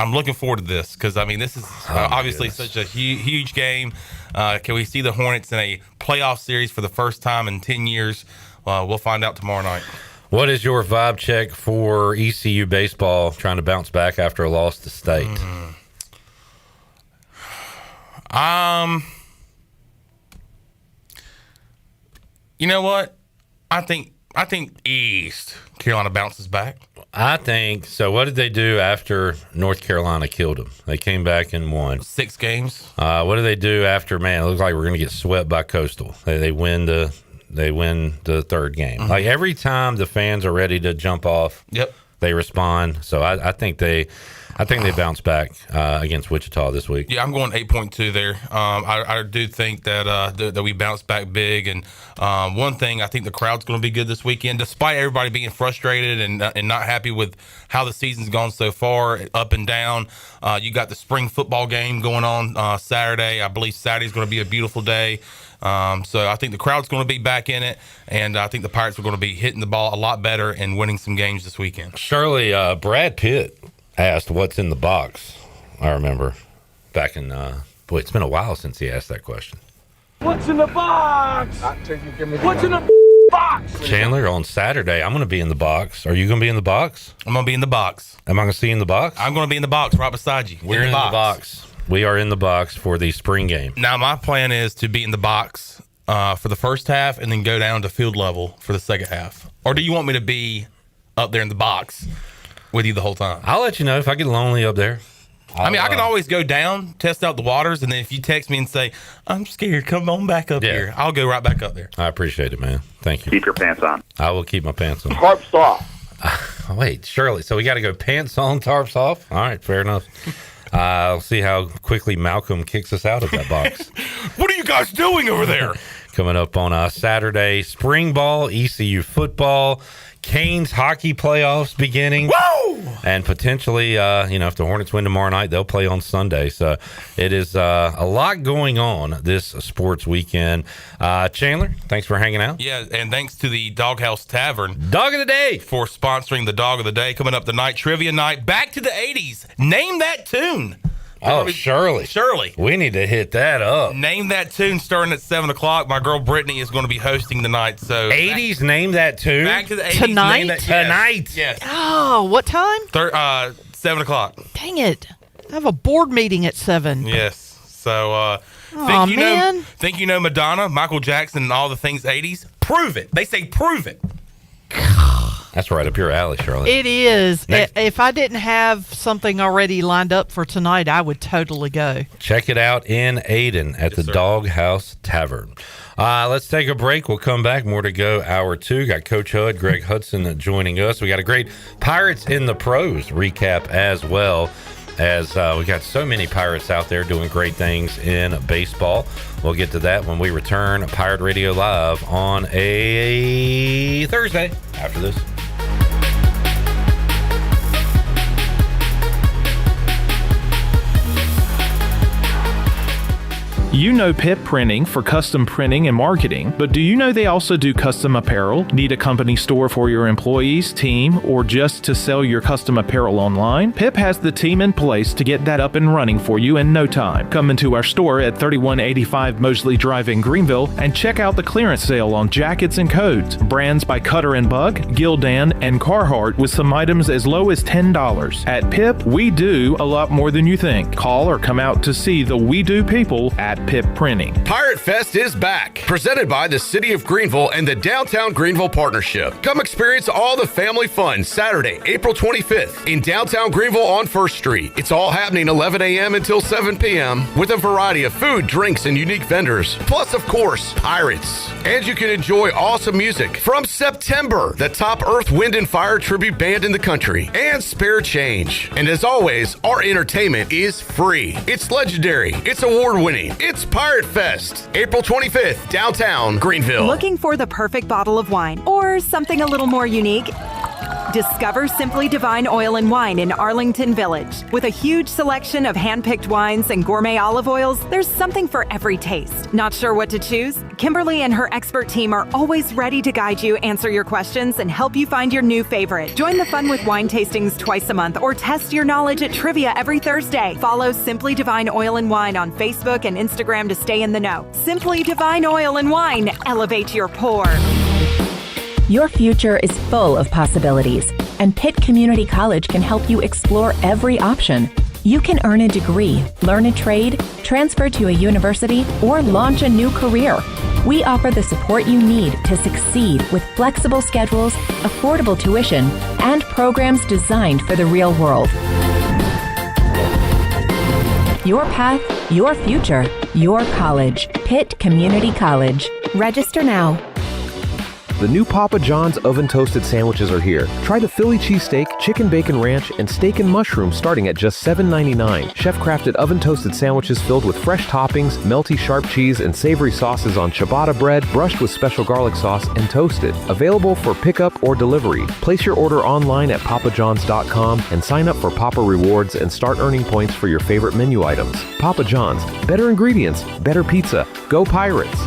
I'm looking forward to this because, I mean, this is obviously such a huge game. Can we see the Hornets in a playoff series for the first time in 10 years? We'll find out tomorrow night. What is your vibe check for ECU baseball trying to bounce back after a loss to State? You know what? I think East Carolina bounces back. I think so. What did they do after North Carolina killed them? They came back and won 6 games. What do they do after? Man, it looks like we're going to get swept by Coastal. They win the 3rd game. Mm-hmm. Like every time the fans are ready to jump off, yep, they respond. So I think they bounce back against Wichita this week. Yeah, I'm going 8.2 there. I do think that we bounce back big. And one thing, I think the crowd's going to be good this weekend, despite everybody being frustrated and not happy with how the season's gone so far, up and down. You got the spring football game going on Saturday. I believe Saturday's going to be a beautiful day. So I think the crowd's going to be back in it, and I think the Pirates are going to be hitting the ball a lot better and winning some games this weekend. Shirley, Brad Pitt asked what's in the box. I remember back in it's been a while since he asked that question. What's in the box? What's in the box? Chandler, on Saturday, I'm going to be in the box. Are you going to be in the box? I'm going to be in the box. Am I going to see you in the box? I'm going to be in the box right beside you. We're in the box. We are in the box for the spring game. Now, my plan is to be in the box for the first half and then go down to field level for the second half. Or do you want me to be up there in the box with you the whole time? I'll let you know if I get lonely up there. I mean, I can always go down, test out the waters, and then if you text me and say, I'm scared, come on back up here, I'll go right back up there. I appreciate it, man. Thank you. Keep your pants on. I will keep my pants on. Tarps off. Wait, Shirley. So we got to go pants on, tarps off? All right, fair enough. I'll see how quickly Malcolm kicks us out of that box. What are you guys doing over there? Coming up on Saturday, spring ball, ECU football, Canes hockey playoffs beginning. Whoa! And potentially, if the Hornets win tomorrow night, they'll play on Sunday. So it is a lot going on this sports weekend. Chandler, thanks for hanging out. Yeah, and thanks to the Doghouse Tavern. Dog of the Day. For sponsoring the Dog of the Day. Coming up tonight, Trivia Night. Back to the 80s. Name that tune. Oh, Shirley. We need to hit that up. Name that tune starting at 7 o'clock. My girl Brittany is going to be hosting the night. So 80s, name that tune. Back to the 80s. Tonight? Tonight. Yes. Oh, what time? 7 o'clock. Dang it. I have a board meeting at 7. Yes. So think you know Madonna, Michael Jackson, and all the things 80s? Prove it. They say prove it. That's right up your alley, Shirley. It is. If I didn't have something already lined up for tonight, I would totally go. Check it out in Aden at the Doghouse Tavern. Let's take a break. We'll come back. More to go. Hour 2. Got Coach Hud, Greg Hudson joining us. We got a great Pirates in the Pros recap as well, as we got so many Pirates out there doing great things in baseball. We'll get to that when we return. Pirate Radio Live on a Thursday after this. You know Pip Printing for custom printing and marketing, but do you know they also do custom apparel? Need a company store for your employees, team, or just to sell your custom apparel online? Pip has the team in place to get that up and running for you in no time. Come into our store at 3185 Mosley Drive in Greenville and check out the clearance sale on jackets and coats. Brands by Cutter & Buck, Gildan, and Carhartt with some items as low as $10. At Pip, we do a lot more than you think. Call or come out to see the We Do people at Pip Printing. Pirate Fest is back, presented by the City of Greenville and the Downtown Greenville Partnership. Come experience all the family fun Saturday, April 25th in downtown Greenville on 1st Street. It's all happening 11 a.m. until 7 p.m. with a variety of food, drinks, and unique vendors. Plus, of course, pirates. And you can enjoy awesome music from September, the top Earth, Wind, and Fire tribute band in the country, and spare change. And as always, our entertainment is free. It's legendary. It's award-winning. It's Pirate Fest, April 25th, downtown Greenville. Looking for the perfect bottle of wine or something a little more unique? Discover Simply Divine Oil and Wine in Arlington Village. With a huge selection of hand-picked wines and gourmet olive oils, there's something for every taste. Not sure what to choose? Kimberly and her expert team are always ready to guide you, answer your questions, and help you find your new favorite. Join the fun with wine tastings twice a month or test your knowledge at trivia every Thursday. Follow Simply Divine Oil and Wine on Facebook and Instagram to stay in the know. Simply Divine Oil and Wine. Elevate your pour. Your future is full of possibilities, and Pitt Community College can help you explore every option. You can earn a degree, learn a trade, transfer to a university, or launch a new career. We offer the support you need to succeed with flexible schedules, affordable tuition, and programs designed for the real world. Your path, your future, your college. Pitt Community College. Register now. The new Papa John's oven toasted sandwiches are here. Try the Philly cheesesteak, chicken bacon ranch, and steak and mushroom starting at just $7.99. Chef-crafted oven toasted sandwiches filled with fresh toppings, melty sharp cheese, and savory sauces on ciabatta bread, brushed with special garlic sauce, and toasted. Available for pickup or delivery. Place your order online at papajohns.com and sign up for Papa Rewards and start earning points for your favorite menu items. Papa John's. Better ingredients, better pizza. Go Pirates!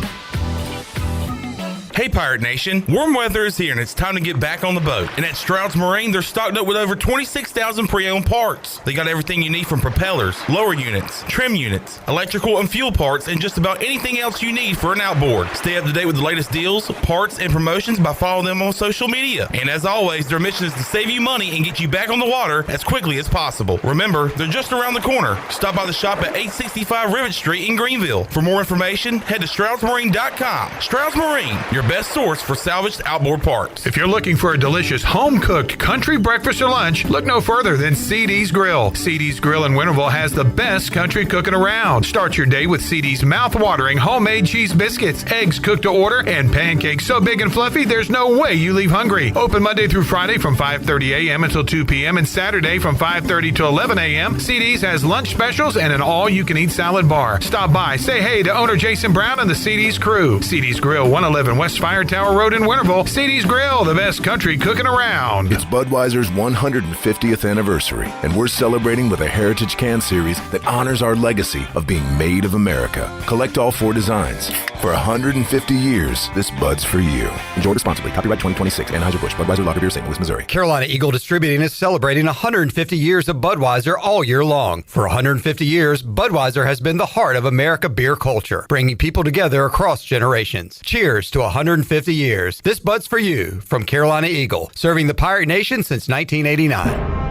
Hey Pirate Nation, warm weather is here and it's time to get back on the boat. And at Stroud's Marine, they're stocked up with over 26,000 pre-owned parts. They got everything you need from propellers, lower units, trim units, electrical and fuel parts, and just about anything else you need for an outboard. Stay up to date with the latest deals, parts, and promotions by following them on social media. And as always, their mission is to save you money and get you back on the water as quickly as possible. Remember, they're just around the corner. Stop by the shop at 865 Rivet Street in Greenville. For more information, head to StroudsMarine.com. Stroud's Marine, your your best source for salvaged outboard parts. If you're looking for a delicious home-cooked country breakfast or lunch, look no further than CD's Grill. CD's Grill in Winterville has the best country cooking around. Start your day with CD's mouth-watering homemade cheese biscuits, eggs cooked to order, and pancakes so big and fluffy there's no way you leave hungry. Open Monday through Friday from 5:30 a.m. until 2 p.m. and Saturday from 5:30 to 11 a.m. CD's has lunch specials and an all-you-can-eat salad bar. Stop by, say hey to owner Jason Brown and the CD's crew. CD's Grill, 111 West Fire Tower Road in Winterville. CD's Grill, the best country cooking around. It's Budweiser's 150th anniversary, and we're celebrating with a Heritage Can Series that honors our legacy of being made of America. Collect all 4 designs. For 150 years, this Bud's for you. Enjoy responsibly. Copyright 2026. Anheuser-Busch. Budweiser Lager Beer, St. Louis, Missouri. Carolina Eagle Distributing is celebrating 150 years of Budweiser all year long. For 150 years, Budweiser has been the heart of America beer culture, bringing people together across generations. Cheers to 150 years. This Bud's for you from Carolina Eagle, serving the Pirate Nation since 1989.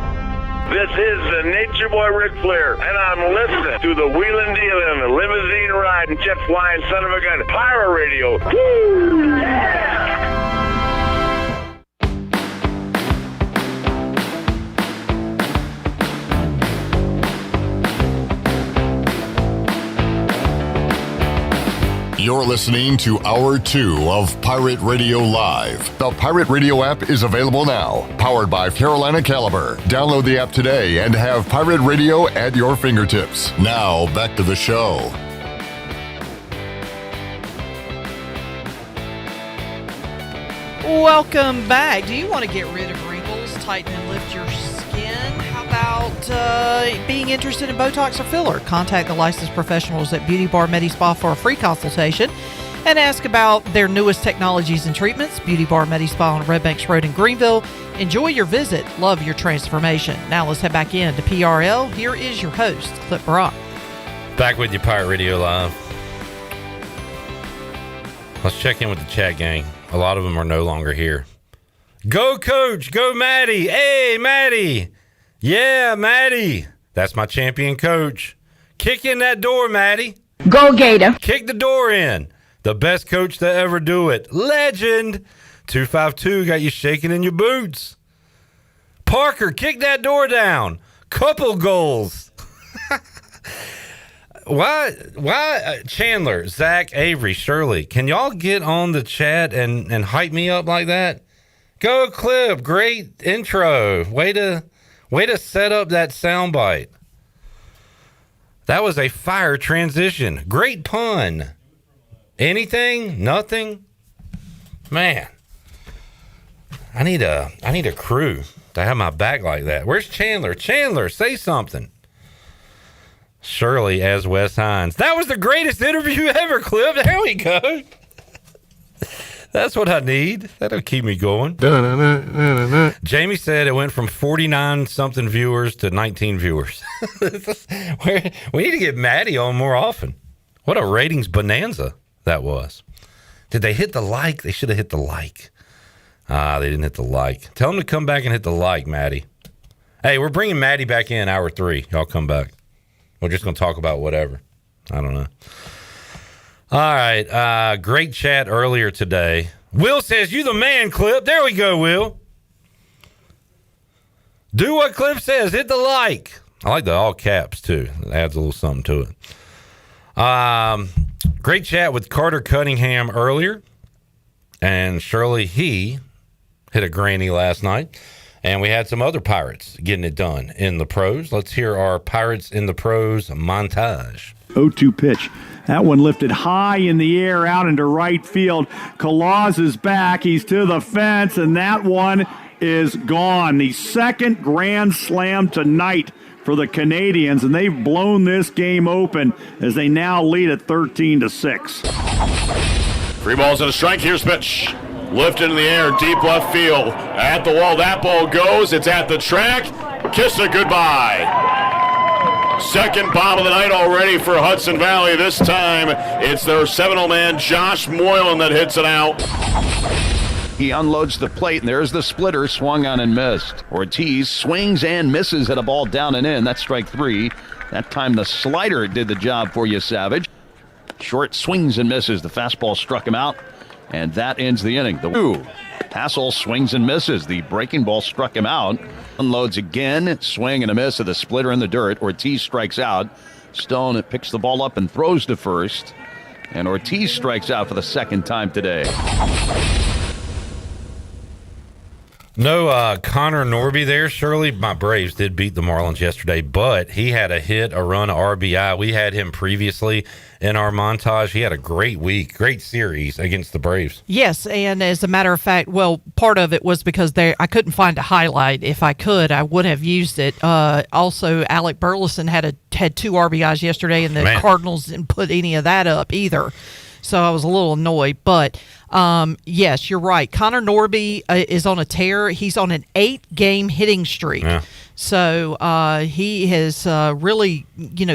This is the Nature Boy Ric Flair, and I'm listening to the Wheelin' Dealin', the Limousine Riding, Jet Flying Son of a Gun, Pirate Radio. Woo! Yeah! You're listening to Hour 2 of Pirate Radio Live. The Pirate Radio app is available now, powered by Carolina Caliber. Download the app today and have Pirate Radio at your fingertips. Now, back to the show. Welcome back. Do you want to get rid of wrinkles, tighten and lift your skin? How about being interested in Botox or filler? Contact the licensed professionals at Beauty Bar Medi Spa for a free consultation and ask about their newest technologies and treatments. Beauty Bar Medi Spa on Red Banks Road in Greenville. Enjoy your visit. Love your transformation. Now let's head back in to PRL. Here is your host, Clip Brock. Back with you, Pirate Radio Live. Let's check in with the chat gang. A lot of them are no longer here. Go, Coach. Go, Maddie. Hey, Maddie. Yeah, Maddie. That's my champion coach. Kick in that door, Maddie. Go, Gator. Kick the door in. The best coach to ever do it. Legend. 252 got you shaking in your boots. Parker, kick that door down. Couple goals. Why, Chandler, Zach, Avery, Shirley, can y'all get on the chat and hype me up like that? Go, Clip. Great intro. Way to set up that soundbite. That was a fire transition. Great pun. Anything? Nothing? Man. I need a crew to have my back like that. Where's Chandler? Chandler, say something. Shirley as Wes Hines. That was the greatest interview ever, Clip. There we go. That's what I need. That'll keep me going. Jamie said it went from 49-something viewers to 19 viewers. We need to get Maddie on more often. What a ratings bonanza that was. Did they hit the like? They should have hit the like. They didn't hit the like. Tell them to come back and hit the like, Maddie. Hey, we're bringing Maddie back in hour 3. Y'all come back. We're just going to talk about whatever. I don't know. All right. Great chat earlier today. Will says, you the man, Clip. There we go, Will. Do what Clip says. Hit the like. I like the all caps, too. It adds a little something to it. Great chat with Carter Cunningham earlier. And Shirley, he hit a granny last night. And we had some other Pirates getting it done in the pros. Let's hear our Pirates in the pros montage. 0-2 pitch. That one lifted high in the air out into right field. Kalaz is back. He's to the fence, and that one is gone. The second grand slam tonight for the Canadians, and they've blown this game open as they now lead at 13-6. 3 balls and a strike. Here's pitch. Lifted in the air, deep left field. At the wall, that ball goes. It's at the track. Kiss it goodbye. Second bomb of the night already for Hudson Valley. This time, it's their Seminole man, Josh Moylan, that hits it out. He unloads the plate, and there's the splitter, swung on and missed. Ortiz swings and misses at a ball down and in. That's strike 3. That time the slider did the job for you, Savage. Short swings and misses. The fastball struck him out. And that ends the inning. Hassel swings and misses. The breaking ball struck him out. Unloads again. Swing and a miss at the splitter in the dirt. Ortiz strikes out. Stone picks the ball up and throws to first. And Ortiz strikes out for the second time today. No Connor Norby there. Shirley, my Braves did beat the Marlins yesterday, but he had a hit, a run, a RBI. We had him previously in our montage. He had a great week, great series against the Braves. Yes, and as a matter of fact, well, part of it was because I couldn't find a highlight. If I could, I would have used it. Also, Alec Burleson had 2 RBIs yesterday, and the Cardinals didn't put any of that up either. So I was a little annoyed. But, yes, you're right. Connor Norby is on a tear. He's on an 8-game hitting streak. Yeah. So he has really,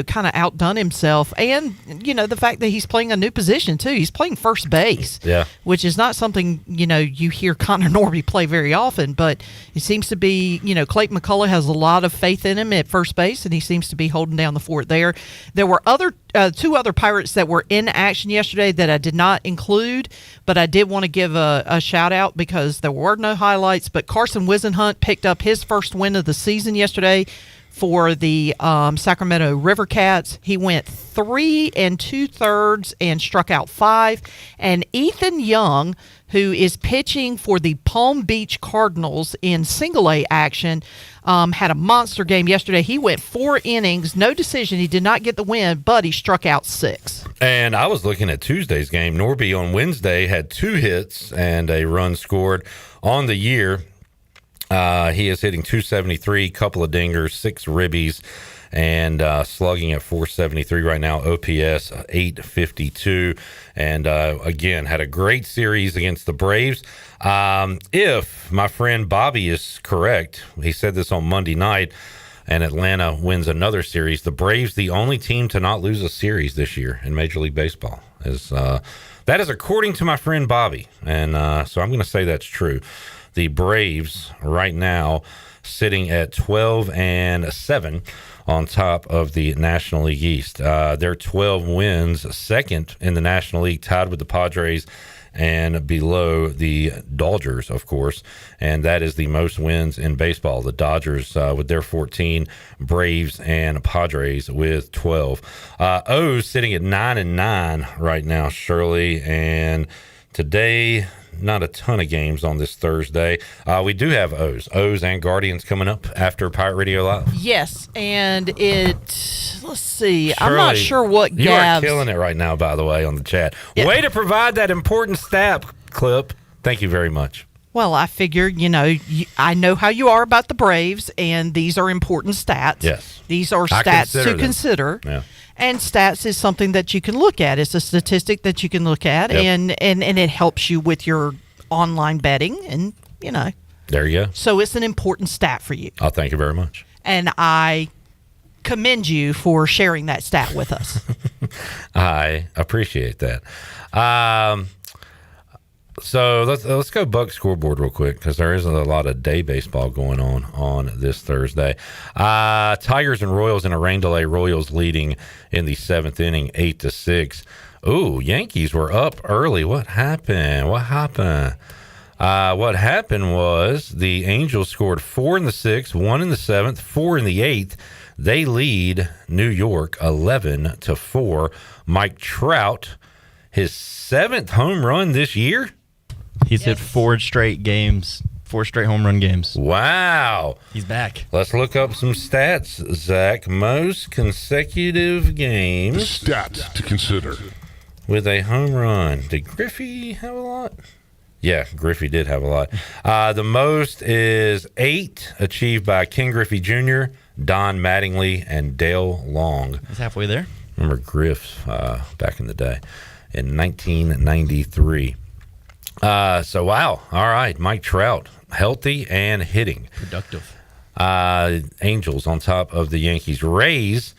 kind of outdone himself. And, the fact that he's playing a new position, too. He's playing first base, which is not something, you hear Connor Norby play very often. But it seems to be, Clayton McCullough has a lot of faith in him at first base, and he seems to be holding down the fort there. There were 2 other Pirates that were in action yesterday that I did not include, but I did want to give a shout-out because there were no highlights. But Carson Wisenhunt picked up his first win of the season yesterday for the Sacramento River Cats. He went 3 2/3 and struck out 5. And Ethan Young, who is pitching for the Palm Beach Cardinals in single-A action, had a monster game yesterday. He went 4 innings, no decision. He did not get the win, but he struck out 6. And I was looking at Tuesday's game. Norby on Wednesday had 2 hits and a run scored on the year. He is hitting .273, couple of dingers, 6 ribbies, and slugging at .473 right now. OPS .852, and again had a great series against the Braves. If my friend Bobby is correct, he said this on Monday night, and Atlanta wins another series. The Braves, the only team to not lose a series this year in Major League Baseball, that is according to my friend Bobby, and so I'm going to say that's true. The Braves right now sitting at 12-7 on top of the National League East. They're 12 wins, second in the National League, tied with the Padres and below the Dodgers, of course. And that is the most wins in baseball. The Dodgers with their 14, Braves and Padres with 12. O's sitting at 9-9 right now, Shirley. And today, not a ton of games on this Thursday. We do have O's and Guardians coming up after Pirate Radio Live. Yes, and let's see. Shirley, I'm not sure what Gav's... You are killing it right now, by the way, on the chat. Yeah. Way to provide that important stat clip. Thank you very much. Well, I figured, I know how you are about the Braves, and these are important stats. Yes. These are stats to consider. Yeah. And stats is something that you can look at. It's a statistic that you can look at, and it helps you with your online betting, and, There you go. So it's an important stat for you. Oh, thank you very much. And I commend you for sharing that stat with us. I appreciate that. So let's go Buck scoreboard real quick, because there isn't a lot of day baseball going on this Thursday. Tigers and Royals in a rain delay. Royals leading in the 7th inning, 8-6. Ooh, Yankees were up early. What happened? What happened was the Angels scored 4 in the 6th, 1 in the 7th, 4 in the 8th. They lead New York 11-4. Mike Trout, his 7th home run this year. He's hit 4 straight games, 4 straight home run games. Wow. He's back. Let's look up some stats, Zach. Most consecutive games. Stats to consider. With a home run. Did Griffey have a lot? Yeah, Griffey did have a lot. The most is 8, achieved by Ken Griffey Jr., Don Mattingly, and Dale Long. He's halfway there. Remember Griff back in the day in 1993. So, wow. All right. Mike Trout, healthy and hitting. Productive. Angels on top of the Yankees. Rays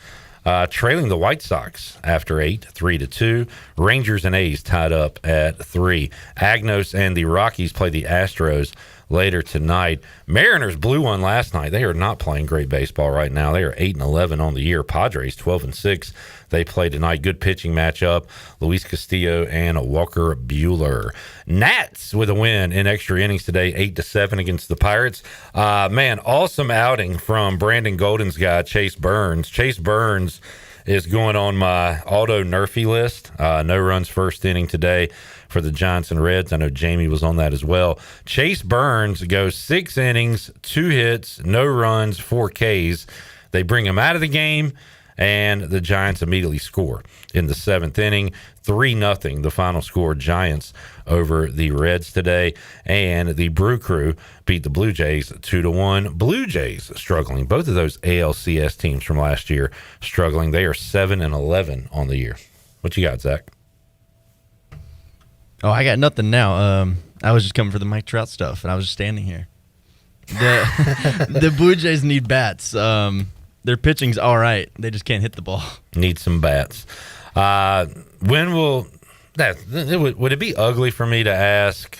trailing the White Sox after 8, 3-2. Rangers and A's tied up at 3. Agnos and the Rockies play the Astros later tonight. Mariners blew one last night. They are not playing great baseball right now. They are 8-11 on the year. Padres 12-6. They play tonight. Good pitching matchup. Luis Castillo and Walker Buehler. Nats with a win in extra innings today, 8-7 against the Pirates. Man, awesome outing from Brandon Golden's guy, Chase Burns. Chase Burns is going on my auto Nerfy list. No runs first inning today for the Giants and Reds. I know Jamie was on that as well. Chase Burns goes 6 innings, 2 hits, no runs, 4 Ks. They bring him out of the game, and the Giants immediately score in the 7th inning. 3-0, the final score, Giants over the Reds today. And the Brew Crew beat the Blue Jays 2-1. Blue Jays struggling. Both of those ALCS teams from last year struggling. They are 7-11 on the year. What you got, Zach? Oh, I got nothing now. I was just coming for the Mike Trout stuff, and I was just standing here. The Blue Jays need bats. Their pitching's all right. They just can't hit the ball. Need some bats. When will that? Would it be ugly for me to ask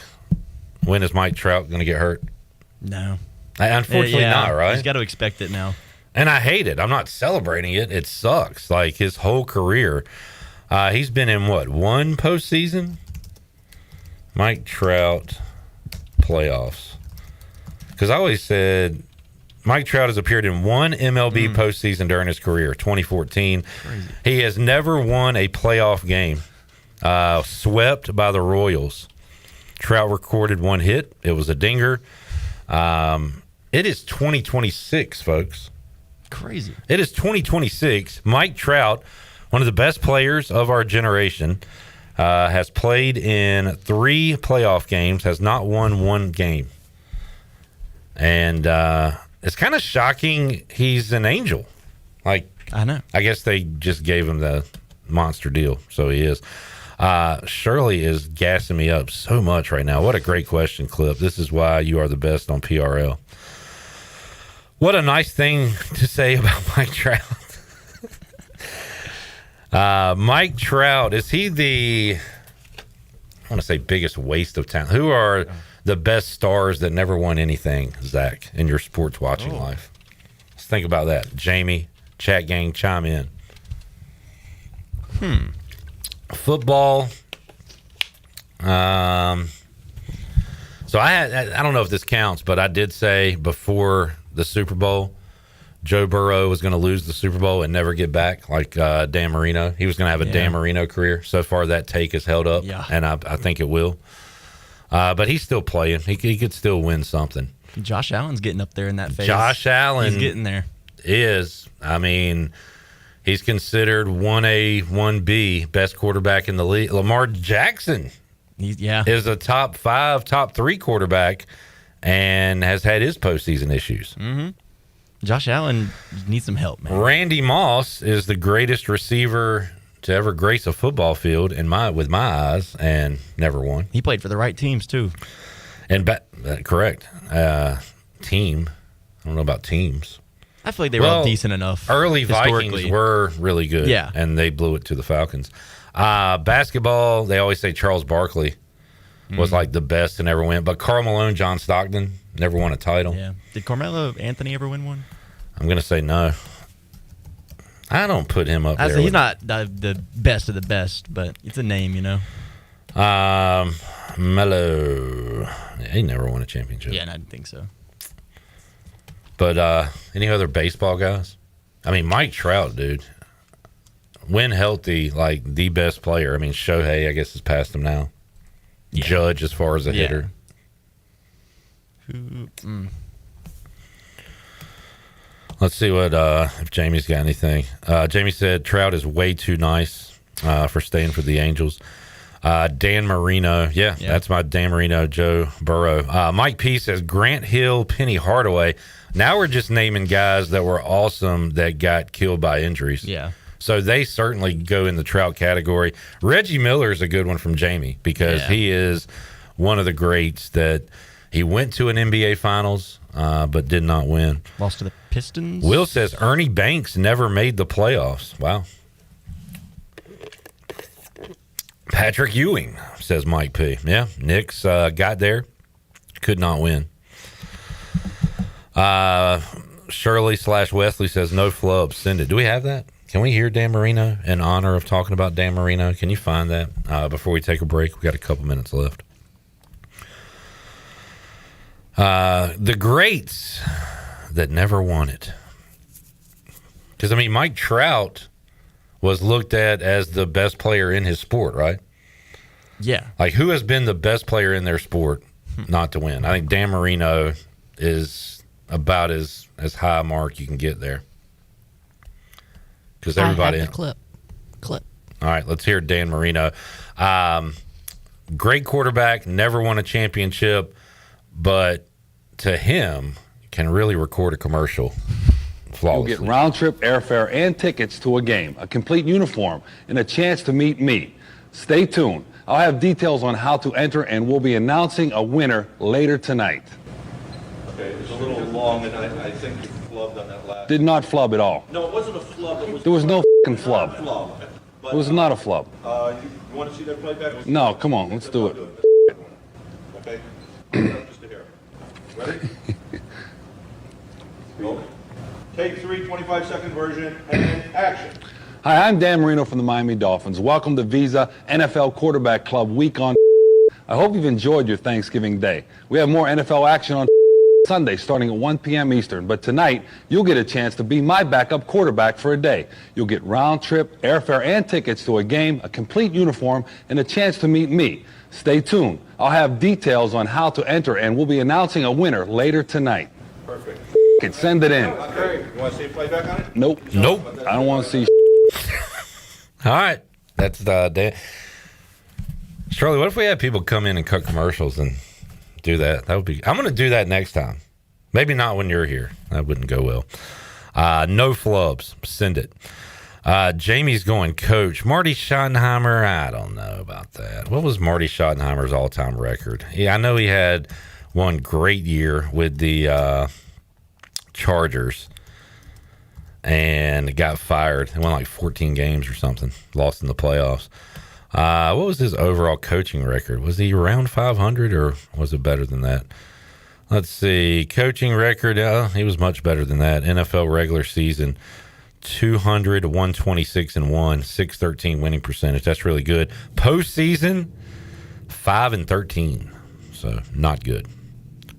when is Mike Trout going to get hurt? No, unfortunately not. Right? He's got to expect it now. And I hate it. I'm not celebrating it. It sucks. Like his whole career, he's been in one postseason. Mike Trout playoffs. Because I always said Mike Trout has appeared in one MLB postseason during his career, 2014. Crazy. He has never won a playoff game. Swept by the Royals. Trout recorded 1 hit. It was a dinger. It is 2026, folks. Crazy. It is 2026. Mike Trout, one of the best players of our generation, has played in 3 playoff games, has not won 1 game. And it's kind of shocking he's an Angel. Like, I know. I guess they just gave him the monster deal, so he is. Shirley is gassing me up so much right now. What a great question, Clip. This is why you are the best on PRL. What a nice thing to say about Mike Trout. Mike Trout, is he the, I want to say, biggest waste of talent? Who are the best stars that never won anything, Zach, in your sports watching life? Let's think about that. Jamie, chat gang, chime in. Football. So I don't know if this counts, but I did say before the Super Bowl, Joe Burrow was going to lose the Super Bowl and never get back, like Dan Marino. He was going to have a Dan Marino career. So far, that take has held up, and I think it will. But he's still playing. He could still win something. Josh Allen's getting up there in that phase. Josh Allen. He's getting there. I mean, he's considered 1A, 1B, best quarterback in the league. Lamar Jackson is a top 5, top 3 quarterback and has had his postseason issues. Mm-hmm. Josh Allen needs some help, man. Randy Moss is the greatest receiver to ever grace a football field with my eyes, and never won. He played for the right teams too. And correct. Team. I don't know about teams. I feel like they were all decent enough. Early Vikings were really good. Yeah. And they blew it to the Falcons. Basketball, they always say Charles Barkley was like the best to never win. But Karl Malone, John Stockton never won a title. Yeah. Did Carmelo Anthony ever win one? I'm going to say no. I don't put him up there. He's not the best of the best, but it's a name, you know. Melo. He never won a championship. Yeah, I didn't think so. But any other baseball guys? I mean, Mike Trout, dude. When healthy, like the best player. I mean, Shohei, I guess, has passed him now. Yeah. Judge as far as a hitter. Let's see what if Jamie's got anything. Jamie said Trout is way too nice for staying for the Angels. Dan Marino, that's my Dan Marino, Joe Burrow. Mike P says Grant Hill, Penny Hardaway. Now we're just naming guys that were awesome that got killed by injuries. Yeah. So they certainly go in the Trout category. Reggie Miller is a good one from Jamie because he is one of the greats that he went to an NBA Finals but did not win. Lost to the Pistons. Will says Ernie Banks never made the playoffs. Wow. Patrick Ewing, says Mike P. Yeah, Knicks got there, could not win. Shirley/Wesley says no flub. Send it. Do we have that? Can we hear Dan Marino in honor of talking about Dan Marino? Can you find that before we take a break? We got a couple minutes left. The greats that never won it. Because, I mean, Mike Trout was looked at as the best player in his sport, right? Yeah. Like, who has been the best player in their sport not to win? I think Dan Marino is about as high a mark you can get there. Because everybody. I have the clip. All right, let's hear Dan Marino. Great quarterback, never won a championship, but to him, can really record a commercial flawlessly. You'll get round-trip airfare and tickets to a game, a complete uniform, and a chance to meet me. Stay tuned. I'll have details on how to enter, and we'll be announcing a winner later tonight. Okay, it was a little long, and I think you flubbed on that last. Did not flub at all. No, it wasn't a flub. There was no f***ing flub. It was not a flub. You want to see that playback? No, come on, let's do it. Okay. Just to hear. Ready? Go. Take 3, 25-second version, and action. Hi, I'm Dan Marino from the Miami Dolphins. Welcome to Visa NFL Quarterback Club Week on. I hope you've enjoyed your Thanksgiving Day. We have more NFL action on Sunday starting at 1 p.m. Eastern, but tonight you'll get a chance to be my backup quarterback for a day. You'll get round-trip airfare and tickets to a game, a complete uniform, and a chance to meet me. Stay tuned. I'll have details on how to enter, and we'll be announcing a winner later tonight. Perfect. Send it in. Okay. You want to see a playback on it? Nope. I don't want to see. All right. That's Dan. Shirley, what if we had people come in and cut commercials and do that? That would be. I'm going to do that next time. Maybe not when you're here. That wouldn't go well. No flubs. Send it. Jamie's going, Coach. Marty Schottenheimer, I don't know about that. What was Marty Schottenheimer's all-time record? Yeah, I know he had one great year with the Chargers and got fired. He won like 14 games or something. Lost in the playoffs. What was his overall coaching record? Was he around 500 or was it better than that? Let's see. Coaching record, he was much better than that. NFL regular season, 200, 126 and 1, 613 winning percentage. That's really good. Postseason, 5-13. So not good.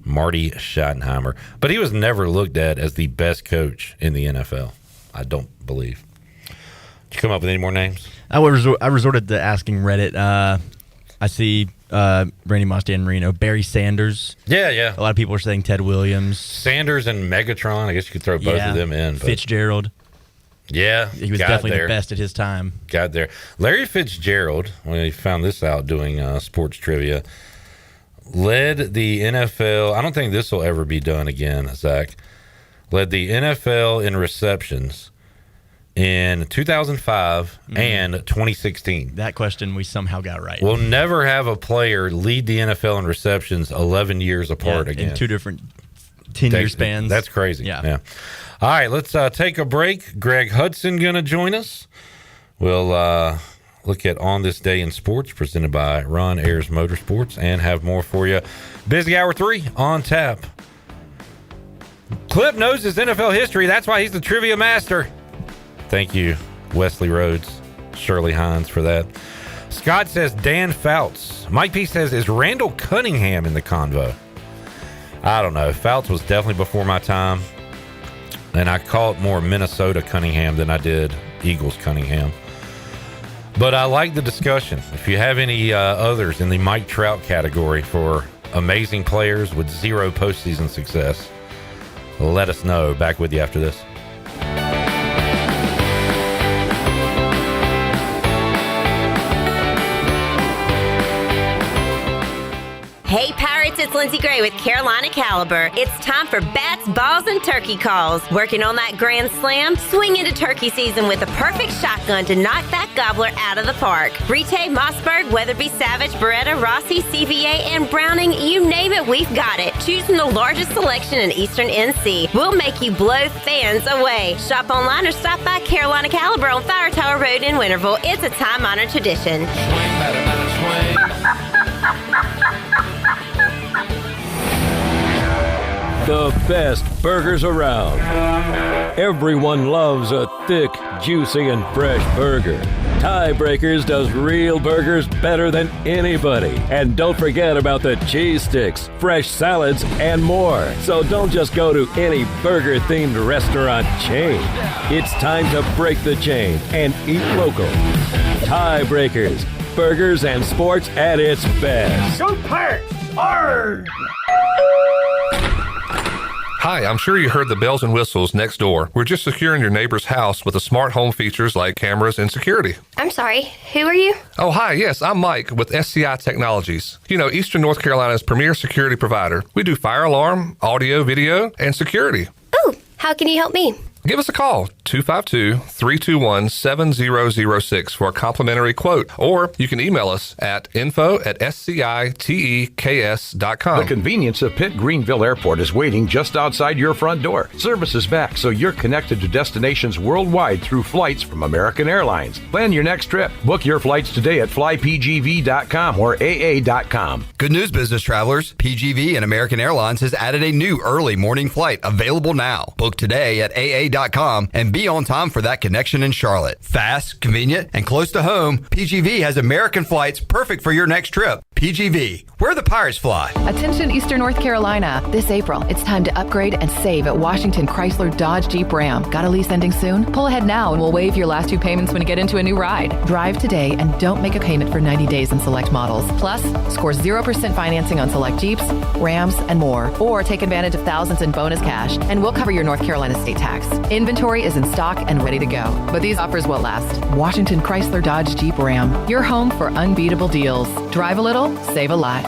Marty Schottenheimer. But he was never looked at as the best coach in the NFL. I don't believe. Did you come up with any more names? I resorted to asking Reddit. I see Randy Moss, Dan Marino, Barry Sanders. Yeah. A lot of people are saying Ted Williams. Sanders and Megatron. I guess you could throw both of them in. But Fitzgerald. Yeah. He was definitely the best at his time. Got there. Larry Fitzgerald, when he found this out doing sports trivia, led the NFL. I don't think this will ever be done again, Zach. Led the NFL in receptions in 2005 and 2016. That question we somehow got right. We'll never have a player lead the NFL in receptions 11 years apart again. In two different 10-year spans. That's crazy. Yeah. All right, let's take a break. Greg Hudson going to join us. We'll look at On This Day in Sports, presented by Ron Ayers Motorsports, and have more for you. Busy Hour 3 on tap. Clip knows his NFL history. That's why he's the trivia master. Thank you, Wesley Rhodes, Shirley Hines, for that. Scott says Dan Fouts. Mike P says, is Randall Cunningham in the convo? I don't know. Fouts was definitely before my time, and I call it more Minnesota Cunningham than I did Eagles Cunningham. But I like the discussion. If you have any others in the Mike Trout category for amazing players with zero postseason success, let us know. Back with you after this. Hey Pirates, it's Lindsey Gray with Carolina Caliber. It's time for bats, balls, and turkey calls. Working on that grand slam? Swing into turkey season with a perfect shotgun to knock that gobbler out of the park. Brite, Mossberg, Weatherby, Savage, Beretta, Rossi, CVA, and Browning, you name it, we've got it. Choosing the largest selection in Eastern NC. We'll make you blow fans away. Shop online or stop by Carolina Caliber on Fire Tower Road in Winterville. It's a time-honored tradition. The best burgers around. Everyone loves a thick, juicy, and fresh burger. Tiebreakers does real burgers better than anybody. And don't forget about the cheese sticks, fresh salads, and more. So don't just go to any burger-themed restaurant chain. It's time to break the chain and eat local. Tiebreakers, burgers and sports at its best. Go Pirates! Arr! Hi, I'm sure you heard the bells and whistles next door. We're just securing your neighbor's house with the smart home features like cameras and security. I'm sorry, who are you? Oh, hi, yes, I'm Mike with SCI Technologies. You know, Eastern North Carolina's premier security provider. We do fire alarm, audio, video, and security. Ooh, how can you help me? Give us a call, 252-321-7006 for a complimentary quote, or you can email us at info@sciteks.com. The convenience of Pitt Greenville Airport is waiting just outside your front door. Service is back, so you're connected to destinations worldwide through flights from American Airlines. Plan your next trip. Book your flights today at flypgv.com or aa.com. Good news, business travelers. PGV and American Airlines has added a new early morning flight available now. Book today at aa.com and be on time for that connection in Charlotte. Fast, convenient, and close to home, PGV has American flights perfect for your next trip. PGV, where the Pirates fly. Attention Eastern North Carolina. This April, it's time to upgrade and save at Washington Chrysler Dodge Jeep Ram. Got a lease ending soon? Pull ahead now and we'll waive your last 2 payments when you get into a new ride. Drive today and don't make a payment for 90 days in select models. Plus, score 0% financing on select Jeeps, Rams, and more. Or take advantage of thousands in bonus cash and we'll cover your North Carolina state tax. Inventory is in stock and ready to go. But these offers won't last. Washington Chrysler Dodge Jeep Ram. Your home for unbeatable deals. Drive a little, save a lot.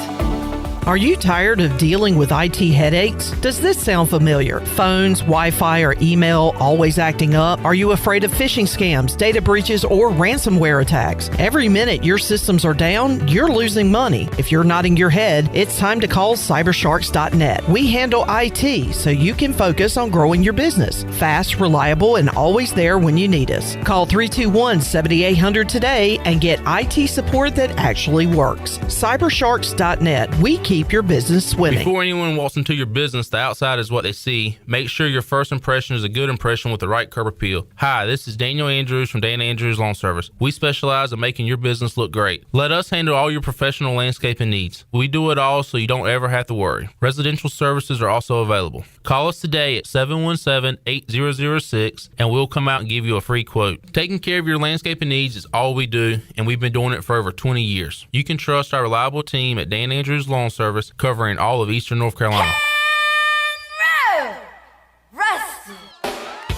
Are you tired of dealing with IT headaches? Does this sound familiar? Phones, Wi-Fi, or email always acting up? Are you afraid of phishing scams, data breaches, or ransomware attacks? Every minute your systems are down, you're losing money. If you're nodding your head, it's time to call cybersharks.net. We handle IT so you can focus on growing your business. Fast, reliable, and always there when you need us. Call 321-7800 today and get IT support that actually works. Cybersharks.net. We keep your business swimming. Before anyone walks into your business, the outside is what they see. Make sure your first impression is a good impression with the right curb appeal. Hi, this is Daniel Andrews from Dan Andrews Lawn Service. We specialize in making your business look great. Let us handle all your professional landscaping needs. We do it all so you don't ever have to worry. Residential services are also available. Call us today at 717-8006 and we'll come out and give you a free quote. Taking care of your landscaping needs is all we do, and we've been doing it for over 20 years. You can trust our reliable team at Dan Andrews Lawn Service, covering all of Eastern North Carolina.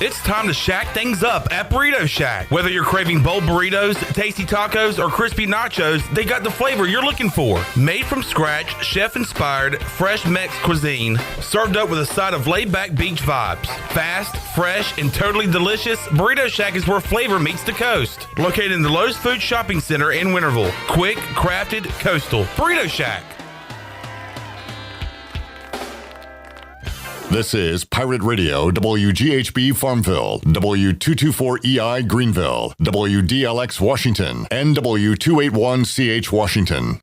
It's time to shack things up at Burrito Shack. Whether you're craving bold burritos, tasty tacos, or crispy nachos, they got the flavor you're looking for. Made from scratch, chef-inspired, fresh Mex cuisine, served up with a side of laid-back beach vibes. Fast, fresh, and totally delicious, Burrito Shack is where flavor meets the coast. Located in the Lowe's Food Shopping Center in Winterville. Quick, crafted, coastal. Burrito Shack. This is Pirate Radio, WGHB Farmville, W224EI Greenville, WDLX Washington, and W281CH Washington.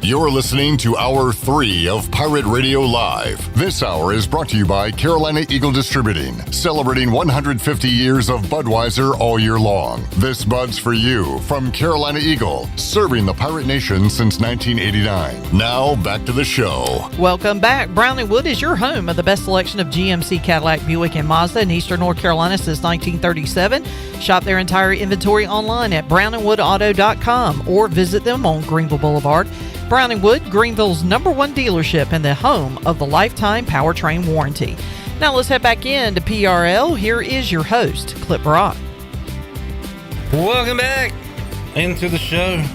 You're listening to Hour 3 of Pirate Radio Live. This hour is brought to you by Carolina Eagle Distributing, celebrating 150 years of Budweiser all year long. This Bud's for you from Carolina Eagle, serving the Pirate Nation since 1989. Now, back to the show. Welcome back. Brown & Wood is your home of the best selection of GMC, Cadillac, Buick, and Mazda in Eastern North Carolina since 1937. Shop their entire inventory online at brownandwoodauto.com or visit them on Greenville Boulevard. Brown & Wood, Greenville's #1 dealership and the home of the lifetime powertrain warranty. Now let's head back in to PRL. Here is your host, Clip Brock. Welcome back into the show.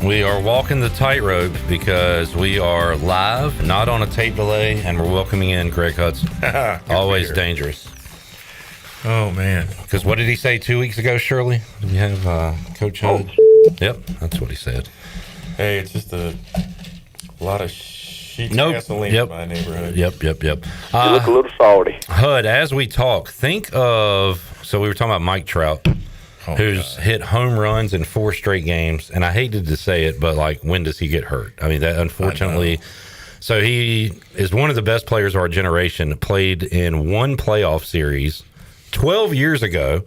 We are walking the tightrope because we are live, not on a tape delay, and we're welcoming in Greg Hudson. Always dangerous. Oh, man. Because what did he say 2 weeks ago, Shirley? Did we have Coach Hud? Yep, that's what he said. Hey, it's just a lot of Cheap Nope. gasoline Yep. in my neighborhood. Yep. You look a little salty. Hud, as we talk, think of, so we were talking about Mike Trout, who's hit home runs in 4 straight games. And I hated to say it, but like, when does he get hurt? I mean, that unfortunately. So he is one of the best players of our generation, played in 1 playoff series 12 years ago,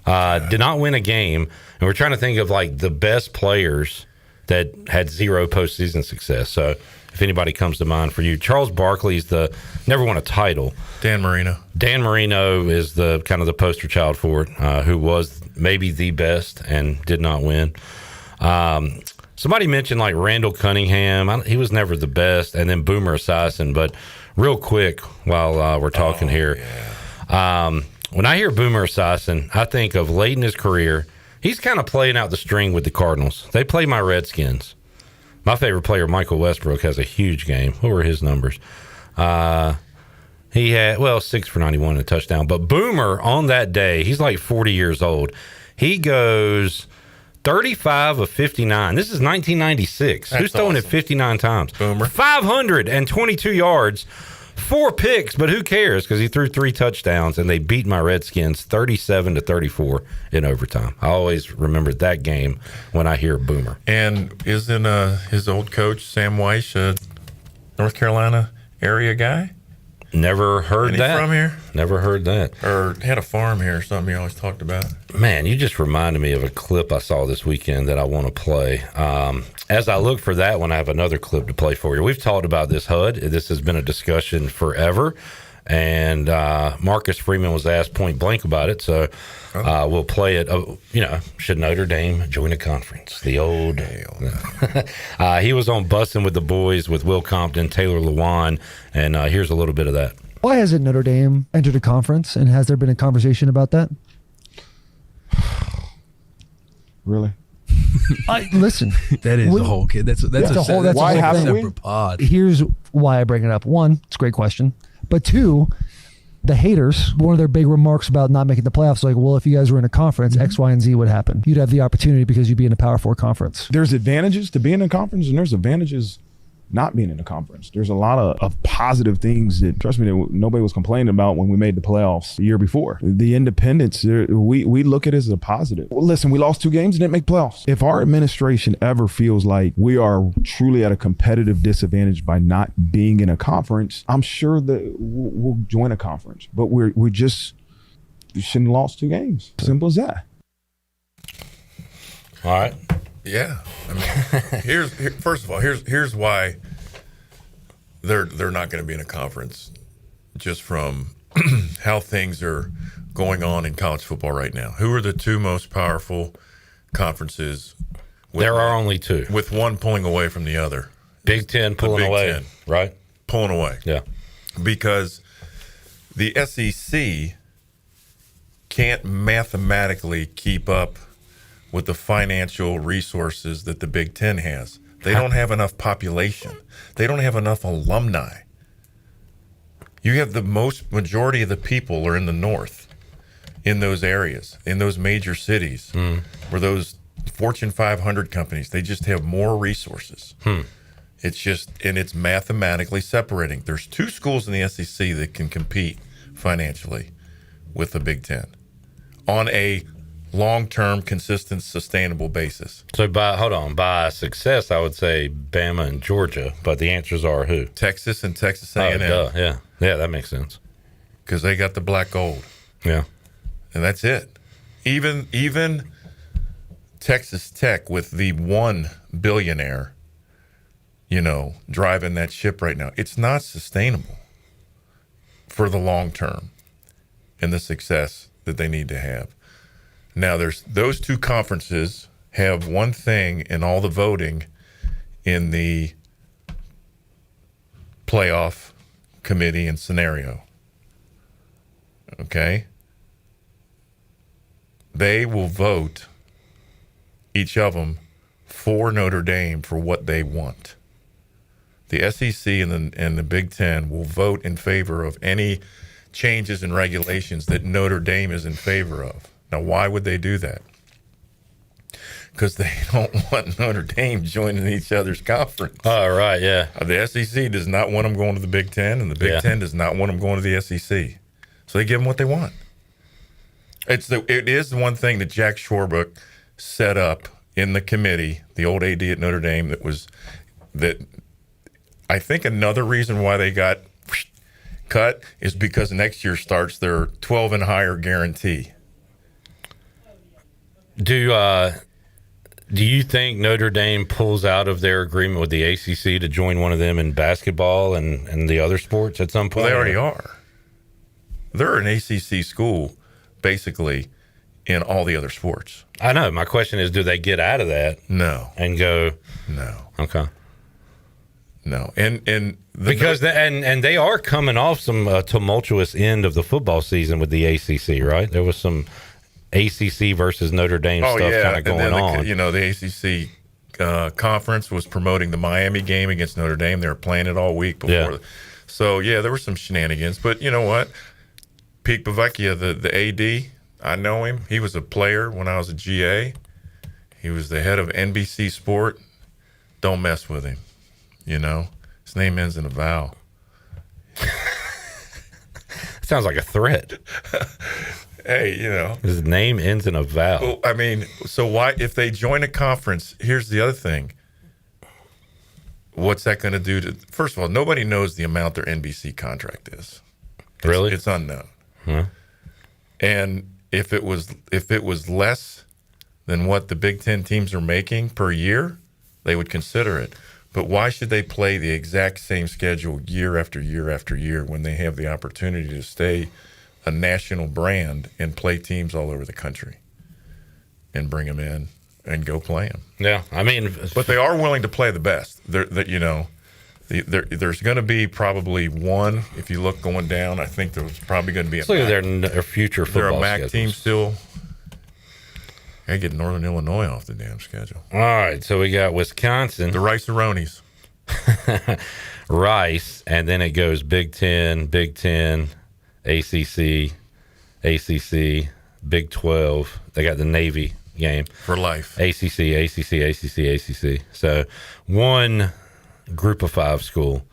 did not win a game. And we're trying to think of like the best players that had 0 postseason success. So if anybody comes to mind for you, Charles Barkley's never won a title. Dan Marino. Dan Marino is the kind of the poster child for it, who was maybe the best and did not win. Somebody mentioned like Randall Cunningham. He was never the best. And then Boomer Esiason. But real quick, while we're talking here, when I hear Boomer Esiason, I think of late in his career, he's kind of playing out the string with the Cardinals. They play my Redskins. My favorite player, Michael Westbrook, has a huge game. What were his numbers? He had, 6 for 91 and a touchdown. But Boomer, on that day, he's like 40 years old. He goes 35 of 59. This is 1996. Who's throwing it 59 times? Boomer. 522 yards, 4 picks, but who cares? Because he threw 3 touchdowns, and they beat my Redskins 37-34 in overtime. I always remember that game when I hear Boomer. And isn't his old coach, Sam Weiss, a North Carolina area guy? Never heard that. From here? Never heard that. Or had a farm here or something he always talked about. Man, you just reminded me of a clip I saw this weekend that I want to play. As I look for that one, I have another clip to play for you. We've talked about this, Hud. This has been a discussion forever. And Marcus Freeman was asked point blank about it. So we'll play it. Should Notre Dame join a conference? The old. He was on Bussin' with the Boys with Will Compton, Taylor Lewan. And here's a little bit of that. Why hasn't Notre Dame entered a conference, and has there been a conversation about that? Really? Listen. That is the whole kid. That's a whole separate pod. Here's why I bring it up. 1, it's a great question. But 2, the haters, one of their big remarks about not making the playoffs, like, well, if you guys were in a conference, X, Y, and Z would happen. You'd have the opportunity because you'd be in a Power 4 conference. There's advantages to being in a conference, and there's advantages not being in a conference. There's a lot of positive things that, trust me, that nobody was complaining about when we made the playoffs the year before. The independence, we look at it as a positive. Well, listen, we lost 2 games and didn't make playoffs. If our administration ever feels like we are truly at a competitive disadvantage by not being in a conference, I'm sure that we'll join a conference. But we shouldn't have lost 2 games. Simple as that. All right. Yeah, I mean, first of all, here's why they're not going to be in a conference, just from how things are going on in college football right now. Who are the 2 most powerful conferences? There are only 2, with one pulling away from the other. Big Ten pulling away, right? Pulling away, yeah, because the SEC can't mathematically keep up with the financial resources that the Big Ten has. They don't have enough population. They don't have enough alumni. You have the majority of the people are in the north, in those areas, in those major cities, where those Fortune 500 companies, they just have more resources. It's mathematically separating. There's 2 schools in the SEC that can compete financially with the Big Ten on a long-term, consistent, sustainable basis. So by success, I would say Bama and Georgia, but the answers are who? Texas and Texas A&M. Yeah, that makes sense. Because they got the black gold. Yeah, and that's it. Even Texas Tech with the 1 billionaire, driving that ship right now, it's not sustainable for the long term and the success that they need to have. Now, there's those 2 conferences have one thing in all the voting in the playoff committee and scenario. Okay? They will vote, each of them, for Notre Dame for what they want. The SEC and the Big Ten will vote in favor of any changes and regulations that Notre Dame is in favor of. Now, why would they do that? because they don't want Notre Dame joining each other's conference. Oh, right, yeah. The SEC does not want them going to the Big Ten, and the Big Ten does not want them going to the SEC. So they give them what they want. It is the one thing that Jack Shorebrook set up in the committee, the old AD at Notre Dame, that I think another reason why they got cut is because next year starts their 12 and higher guarantee. Do you think Notre Dame pulls out of their agreement with the ACC to join one of them in basketball and the other sports at some point? Well, they already are. They're an ACC school, basically, in all the other sports. I know. My question is, do they get out of that? No. And go? No. Okay. No. And because they are coming off some tumultuous end of the football season with the ACC, right? There was some ACC versus Notre Dame stuff kind of going on. The ACC conference was promoting the Miami game against Notre Dame. They were playing it all week before. Yeah. So, there were some shenanigans. But you know what? Pete Bavecchia, the AD, I know him. He was a player when I was a GA. He was the head of NBC Sport. Don't mess with him. His name ends in a vowel. Sounds like a threat. Hey, his name ends in a vowel. Well, I mean, so why, if they join a conference, here's the other thing. What's that going to do to, first of all, nobody knows the amount their NBC contract is. Really? It's unknown. Huh? And if it was less than what the Big Ten teams are making per year, they would consider it. But why should they play the exact same schedule year after year after year when they have the opportunity to stay a national brand and play teams all over the country and bring them in and go play them? Yeah, I mean, but they are willing to play the best. There's going to be probably one. If you look going down, I think there's probably going to be look at their future football. They're a MAC schedules. team still. I get Northern Illinois off the damn schedule. All right, so we got Wisconsin, the Rice-A-Ronies, Rice, and then it goes Big Ten, ACC, Big 12. They got the Navy game for life. ACC. So one Group of 5 school.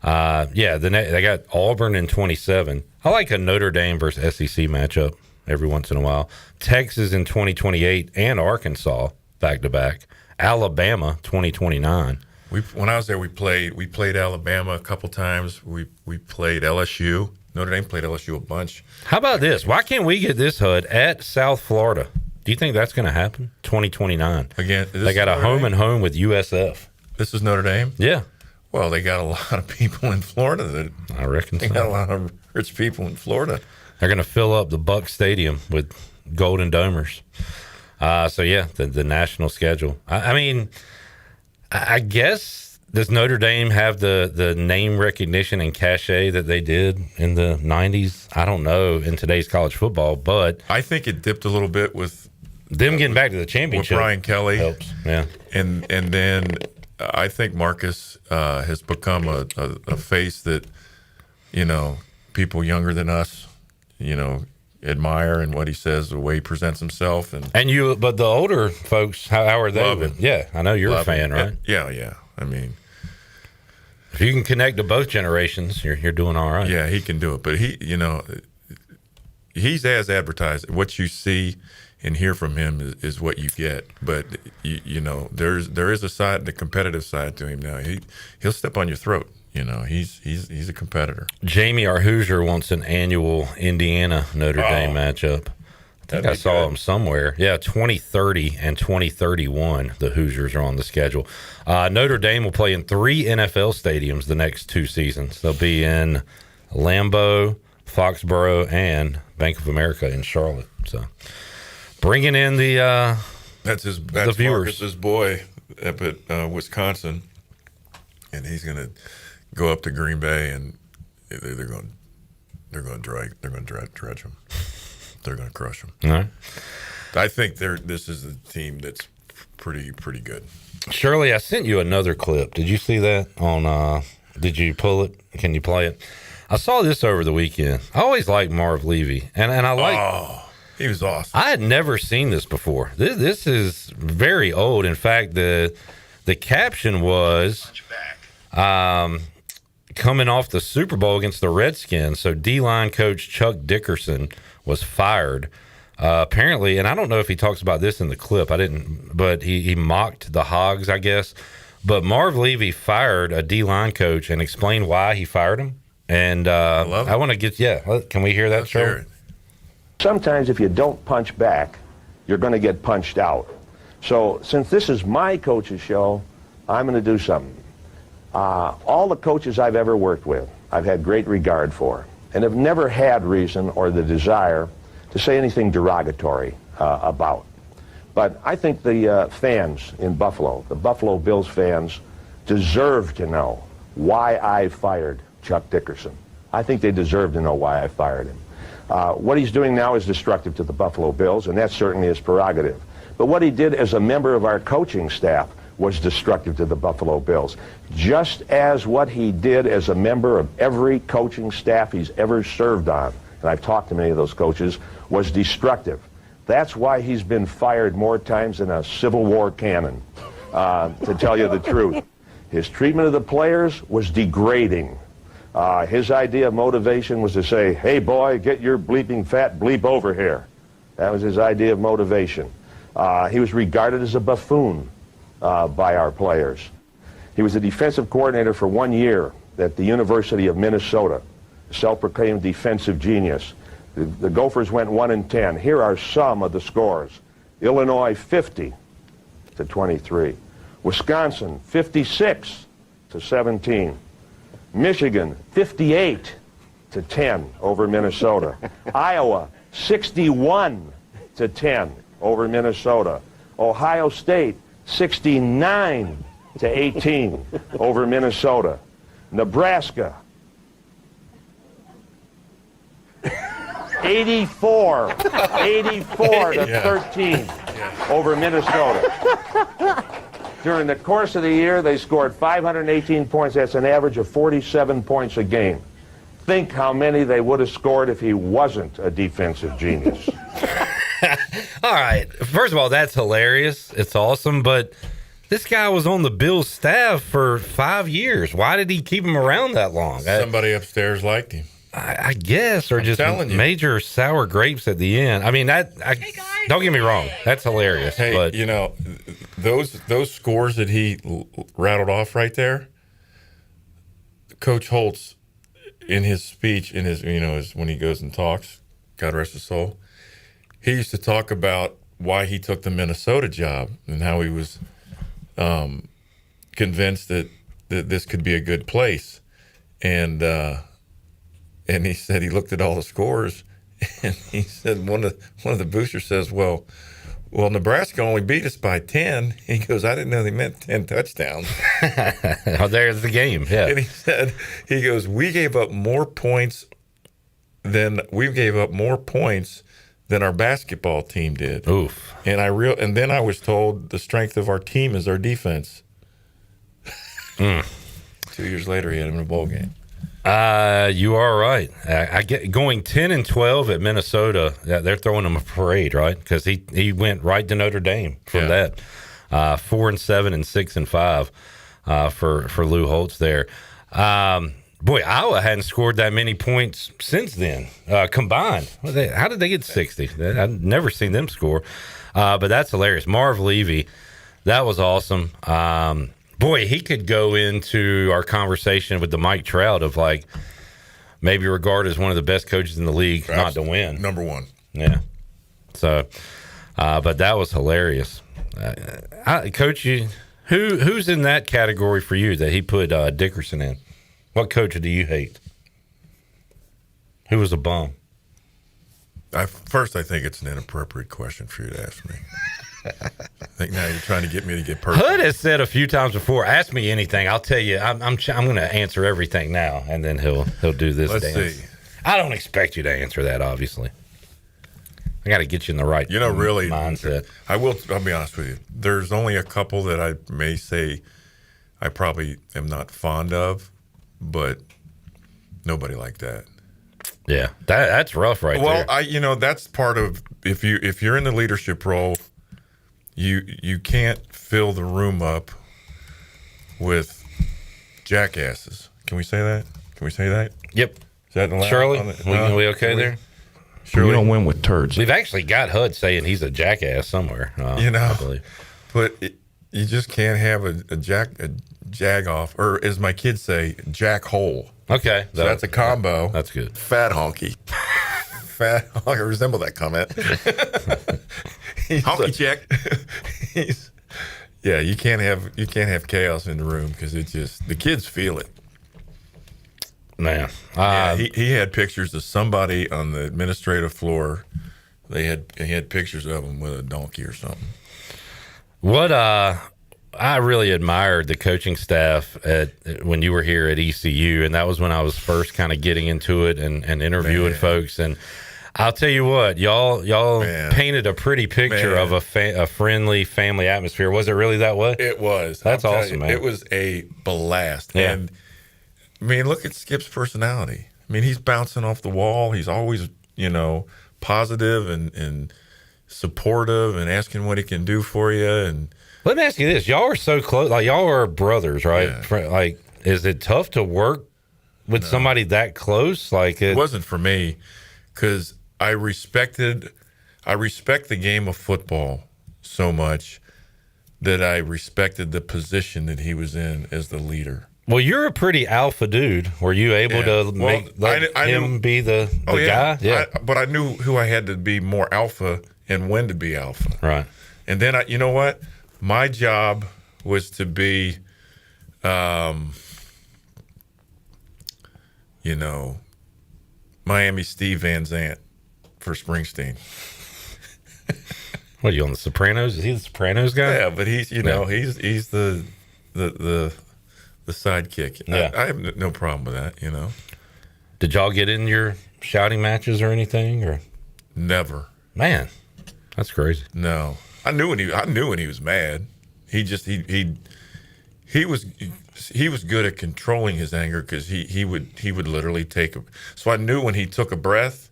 They got Auburn in 27. I like a Notre Dame versus SEC matchup every once in a while. Texas in 2028 and Arkansas back to back. Alabama 2029. When I was there, we played Alabama a couple times. We played LSU. Notre Dame played LSU a bunch. How about this? Why can't we get this, HUD, at South Florida? Do you think that's going to happen? 2029. Again, they got a home and home with USF. This is Notre Dame? Yeah. Well, they got a lot of people in Florida. I reckon they got a lot of rich people in Florida. They're going to fill up the Buck Stadium with Golden Domers. The national schedule. I mean, I guess, does Notre Dame have the name recognition and cachet that they did in the 90s? I don't know in today's college football, but I think it dipped a little bit with them getting back to the championship. With Brian Kelly. Helps. Yeah. And then I think Marcus has become a face that, people younger than us, admire, and what he says, the way he presents himself, but the older folks, how are they? Yeah, I know you're a fan, right? Yeah. I mean, if you can connect to both generations, you're doing all right. Yeah, he can do it, but he's as advertised. What you see and hear from him is what you get. But there is a side, the competitive side to him now. He'll step on your throat. He's a competitor. Jamie, our Hoosier, wants an annual Indiana Notre Dame matchup. I think I saw him somewhere. Yeah, 2030 and 2031. The Hoosiers are on the schedule. Notre Dame will play in 3 NFL stadiums the next 2 seasons. They'll be in Lambeau, Foxborough, and Bank of America in Charlotte. So, bringing in the that's the viewers. Marcus's boy up at Wisconsin, and he's going to go up to Green Bay, and they're going to dredge them. They're going to crush them. All right. I think this is a team that's pretty good. Shirley, I sent you another clip. Did you see that on? Did you pull it? Can you play it? I saw this over the weekend. I always liked Marv Levy, and I like. He was awesome. I had never seen this before. This is very old. In fact, the caption was coming off the Super Bowl against the Redskins. So D-line coach Chuck Dickerson was fired. Apparently, and I don't know if he talks about this in the clip. I didn't, but he mocked the Hogs, I guess. But Marv Levy fired a D-line coach and explained why he fired him. And I want to get, can we hear that, Let's hear it. Sometimes if you don't punch back, you're going to get punched out. So since this is my coach's show, I'm going to do something. All the coaches I've ever worked with, I've had great regard for, and have never had reason or the desire to say anything derogatory about. But I think the fans in Buffalo, the Buffalo Bills fans, deserve to know why I fired Chuck Dickerson. I think they deserve to know why I fired him. What he's doing now is destructive to the Buffalo Bills, and that's certainly his prerogative. But what he did as a member of our coaching staff was destructive to the Buffalo Bills, just as what he did as a member of every coaching staff he's ever served on, and I've talked to many of those coaches, was destructive. That's why he's been fired more times than a Civil War cannon, to tell you the truth. His treatment of the players was degrading. His idea of motivation was to say, hey boy, get your bleeping fat bleep over here. That was his idea of motivation. He was regarded as a buffoon by our players. He was the defensive coordinator for 1 year at the University of Minnesota, self-proclaimed defensive genius. The Gophers went 1-10. Here are some of the scores. Illinois 50-23. Wisconsin 56-17. Michigan 58-10 over Minnesota. Iowa 61-10 over Minnesota. Ohio State 69-18 over Minnesota. Nebraska 84-13 over Minnesota. During the course of the year, they scored 518 points. That's an average of 47 points a game. Think how many they would have scored if he wasn't a defensive genius. All right. First of all, that's hilarious. It's awesome. But this guy was on the Bills staff for 5 years. Why did he keep him around that long? Somebody upstairs liked him. I guess, or just major sour grapes at the end. I mean, don't get me wrong, that's hilarious. Hey, but you know, those scores that he rattled off right there, Coach Holtz, in his speech, when he goes and talks, God rest his soul, he used to talk about why he took the Minnesota job and how he was convinced that this could be a good place, and he said he looked at all the scores, and he said one of the boosters says, well, Nebraska only beat us by 10. He goes, I didn't know they meant 10 touchdowns. Oh, there's the game. Yeah. And he goes, we gave up more points than our basketball team did. Oof. And then I was told the strength of our team is our defense. 2 years later, he had him in a bowl game. You are right. I get going 10-12 at Minnesota. They're throwing him a parade, right? Because he went right to Notre Dame from that. 4-7 and 6-5 for Lou Holtz there. Boy, Iowa hadn't scored that many points since then combined. How did they get 60? I've never seen them score. But that's hilarious. Marv Levy, that was awesome. Boy, he could go into our conversation with the Mike Trout of like maybe regarded as one of the best coaches in the league, not to win. Number one. Yeah. So, but that was hilarious. Coach, who's in that category for you that he put Dickerson in? What coach do you hate? Who was a bum? First, I think it's an inappropriate question for you to ask me. I think now you're trying to get me to get personal. Hood has said a few times before, ask me anything. I'll tell you, I'm going to answer everything now, and then he'll do this Let's dance. see. I don't expect you to answer that, obviously. I got to get you in the right really mindset. I'll be honest with you. There's only a couple that I may say I probably am not fond of, but nobody like that. Yeah, that's rough right there. Well, that's part of if you're in the leadership role, you can't fill the room up with jackasses. Can we say that? Yep. Is that allowed? Shirley, we okay there? Shirley? You don't win with turds. We've actually got HUD saying he's a jackass somewhere. I believe. But you just can't have a jag off, or as my kids say, jack hole. Okay. So that's a combo. That's good. Fat honky. Fat honky. I resemble that comment. Honky check. Yeah, you can't have chaos in the room because the kids feel it. Man, he had pictures of somebody on the administrative floor. He had pictures of him with a donkey or something. What I really admired the coaching staff when you were here at ECU, and that was when I was first kind of getting into it and interviewing folks. And I'll tell you what, y'all painted a pretty picture of a friendly family atmosphere. Was it really that way? It was. That's awesome, man. It was a blast. Yeah. And I mean, look at Skip's personality. I mean, he's bouncing off the wall. He's always, positive and supportive and asking what he can do for you. And let me ask you this: y'all are so close, like y'all are brothers, right? Yeah. Like, is it tough to work with somebody that close? Like, it wasn't for me because I respect the game of football so much that I respected the position that he was in as the leader. Well, you're a pretty alpha dude. Were you able to let him be the guy? Yeah. But I knew who I had to be more alpha and when to be alpha. Right. And then, you know what? My job was to be, Miami Steve Van Zandt for Springsteen. What are you on The Sopranos? Is he the Sopranos guy? Yeah, but he's he's the sidekick. Yeah. I have no problem with that. Did y'all get in your shouting matches or anything? Or never? Man, that's crazy. No, I knew when he was mad. He was good at controlling his anger because he would literally take a. So I knew when he took a breath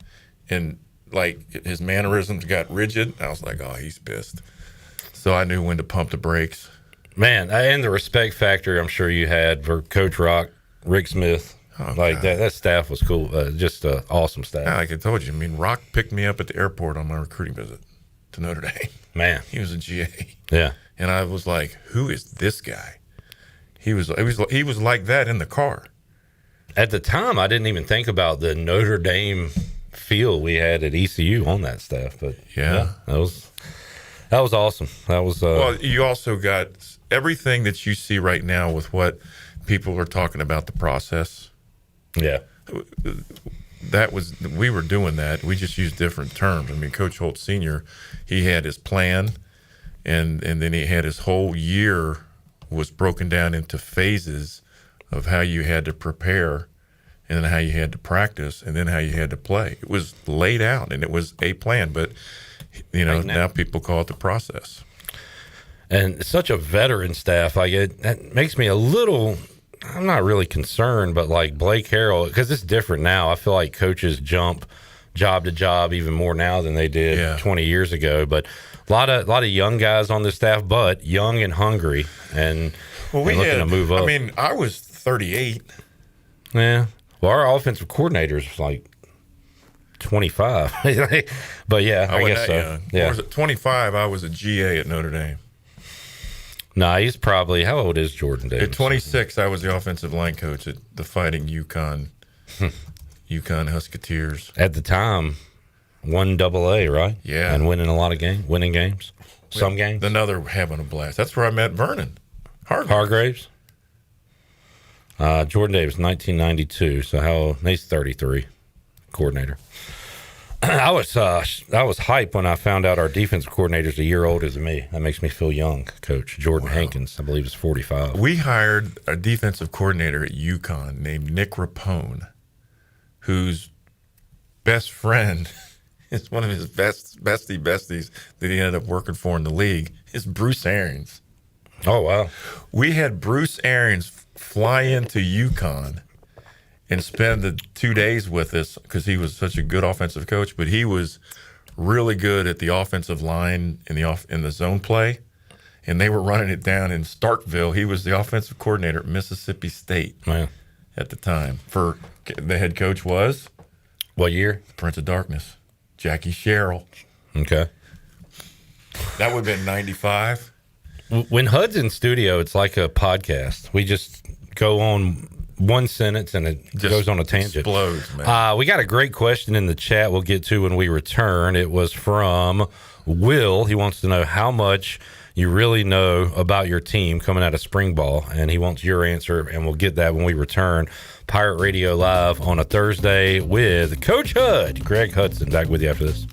and like his mannerisms got rigid. I was like, oh, he's pissed. So I knew when to pump the brakes. Man, and the respect factor I'm sure you had for Coach Rock, Rick Smith. That staff was cool. Just an awesome staff. Like I told you, I mean, Rock picked me up at the airport on my recruiting visit to Notre Dame. Man, he was a GA. Yeah, and I was like, "Who is this guy?" He was like that in the car. At the time, I didn't even think about the Notre Dame feel we had at ECU on that staff. But yeah that was awesome. That was well. You also got everything that you see right now with what people are talking about the process. Yeah. We were doing that. We just used different terms. I mean, Coach Holt Sr., he had his plan, and then he had his whole year was broken down into phases of how you had to prepare, and then how you had to practice, and then how you had to play. It was laid out, and it was a plan, but now people call it the process. And such a veteran staff, that makes me a little. I'm not really concerned, but like Blake Harrell, because it's different now. I feel like coaches jump job to job even more now than they did 20 years ago. But a lot of young guys on this staff, but young and hungry and looking to move up. I mean, I was 38. Yeah. Well, our offensive coordinator is like 25. But yeah, I guess so. Young. Yeah. Was at 25, I was a GA at Notre Dame. No, he's probably, how old is Jordan Davis? At 26, I was the offensive line coach at the Fighting UConn Husketeers. At the time, 1AA, right? Yeah. And winning a lot of winning games. Some games. Another having a blast. That's where I met Vernon Hargraves. Jordan Davis, 1992. So how old? He's 33, coordinator. I was hyped when I found out our defensive coordinator's a year older than me. That makes me feel young, Coach. Jordan Hankins, I believe, is 45. We hired a defensive coordinator at UConn named Nick Rapone, whose best friend is one of his besties that he ended up working for in the league, is Bruce Arians. Oh, wow. We had Bruce Arians fly into UConn and spend the 2 days with us because he was such a good offensive coach, but he was really good at the offensive line in the zone play, and they were running it down in Starkville. He was the offensive coordinator at Mississippi State at the time. For the head coach was what year? Prince of Darkness, Jackie Sherrill. Okay, that would have been 95. When HUD's in studio, it's like a podcast. We just go on one sentence and it just goes on a tangent. Explodes, man. We got a great question in the chat we'll get to when we return. It was from Will. He wants to know how much you really know about your team coming out of spring ball, and he wants your answer, and we'll get that when we return. Pirate Radio Live on a Thursday with Coach Hud. Greg Hudson back with you after this.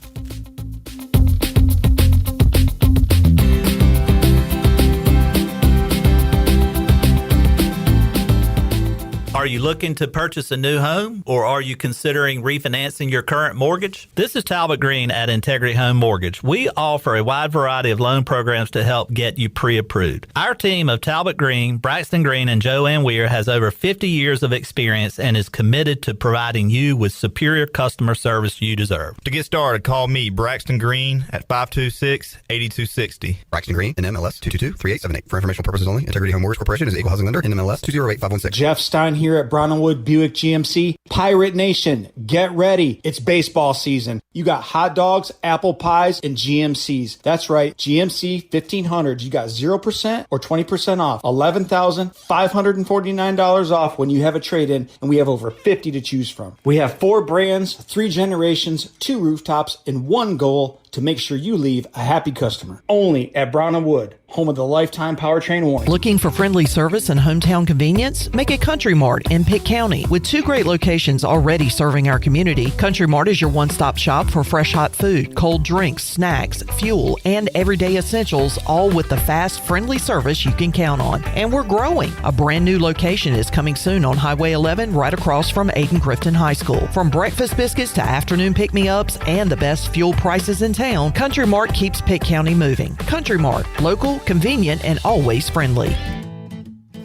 Are you looking to purchase a new home, or are you considering refinancing your current mortgage? This is Talbot Green at Integrity Home Mortgage. We offer a wide variety of loan programs to help get you pre-approved. Our team of Talbot Green, Braxton Green, and Joanne Weir has over 50 years of experience and is committed to providing you with superior customer service you deserve. To get started, call me, Braxton Green, at 526-8260. Braxton Green, NMLS 222-3878. For informational purposes only, Integrity Home Mortgage Corporation is an equal housing lender, NMLS 208-516. Jeff Stein here at Brown & Wood Buick GMC. Pirate Nation, get ready. It's baseball season. You got hot dogs, apple pies, and GMCs. That's right, GMC 1500s. You got 0% or 20% off. $11,549 off when you have a trade-in, and we have over 50 to choose from. We have 4 brands, 3 generations, 2 rooftops, and 1 goal to make sure you leave a happy customer. Only at Brown & Wood, home of the lifetime powertrain warranty. Looking for friendly service and hometown convenience? Make it Country Mart in Pitt County. With 2 great locations already serving our community, Country Mart is your one-stop shop for fresh hot food, cold drinks, snacks, fuel, and everyday essentials, all with the fast, friendly service you can count on. And we're growing. A brand new location is coming soon on Highway 11 right across from Aiken Crifton High School. From breakfast biscuits to afternoon pick-me-ups and the best fuel prices in town, Country Mart keeps Pitt County moving. Country Mart, local, convenient, and always friendly.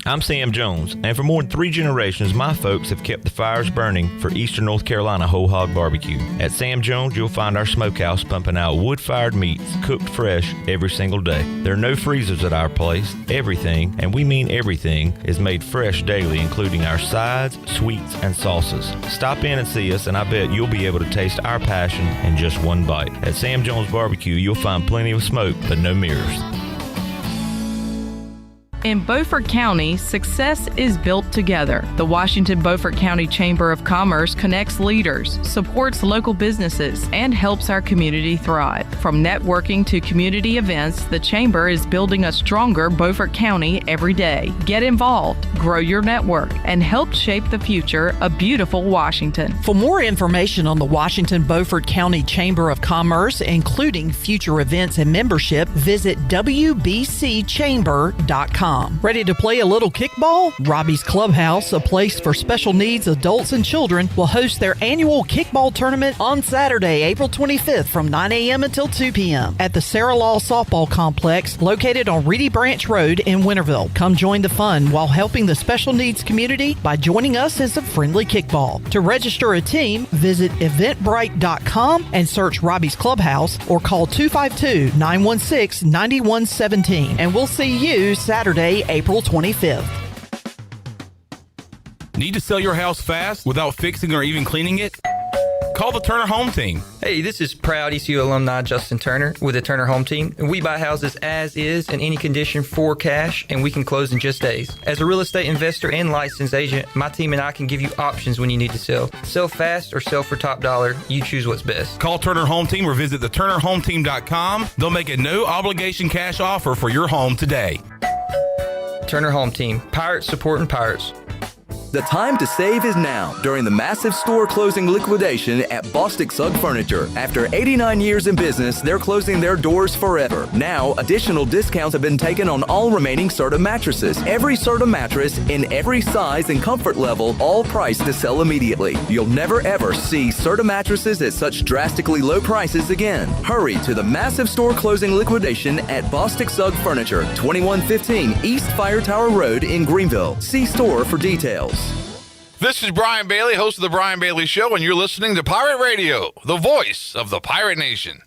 I'm Sam Jones, and for more than 3 generations, my folks have kept the fires burning for Eastern North Carolina Whole Hog Barbecue. At Sam Jones, you'll find our smokehouse pumping out wood-fired meats, cooked fresh every single day. There are no freezers at our place. Everything, and we mean everything, is made fresh daily, including our sides, sweets, and sauces. Stop in and see us, and I bet you'll be able to taste our passion in just one bite. At Sam Jones Barbecue, you'll find plenty of smoke, but no mirrors. In Beaufort County, success is built together. The Washington Beaufort County Chamber of Commerce connects leaders, supports local businesses, and helps our community thrive. From networking to community events, the Chamber is building a stronger Beaufort County every day. Get involved, grow your network, and help shape the future of beautiful Washington. For more information on the Washington Beaufort County Chamber of Commerce, including future events and membership, visit wbcchamber.com. Ready to play a little kickball? Robbie's Clubhouse, a place for special needs adults and children, will host their annual kickball tournament on Saturday, April 25th from 9 a.m. until 2 p.m. at the Sarah Law Softball Complex located on Reedy Branch Road in Winterville. Come join the fun while helping the special needs community by joining us as a friendly kickball. To register a team, visit eventbrite.com and search Robbie's Clubhouse or call 252-916-9117. And we'll see you Saturday, April 25th. Need to sell your house fast without fixing or even cleaning it? Call the Turner Home Team. Hey, this is proud ECU alumni Justin Turner with the Turner Home Team. We buy houses as is in any condition for cash, and we can close in just days. As a real estate investor and licensed agent, my team and I can give you options when you need to sell. Sell fast or sell for top dollar. You choose what's best. Call Turner Home Team or visit theturnerhometeam.com. They'll make a no-obligation cash offer for your home today. Turner Home Team. Pirates supporting pirates. The time to save is now during the massive store closing liquidation at Bostic Sugg Furniture. After 89 years in business, they're closing their doors forever. Now, additional discounts have been taken on all remaining Serta mattresses. Every Serta mattress in every size and comfort level, all priced to sell immediately. You'll never ever see Serta mattresses at such drastically low prices again. Hurry to the massive store closing liquidation at Bostic Sugg Furniture, 2115 East Fire Tower Road in Greenville. See store for details. This is Brian Bailey, host of The Brian Bailey Show, and you're listening to Pirate Radio, the voice of the Pirate Nation.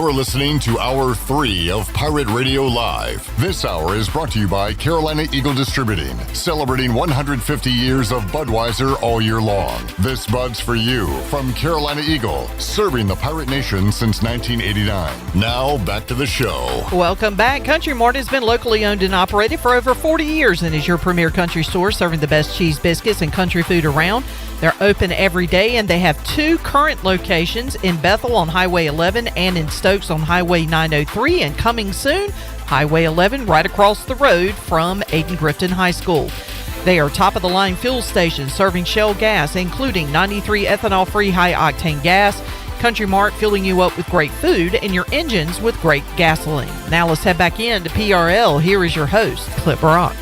You're listening to Hour 3 of Pirate Radio Live. This hour is brought to you by Carolina Eagle Distributing, celebrating 150 years of Budweiser all year long. This Bud's for you from Carolina Eagle, serving the Pirate Nation since 1989. Now, back to the show. Welcome back. Country Mart has been locally owned and operated for over 40 years and is your premier country store serving the best cheese, biscuits, and country food around. They're open every day, and they have 2 current locations in Bethel on Highway 11 and in Stokes on Highway 903, and coming soon, Highway 11 right across the road from Aidan Grifton High School. They are top-of-the-line fuel stations serving Shell gas, including 93 ethanol-free high-octane gas. Country Mart filling you up with great food and your engines with great gasoline. Now let's head back in to PRL. Here is your host, Clip Brock.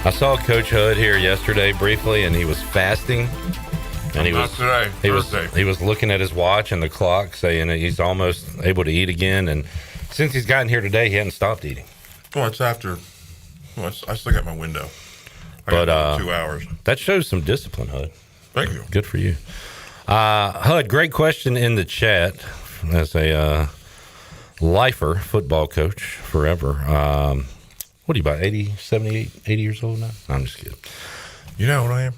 I saw Coach Hud here yesterday briefly, and he was fasting. And he was looking at his watch and the clock, saying that he's almost able to eat again. And since he's gotten here today, he hadn't stopped eating. Well, it's after. Well, I still got my window. I got 2 hours. That shows some discipline, Hud. Thank you. Good for you. Hud, great question in the chat. As a lifer, football coach forever. What are you, about 80, 78, 80 years old now? I'm just kidding. You know what I am?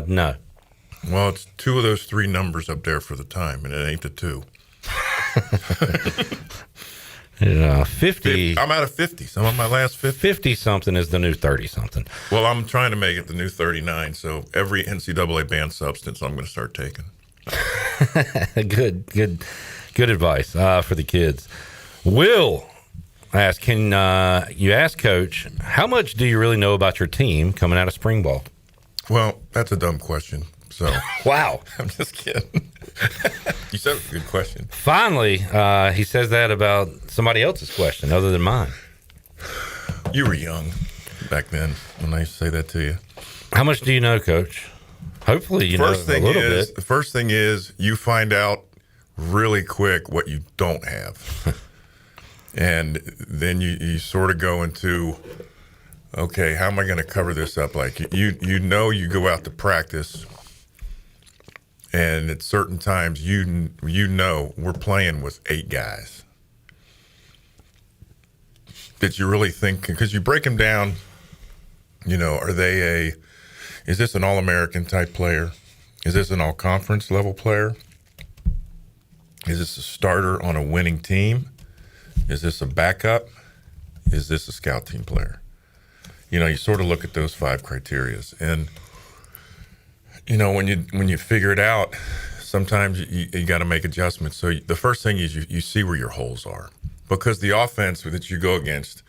No. Well, it's 2 of those 3 numbers up there for the time, and it ain't the 2. 50. I'm out of 50s. I'm on my last 50. 50-something is the new 30-something. Well, I'm trying to make it the new 39, so every NCAA banned substance I'm going to start taking. Good advice for the kids. Will ask, can you ask Coach, how much do you really know about your team coming out of spring ball? Well, that's a dumb question. So wow. I'm just kidding. You said it's a good question. Finally, he says that about somebody else's question other than mine. You were young back then when I used to say that to you. How much do you know, Coach? Hopefully you know a little bit. The first thing is you find out really quick what you don't have. And then you sort of go into, okay, how am I going to cover this up? Like, you go out to practice, and at certain times, you know we're playing with 8 guys. That you really think, because you break them down, is this an All-American type player? Is this an all-conference level player? Is this a starter on a winning team? Is this a backup? Is this a scout team player? You sort of look at those 5 criterias, and when you figure it out, sometimes you got to make adjustments. So the first thing is you see where your holes are, because the offense that you go against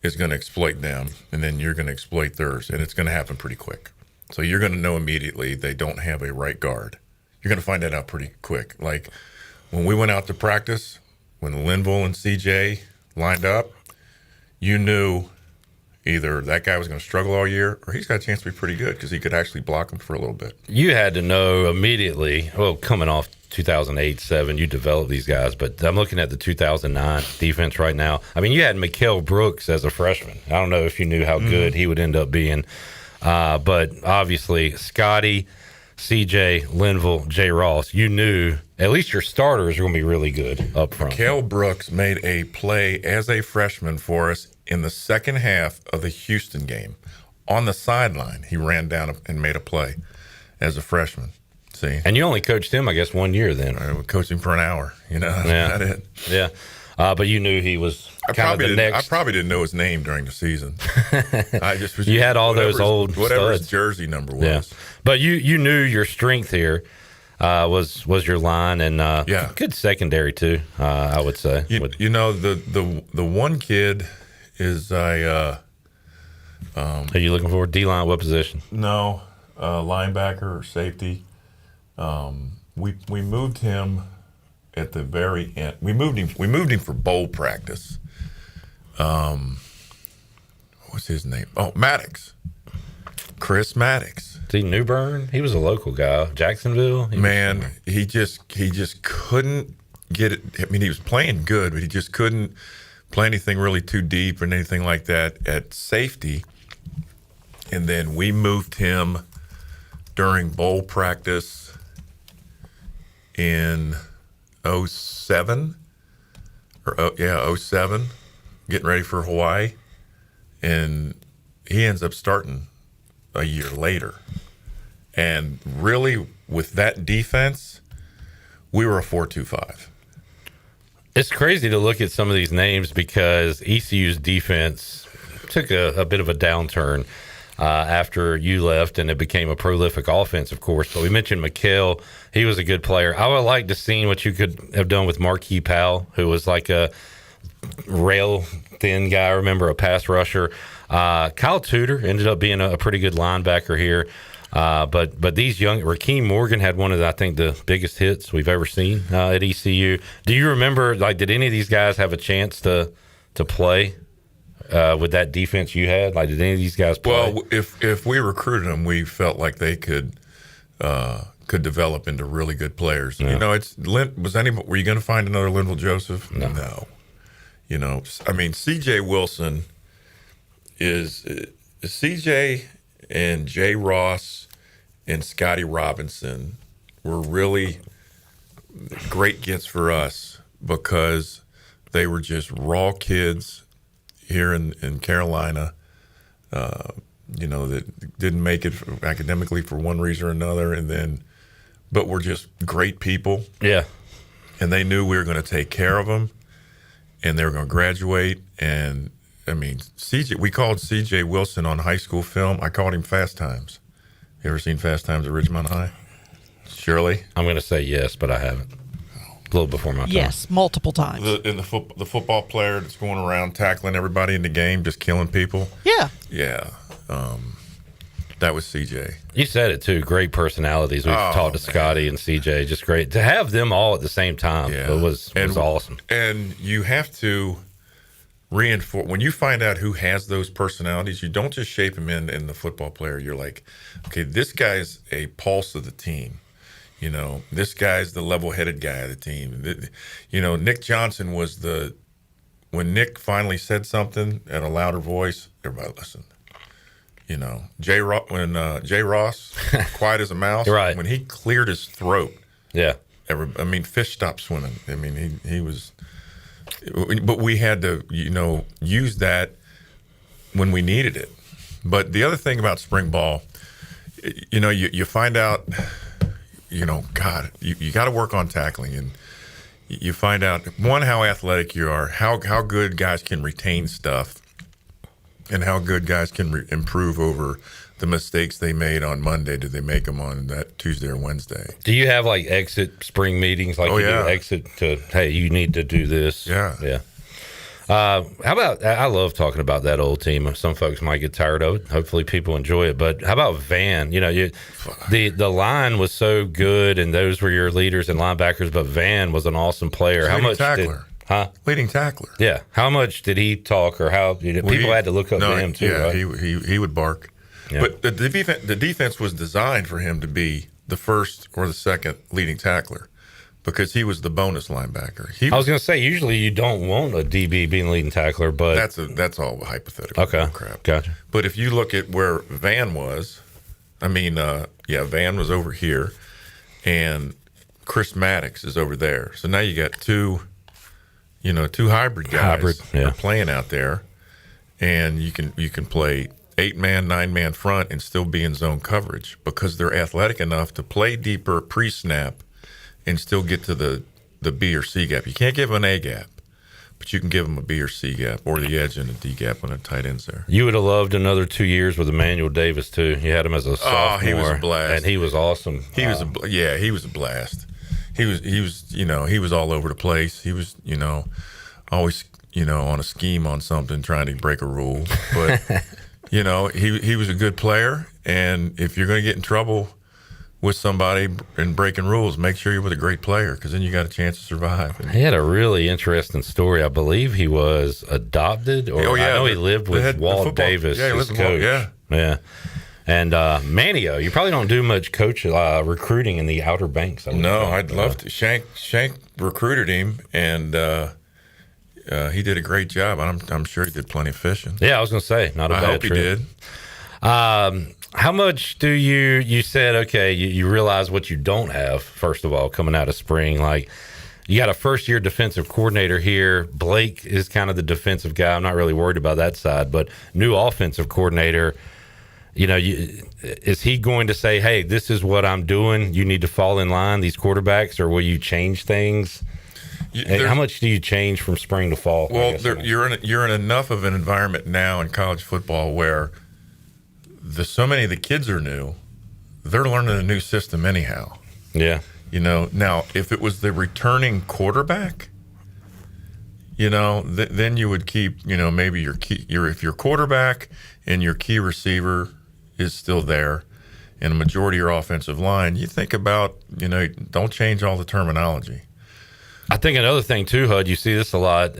is going to exploit them, and then you're going to exploit theirs, and it's going to happen pretty quick. So you're going to know immediately they don't have a right guard. You're going to find that out pretty quick. Like when we went out to practice, when Linville and CJ lined up, you knew either that guy was going to struggle all year or he's got a chance to be pretty good because he could actually block him for a little bit. You had to know immediately, coming off 2008-07, you developed these guys, but I'm looking at the 2009 defense right now. I mean, you had Mikael Brooks as a freshman. I don't know if you knew how good he would end up being, but obviously Scotty, CJ, Linville, J. Ross, you knew at least your starters are going to be really good up front. Mikael Brooks made a play as a freshman for us in the second half of the Houston game. On the sideline, he ran down and made a play as a freshman. See? And you only coached him, I guess, 1 year then. I coached him for an hour. That's about it. Yeah. But you knew he was kind of the next. I probably didn't know his name during the season. I just was. You had all those old whatever studs. His jersey number was. Yeah. But you knew your strength here was your line, and good secondary too. I would say. The one kid is are you looking for D-line? What position? No, linebacker or safety. We moved him at the very end. We moved him for bowl practice. What's his name? Oh, Maddox. Chris Maddox. See, New Bern. He was a local guy. Jacksonville. He just couldn't get it. I mean, he was playing good, but he just couldn't play anything really too deep or anything like that at safety. And then we moved him during bowl practice in 07 07, getting ready for Hawaii, and he ends up starting a year later. And really, with that defense, we were a 4-2-5. It's crazy to look at some of these names because ECU's defense took a bit of a downturn after you left, and it became a prolific offense, of course. But we mentioned McHale. He was a good player. I would like to see what you could have done with Marquis Powell, who was like a rail thin guy. I remember, a pass rusher. Kyle Tudor ended up being a pretty good linebacker here. But these young, Rakeem Morgan had one of I think the biggest hits we've ever seen at ECU. Do you remember, like, did any of these guys have a chance to play with that defense you had? Like, did any of these guys play? Well, if we recruited them, we felt like they could develop into really good players. Yeah. You know, were you going to find another Linville Joseph? No. You know, I mean, C.J. Wilson is C.J. and Jay Ross and Scotty Robinson were really great gets for us because they were just raw kids here in Carolina, you know, that didn't make it academically for one reason or another, but were just great people. Yeah. And they knew we were going to take care of them, and they were going to graduate. And I mean, we called C.J. Wilson on high school film. I called him Fast Times. You ever seen Fast Times at Ridgemont High? Shirley? I'm going to say yes, but I haven't. A little before my time. Yes, multiple times. The football player that's going around tackling everybody in the game, just killing people. Yeah. Yeah. That was CJ. You said it too. Great personalities. We've talked to Scotty and CJ. Just great to have them all at the same time. Yeah. It was awesome. And you have to reinforce when you find out who has those personalities. You don't just shape them in the football player. You're like, okay, this guy's a pulse of the team. You know, this guy's the level-headed guy of the team. You know, Nick Johnson was when Nick finally said something at a louder voice, everybody listened. You know, Jay Ross, quiet as a mouse. Right. When he cleared his throat. Yeah. Fish stopped swimming. I mean, he was. But we had to, you know, use that when we needed it. But the other thing about spring ball, you know, you find out, you know, God, you got to work on tackling, and you find out, one, how athletic you are, how good guys can retain stuff, and how good guys can improve over the mistakes they made on Monday. Did they make them on that Tuesday or Wednesday? Do you have like exit spring meetings? Like do exit to, hey, you need to do this? Yeah. Yeah. How about, I love talking about that old team. Some folks might get tired of it. Hopefully people enjoy it. But how about Van? You know, the line was so good, and those were your leaders and linebackers, but Van was an awesome player. How much tackler. Leading tackler. Yeah. How much did he talk, or how people had to look up to him too? Yeah, right? he would bark. Yeah. But the defense was designed for him to be the first or the second leading tackler because he was the bonus linebacker. I was going to say, usually you don't want a DB being leading tackler, but that's all hypothetical. Okay, crap. Gotcha. But if you look at where Van was, Van was over here, and Chris Maddox is over there. So now you got two hybrid guys are playing out there, and you can play 8-man, 9-man front and still be in zone coverage because they're athletic enough to play deeper pre-snap and still get to the B or C gap. You can't give them an A gap, but you can give them a B or C gap or the edge and a D gap when a tight end's there. You would have loved another 2 years with Emmanuel Davis too. You had him as a sophomore. Oh, he was a blast, and he was awesome. He was a blast. He was all over the place. He was always on a scheme on something, trying to break a rule, but. You know, he was a good player, and if you're going to get in trouble with somebody and breaking rules, make sure you're with a great player because then you got a chance to survive. He had a really interesting story. I believe he was adopted, or I know he lived with Walt Davis, his coach. Yeah. And Manio, you probably don't do much coach recruiting in the Outer Banks. I'd love to. Shank recruited him, and he did a great job. I'm sure he did plenty of fishing. Yeah, I was going to say, not a bad trip. I hope he did. How much do you said, okay, you realize what you don't have, first of all, coming out of spring. Like, you got a first-year defensive coordinator here. Blake is kind of the defensive guy. I'm not really worried about that side, but new offensive coordinator, is he going to say, hey, this is what I'm doing, you need to fall in line, these quarterbacks, or will you change things? How much do you change from spring to fall? Well, you're in enough of an environment now in college football where so many of the kids are new. They're learning a new system anyhow. Yeah. Now if it was the returning quarterback, then you would keep, maybe if your quarterback and your key receiver is still there, and a majority of your offensive line, you think about, don't change all the terminology. I think another thing too, Hud, you see this a lot,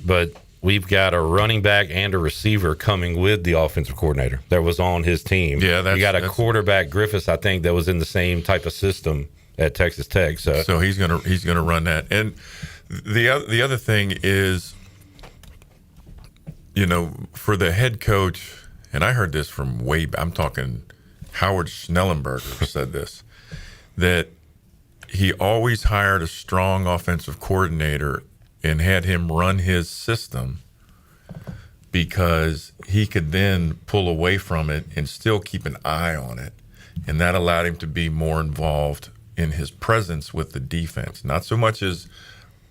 but we've got a running back and a receiver coming with the offensive coordinator that was on his team. Yeah, you got a quarterback, Griffiths, I think, that was in the same type of system at Texas Tech. So he's gonna run that. And the other thing is, for the head coach, and I heard this from I'm talking Howard Schnellenberger said this, that he always hired a strong offensive coordinator and had him run his system because he could then pull away from it and still keep an eye on it. And that allowed him to be more involved in his presence with the defense. Not so much as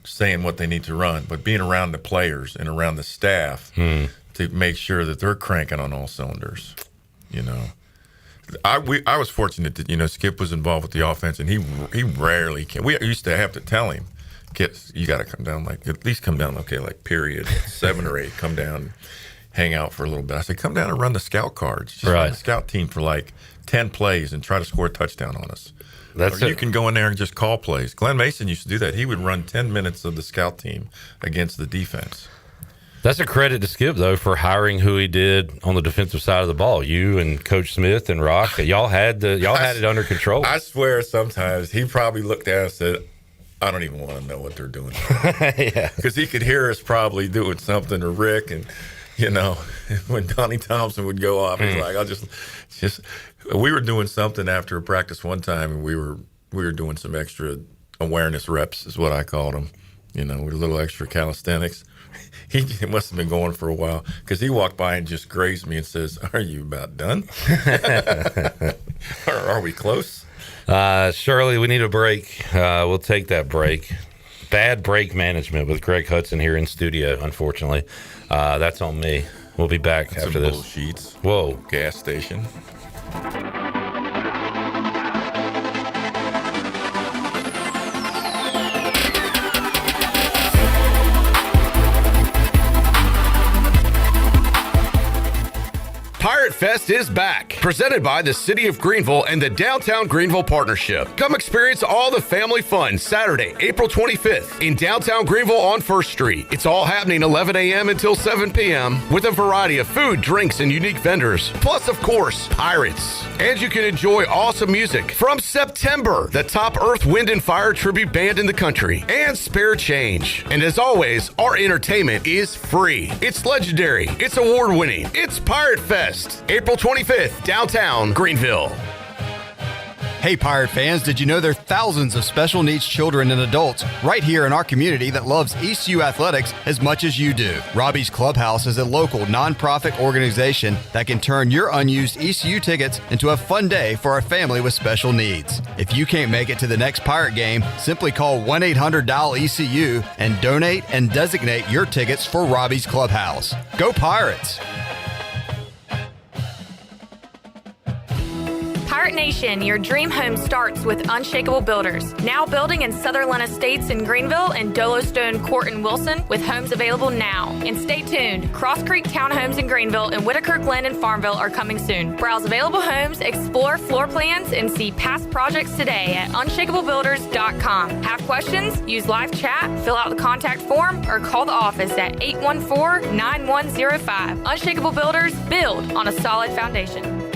saying what they need to run, but being around the players and around the staff to make sure that they're cranking on all cylinders. I was fortunate that, Skip was involved with the offense, and he rarely came. We used to have to tell him, "Kids, you got to come down, at least come down, period 7 or 8, come down, hang out for a little bit." I said, "Come down and run the scout cards. Just run the scout team for 10 plays and try to score a touchdown on us. You can go in there and just call plays." Glenn Mason used to do that. He would run 10 minutes of the scout team against the defense. That's a credit to Skip, though, for hiring who he did on the defensive side of the ball. You and Coach Smith and Rock, y'all had it under control. I swear sometimes he probably looked at us and said, "I don't even want to know what they're doing." Because he could hear us probably doing something, or Rick, and when Donnie Thompson would go off, he's like, "I'll just." We were doing something after a practice one time, and we were doing some extra awareness reps, is what I called them. With a little extra calisthenics. He must have been going for a while, because he walked by and just grazed me and says, "Are you about done? Are we close?" Shirley, we need a break. We'll take that break. Bad break management with Greg Hudson here in studio, unfortunately. That's on me. We'll be back after this. Sheets. Whoa. Gas station. Pirate Fest is back, presented by the City of Greenville and the Downtown Greenville Partnership. Come experience all the family fun Saturday, April 25th in downtown Greenville on 1st Street. It's all happening 11 a.m. until 7 p.m. with a variety of food, drinks, and unique vendors. Plus, of course, pirates. And you can enjoy awesome music from September, the top Earth, Wind, and Fire tribute band in the country, and Spare Change. And as always, our entertainment is free. It's legendary. It's award-winning. It's Pirate Fest. April 25th, downtown Greenville. Hey Pirate fans, did you know there are thousands of special needs children and adults right here in our community that loves ECU athletics as much as you do? Robbie's Clubhouse is a local nonprofit organization that can turn your unused ECU tickets into a fun day for a family with special needs. If you can't make it to the next Pirate game, simply call 1-800-DIAL-ECU and donate and designate your tickets for Robbie's Clubhouse. Go Pirates! Pirate Nation, your dream home starts with Unshakable Builders. Now building in Sutherland Estates in Greenville and Dolostone Court in Wilson, with homes available now. And stay tuned, Cross Creek Townhomes in Greenville and Whitaker Glen in Farmville are coming soon. Browse available homes, explore floor plans, and see past projects today at unshakablebuilders.com. Have questions? Use live chat, fill out the contact form, or call the office at 814-9105. Unshakable Builders, build on a solid foundation.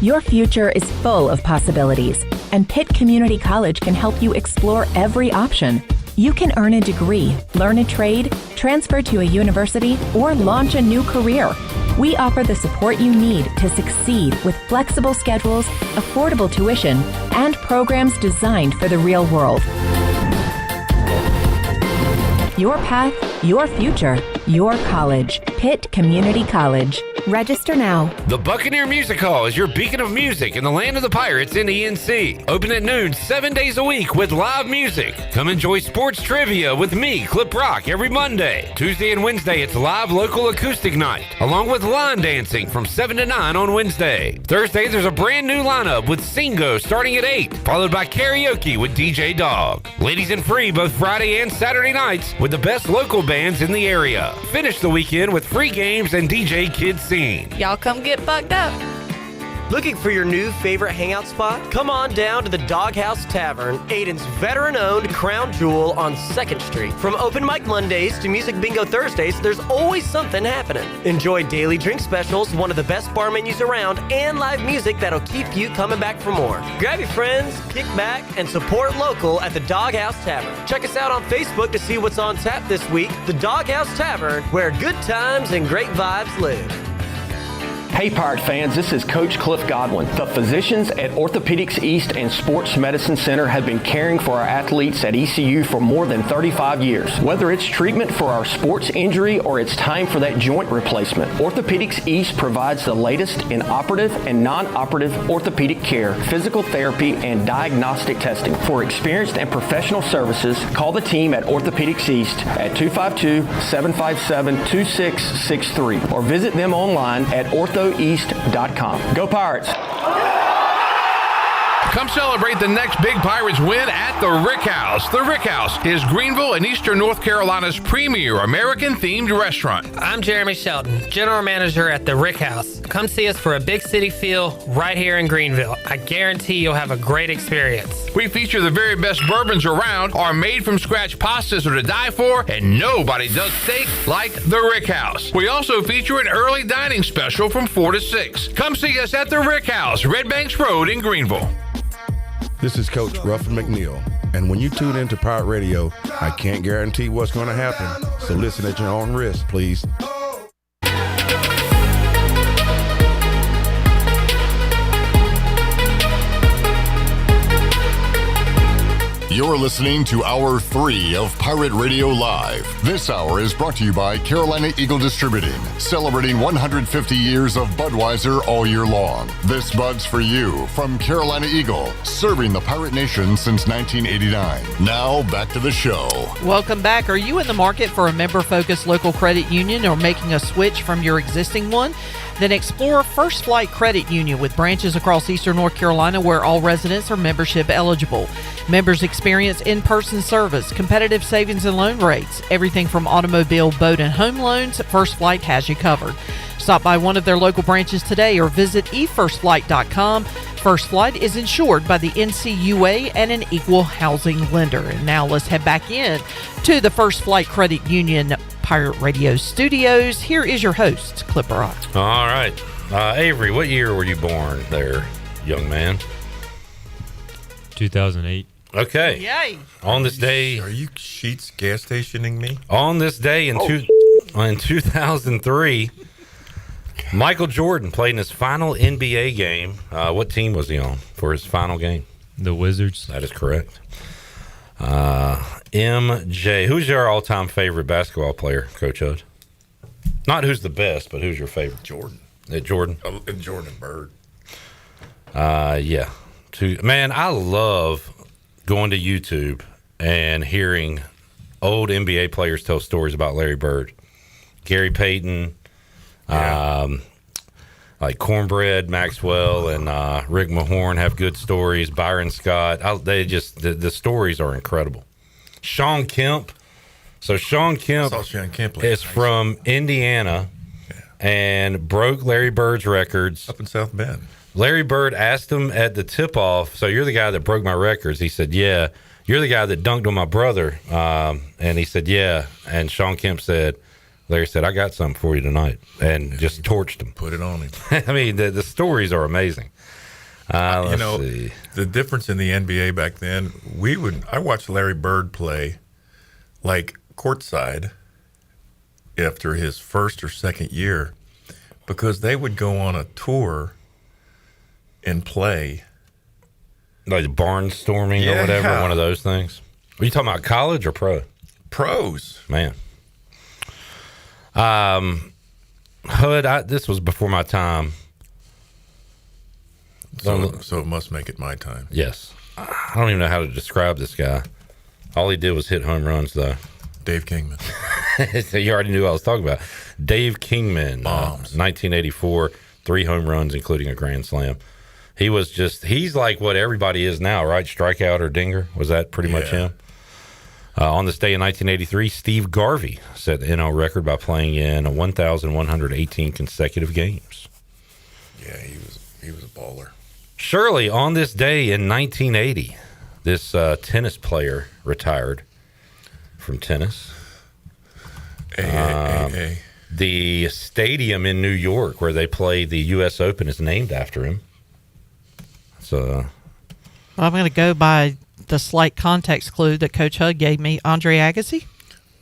Your future is full of possibilities, and Pitt Community College can help you explore every option. You can earn a degree, learn a trade, transfer to a university, or launch a new career. We offer the support you need to succeed with flexible schedules, affordable tuition, and programs designed for the real world. Your path, your future, your college. Pitt Community College. Register now. The Buccaneer Music Hall is your beacon of music in the land of the Pirates in ENC. Open at noon 7 days a week with live music. Come enjoy sports trivia with me, Clip Rock, every Monday. Tuesday and Wednesday, it's live local acoustic night, along with line dancing from 7 to 9 on Wednesday. Thursday, there's a brand new lineup with Singo starting at 8, followed by karaoke with DJ Dog. Ladies and free both Friday and Saturday nights with the best local bands in the area. Finish the weekend with free games and DJ Kids Scene. Y'all come get fucked up. Looking for your new favorite hangout spot? Come on down to the Doghouse Tavern, Aiden's veteran-owned crown jewel on 2nd Street. From open mic Mondays to music bingo Thursdays, there's always something happening. Enjoy daily drink specials, one of the best bar menus around, and live music that'll keep you coming back for more. Grab your friends, kick back, and support local at the Doghouse Tavern. Check us out on Facebook to see what's on tap this week. The Doghouse Tavern, where good times and great vibes live. Hey Pirate fans, this is Coach Cliff Godwin. The physicians at Orthopedics East and Sports Medicine Center have been caring for our athletes at ECU for more than 35 years. Whether it's treatment for our sports injury or it's time for that joint replacement, Orthopedics East provides the latest in operative and non-operative orthopedic care, physical therapy, and diagnostic testing. For experienced and professional services, call the team at Orthopedics East at 252-757-2663 or visit them online at orthoeast.com. Go Pirates! Come celebrate the next big Pirates win at the Rick House. The Rick House is Greenville and Eastern North Carolina's premier American-themed restaurant. I'm Jeremy Shelton, General Manager at the Rick House. Come see us for a big city feel right here in Greenville. I guarantee you'll have a great experience. We feature the very best bourbons around. Our made-from-scratch pastas are to die for, and nobody does steak like the Rick House. We also feature an early dining special from 4 to 6. Come see us at the Rick House, Red Banks Road in Greenville. This is Coach Ruffin McNeil, and when you tune into Pirate Radio, I can't guarantee what's going to happen, so listen at your own risk, please. You're listening to Hour 3 of Pirate Radio Live. This hour is brought to you by Carolina Eagle Distributing, celebrating 150 years of Budweiser all year long. This Bud's for you from Carolina Eagle, serving the Pirate Nation since 1989. Now, back to the show. Welcome back. Are you in the market for a member-focused local credit union or making a switch from your existing one? Then explore First Flight Credit Union with branches across Eastern North Carolina where all residents are membership eligible. Members experience in-person service, competitive savings and loan rates. Everything from automobile, boat, and home loans, First Flight has you covered. Stop by one of their local branches today or visit efirstflight.com. First Flight is insured by the NCUA and an equal housing lender. And now let's head back in to the First Flight Credit Union Pirate Radio Studios. Here is your host, Clip Rock. All right. Avery, what year were you born there, young man? 2008. Okay. Yay. On this day. Are you Sheets gas stationing me? On this day in 2003, Michael Jordan played in his final NBA game. What team was he on for his final game? The Wizards. That is correct. MJ, who's your all-time favorite basketball player, Coach Hud? Not who's the best, but who's your favorite? Jordan. Jordan? Jordan Bird. Yeah. Man, I love going to YouTube and hearing old NBA players tell stories about Larry Bird. Gary Payton, like Cornbread, Maxwell, and Rick Mahorn have good stories. Byron Scott, the stories are incredible. Sean Kemp. So Sean Kemp is from Indiana and broke Larry Bird's records. Up in South Bend. Larry Bird asked him at the tip-off, so you're the guy that broke my records. He said, yeah. You're the guy that dunked on my brother. And he said, yeah. And Sean Kemp said, Larry said, I got something for you tonight. And just torched him. Put it on him. I mean, the stories are amazing. Let's see. The difference in the NBA back then, I watched Larry Bird play like courtside after his first or second year because they would go on a tour and play. Like barnstorming or whatever, one of those things. Are you talking about college or pro? Pros. Man. Hood, this was before my time. So it must make it my time. Yes. I don't even know how to describe this guy. All he did was hit home runs, though. Dave Kingman. So you already knew what I was talking about. Dave Kingman, 1984, 3 home runs, including a grand slam. He's like what everybody is now, right? Strikeout or dinger. Was that pretty much him? On this day in 1983, Steve Garvey set the NL record by playing in 1,118 consecutive games. Yeah, he was a baller. Surely, on this day in 1980, this tennis player retired from tennis. The stadium in New York where they play the U.S. Open is named after him. So, I'm going to go by the slight context clue that Coach Hug gave me. Andre Agassi.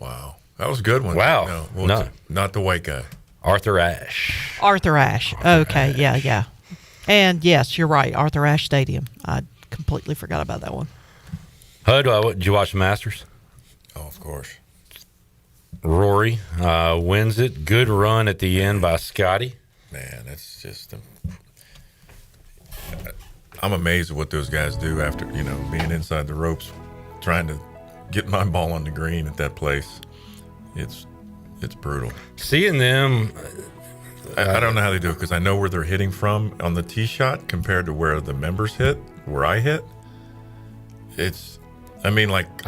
Wow, that was a good one. Wow, no, not the white guy. Arthur Ashe. Okay, yeah. And yes, you're right. Arthur Ashe Stadium. I completely forgot about that one. Hud, did you watch the Masters? Oh, of course. Rory wins it. Good run at the end by Scotty. Man, that's just. I'm amazed at what those guys do after being inside the ropes, trying to get my ball on the green at that place. It's brutal. Seeing them. I don't know how they do it because I know where they're hitting from on the tee shot compared to where the members hit, where I hit. I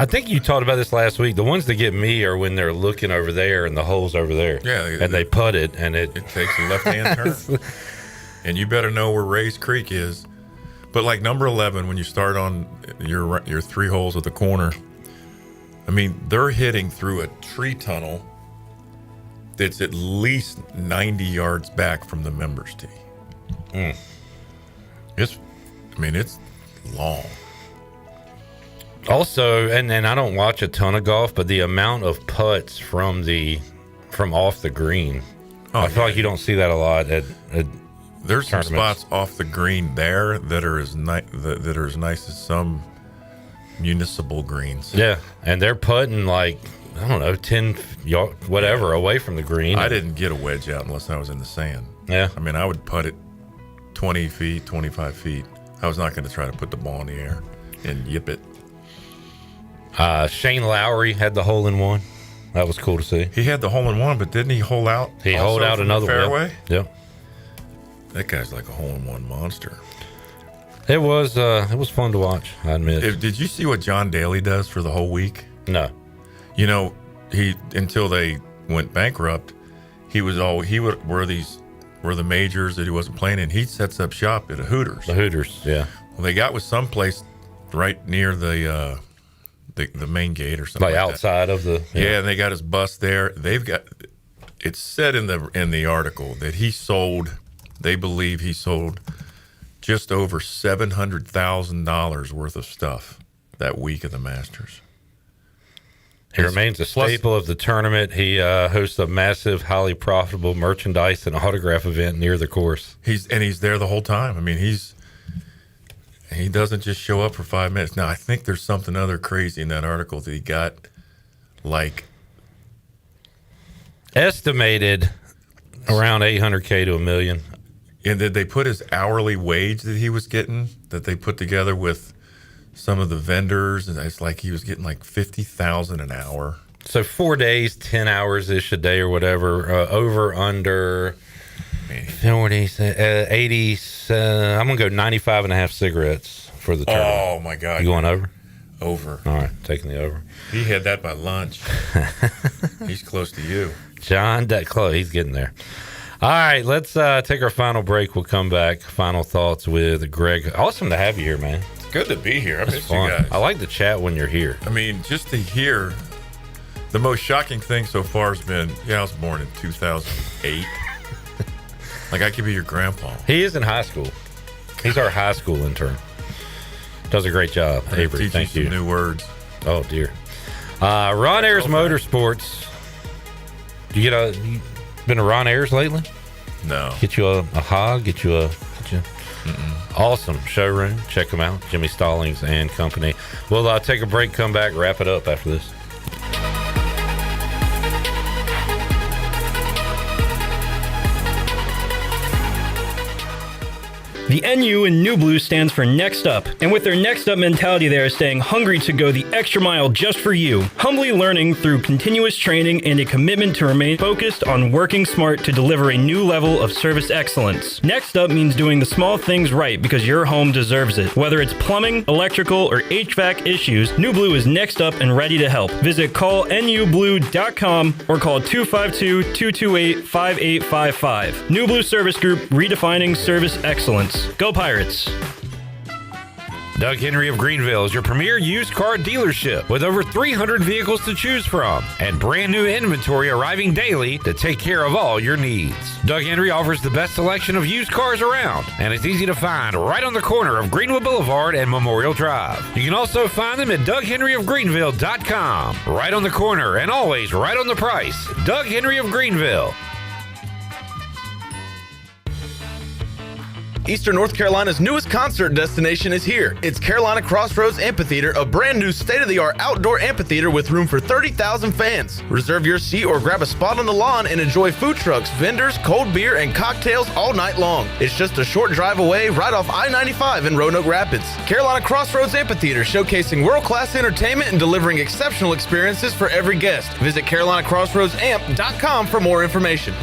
think you talked about this last week. The ones that get me are when they're looking over there and the hole's over there. Yeah. They putt it and it takes a left-hand turn. And you better know where Ray's Creek is. But like number 11, when you start on your 3 holes at the corner, they're hitting through a tree tunnel that's at least 90 yards back from the members tee. It's long. Also, and I don't watch a ton of golf, but the amount of putts from off the green, I feel like you don't see that a lot at there's some spots off the green there that are as nice as some municipal greens. Yeah, and they're putting 10 whatever away from the green. I didn't get a wedge out unless I was in the sand. Yeah. I would putt it 20 feet, 25 feet. I was not going to try to put the ball in the air and yip it. Shane Lowry had the hole-in-one. That was cool to see. He had the hole-in-one, but didn't he hole out? He holed out another fairway. Yep. That guy's like a hole-in-one monster. It was fun to watch, I admit. Did you see what John Daly does for the whole week? No. Until they went bankrupt, he were the majors that he wasn't playing in. He sets up shop at a Hooters. The Hooters, yeah. Well, they got with some place right near the main gate or something. Like outside of the. Yeah, and they got his bus there. It's said in the article that they believe he sold just over $700,000 worth of stuff that week of the Masters. He remains a staple of the tournament. He hosts a massive, highly profitable merchandise and autograph event near the course. He's there the whole time. He doesn't just show up for 5 minutes. Now, I think there's something other crazy in that article that he got, estimated around $800K to $1 million. And did they put his hourly wage that he was getting, that they put together with some of the vendors, and it's like he was getting $50,000 an hour. So 4 days, 10 hours ish a day or whatever. Over under 40, 80. I'm gonna go 95 and a half cigarettes for the tournament. Oh my God! You going over? Over. All right, taking the over. He had that by lunch. He's close to you, John. That close. He's getting there. All right, let's take our final break. We'll come back. Final thoughts with Greg. Awesome to have you here, man. It's good to be here. I miss you fun. guys. I like to chat when you're here. Just to hear, the most shocking thing so far has been, I was born in 2008. I could be your grandpa. He is in high school. He's our high school intern. Does a great job. Avery, thank you. Some new words. Oh, dear. Ron Ayers Motorsports. You been to Ron Ayers lately? No. Get you a hog? Get you awesome showroom. Check them out. Jimmy Stallings and Company. We'll take a break, come back, wrap it up after this. The NU in New Blue stands for Next Up, and with their Next Up mentality, they are staying hungry to go the extra mile just for you, humbly learning through continuous training and a commitment to remain focused on working smart to deliver a new level of service excellence. Next Up means doing the small things right because your home deserves it. Whether it's plumbing, electrical, or HVAC issues, New Blue is next up and ready to help. Visit callnublue.com or call 252-228-5855. New Blue Service Group, redefining service excellence. Go Pirates! Doug Henry of Greenville is your premier used car dealership with over 300 vehicles to choose from and brand new inventory arriving daily to take care of all your needs. Doug Henry offers the best selection of used cars around, and it's easy to find right on the corner of Greenwood Boulevard and Memorial Drive. You can also find them at DougHenryofGreenville.com. Right on the corner and always right on the price. Doug Henry of Greenville. Eastern North Carolina's newest concert destination is here. It's Carolina Crossroads Amphitheater, a brand new state-of-the-art outdoor amphitheater with room for 30,000 fans. Reserve your seat or grab a spot on the lawn and enjoy food trucks, vendors, cold beer, and cocktails all night long. It's just a short drive away right off I-95 in Roanoke Rapids. Carolina Crossroads Amphitheater, showcasing world-class entertainment and delivering exceptional experiences for every guest. Visit CarolinaCrossroadsAmp.com for more information.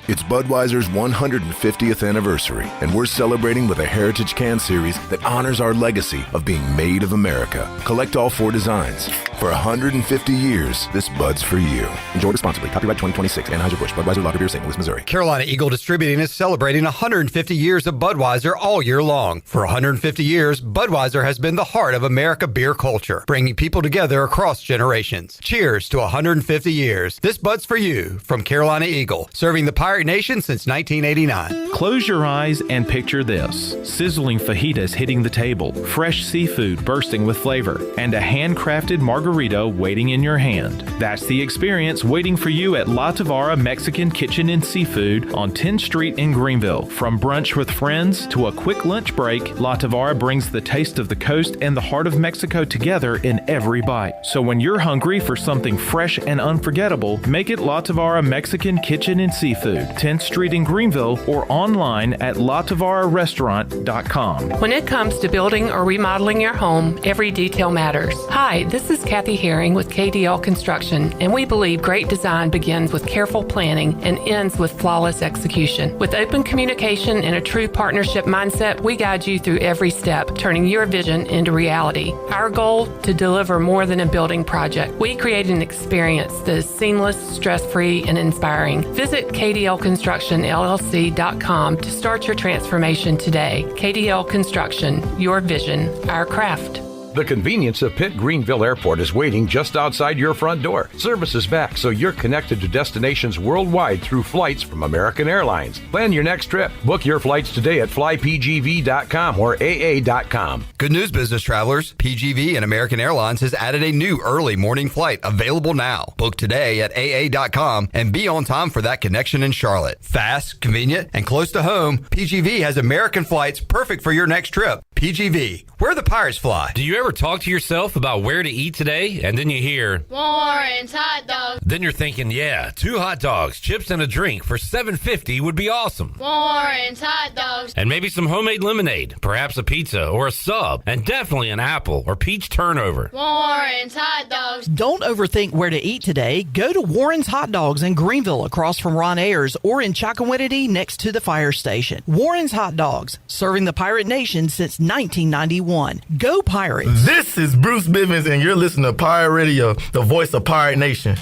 It's Budweiser's 150th anniversary, and we're celebrating with a Heritage Can Series that honors our legacy of being made of America. Collect all 4 designs. For 150 years, this Bud's for you. Enjoy responsibly. Copyright 2026. Anheuser-Busch. Budweiser Lager Beer, St. Louis, Missouri. Carolina Eagle Distributing is celebrating 150 years of Budweiser all year long. For 150 years, Budweiser has been the heart of America beer culture, bringing people together across generations. Cheers to 150 years. This Bud's for you from Carolina Eagle, serving the Pirate Nation since 1989. Close your eyes and picture this. Sizzling fajitas hitting the table, fresh seafood bursting with flavor, and a handcrafted margarita waiting in your hand. That's the experience waiting for you at La Tavara Mexican Kitchen and Seafood on 10th Street in Greenville. From brunch with friends to a quick lunch break, La Tavara brings the taste of the coast and the heart of Mexico together in every bite. So when you're hungry for something fresh and unforgettable, make it La Tavara Mexican Kitchen and Seafood, 10th Street in Greenville, or online at latavara.restaurant.com. When it comes to building or remodeling your home, every detail matters. Hi, this is Kathy Herring with KDL Construction, and we believe great design begins with careful planning and ends with flawless execution. With open communication and a true partnership mindset, we guide you through every step, turning your vision into reality. Our goal, to deliver more than a building project. We create an experience that is seamless, stress-free, and inspiring. Visit KDLConstructionLLC.com to start your transformation today. KDL Construction, your vision, our craft. The convenience of Pitt Greenville Airport is waiting just outside your front door. Service is back, so you're connected to destinations worldwide through flights from American Airlines. Plan your next trip. Book your flights today at flypgv.com or aa.com. Good news, business travelers. PGV and American Airlines has added a new early morning flight available now. Book today at aa.com and be on time for that connection in Charlotte. Fast, convenient, and close to home, PGV has American flights perfect for your next trip. PGV, where the Pirates fly. Do you ever talk to yourself about where to eat today? And then you hear, Warren's Hot Dogs. Then you're thinking, yeah, 2 hot dogs, chips, and a drink for $7.50 would be awesome. Warren's Hot Dogs. And maybe some homemade lemonade, perhaps a pizza or a sub, and definitely an apple or peach turnover. Warren's Hot Dogs. Don't overthink where to eat today. Go to Warren's Hot Dogs in Greenville across from Ron Ayers or in Chocowinity next to the fire station. Warren's Hot Dogs, serving the Pirate Nation since 1991. Go Pirates! This is Bruce Bivens, and you're listening to Pirate Radio, the voice of Pirate Nation.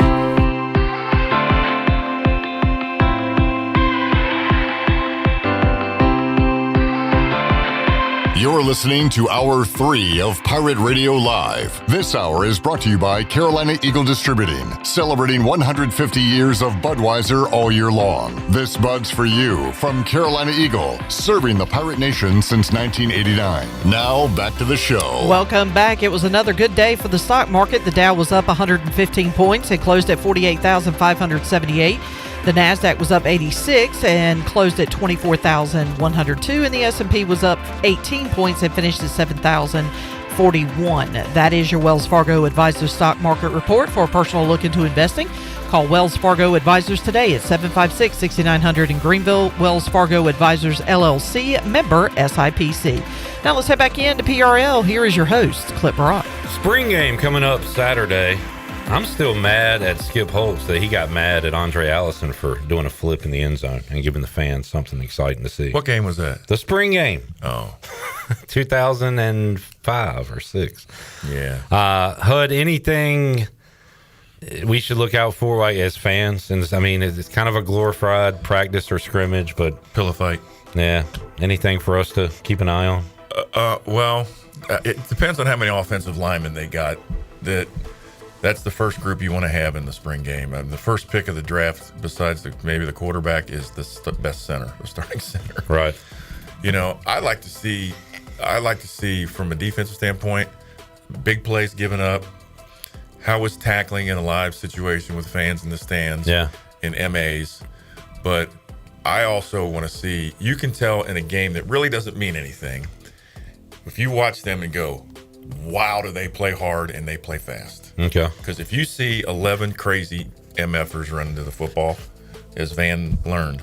You're listening to Hour 3 of Pirate Radio Live. This hour is brought to you by Carolina Eagle Distributing, celebrating 150 years of Budweiser all year long. This Bud's for you from Carolina Eagle, serving the Pirate Nation since 1989. Now, back to the show. Welcome back. It was another good day for the stock market. The Dow was up 115 points and closed at 48,578. The NASDAQ was up 86 and closed at 24,102, and the S&P was up 18 points and finished at 7,000. 41. That is your Wells Fargo Advisors Stock Market Report. For a personal look into investing, call Wells Fargo Advisors today at 756-6900 in Greenville. Wells Fargo Advisors, LLC, member SIPC. Now let's head back into PRL. Here is your host, Clip Brock. Spring game coming up Saturday. I'm still mad at Skip Holtz that he got mad at Andre Allison for doing a flip in the end zone and giving the fans something exciting to see. What game was that? The spring game. Oh. 2005 or 6. Yeah. Hud, anything we should look out for like as fans? And I mean, it's kind of a glorified practice or scrimmage, but pillow fight. Yeah. Anything for us to keep an eye on? Well, it depends on how many offensive linemen they got. That's the first group you want to have in the spring game. The first pick of the draft, besides maybe the quarterback, is the best center, the starting center. Right. You know, I like to see from a defensive standpoint, big plays given up. How was tackling in a live situation with fans in the stands? Yeah. In MAs, but I also want to see. You can tell in a game that really doesn't mean anything if you watch them and go, wow, do they play hard and they play fast. Okay. Because if you see 11 crazy MFers running to the football, as Van learned,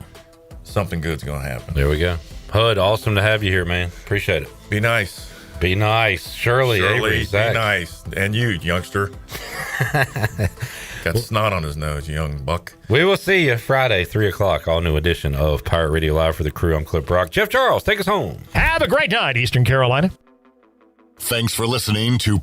something good's going to happen. There we go. Hud, awesome to have you here, man. Appreciate it. Be nice. Be nice. Shirley, Avery, be Zach. nice. And you, youngster. Got snot on his nose, you young buck. We will see you Friday, 3 o'clock, all new edition of Pirate Radio Live for the crew. I'm Clip Brock. Jeff Charles, take us home. Have a great night, Eastern Carolina. Thanks for listening to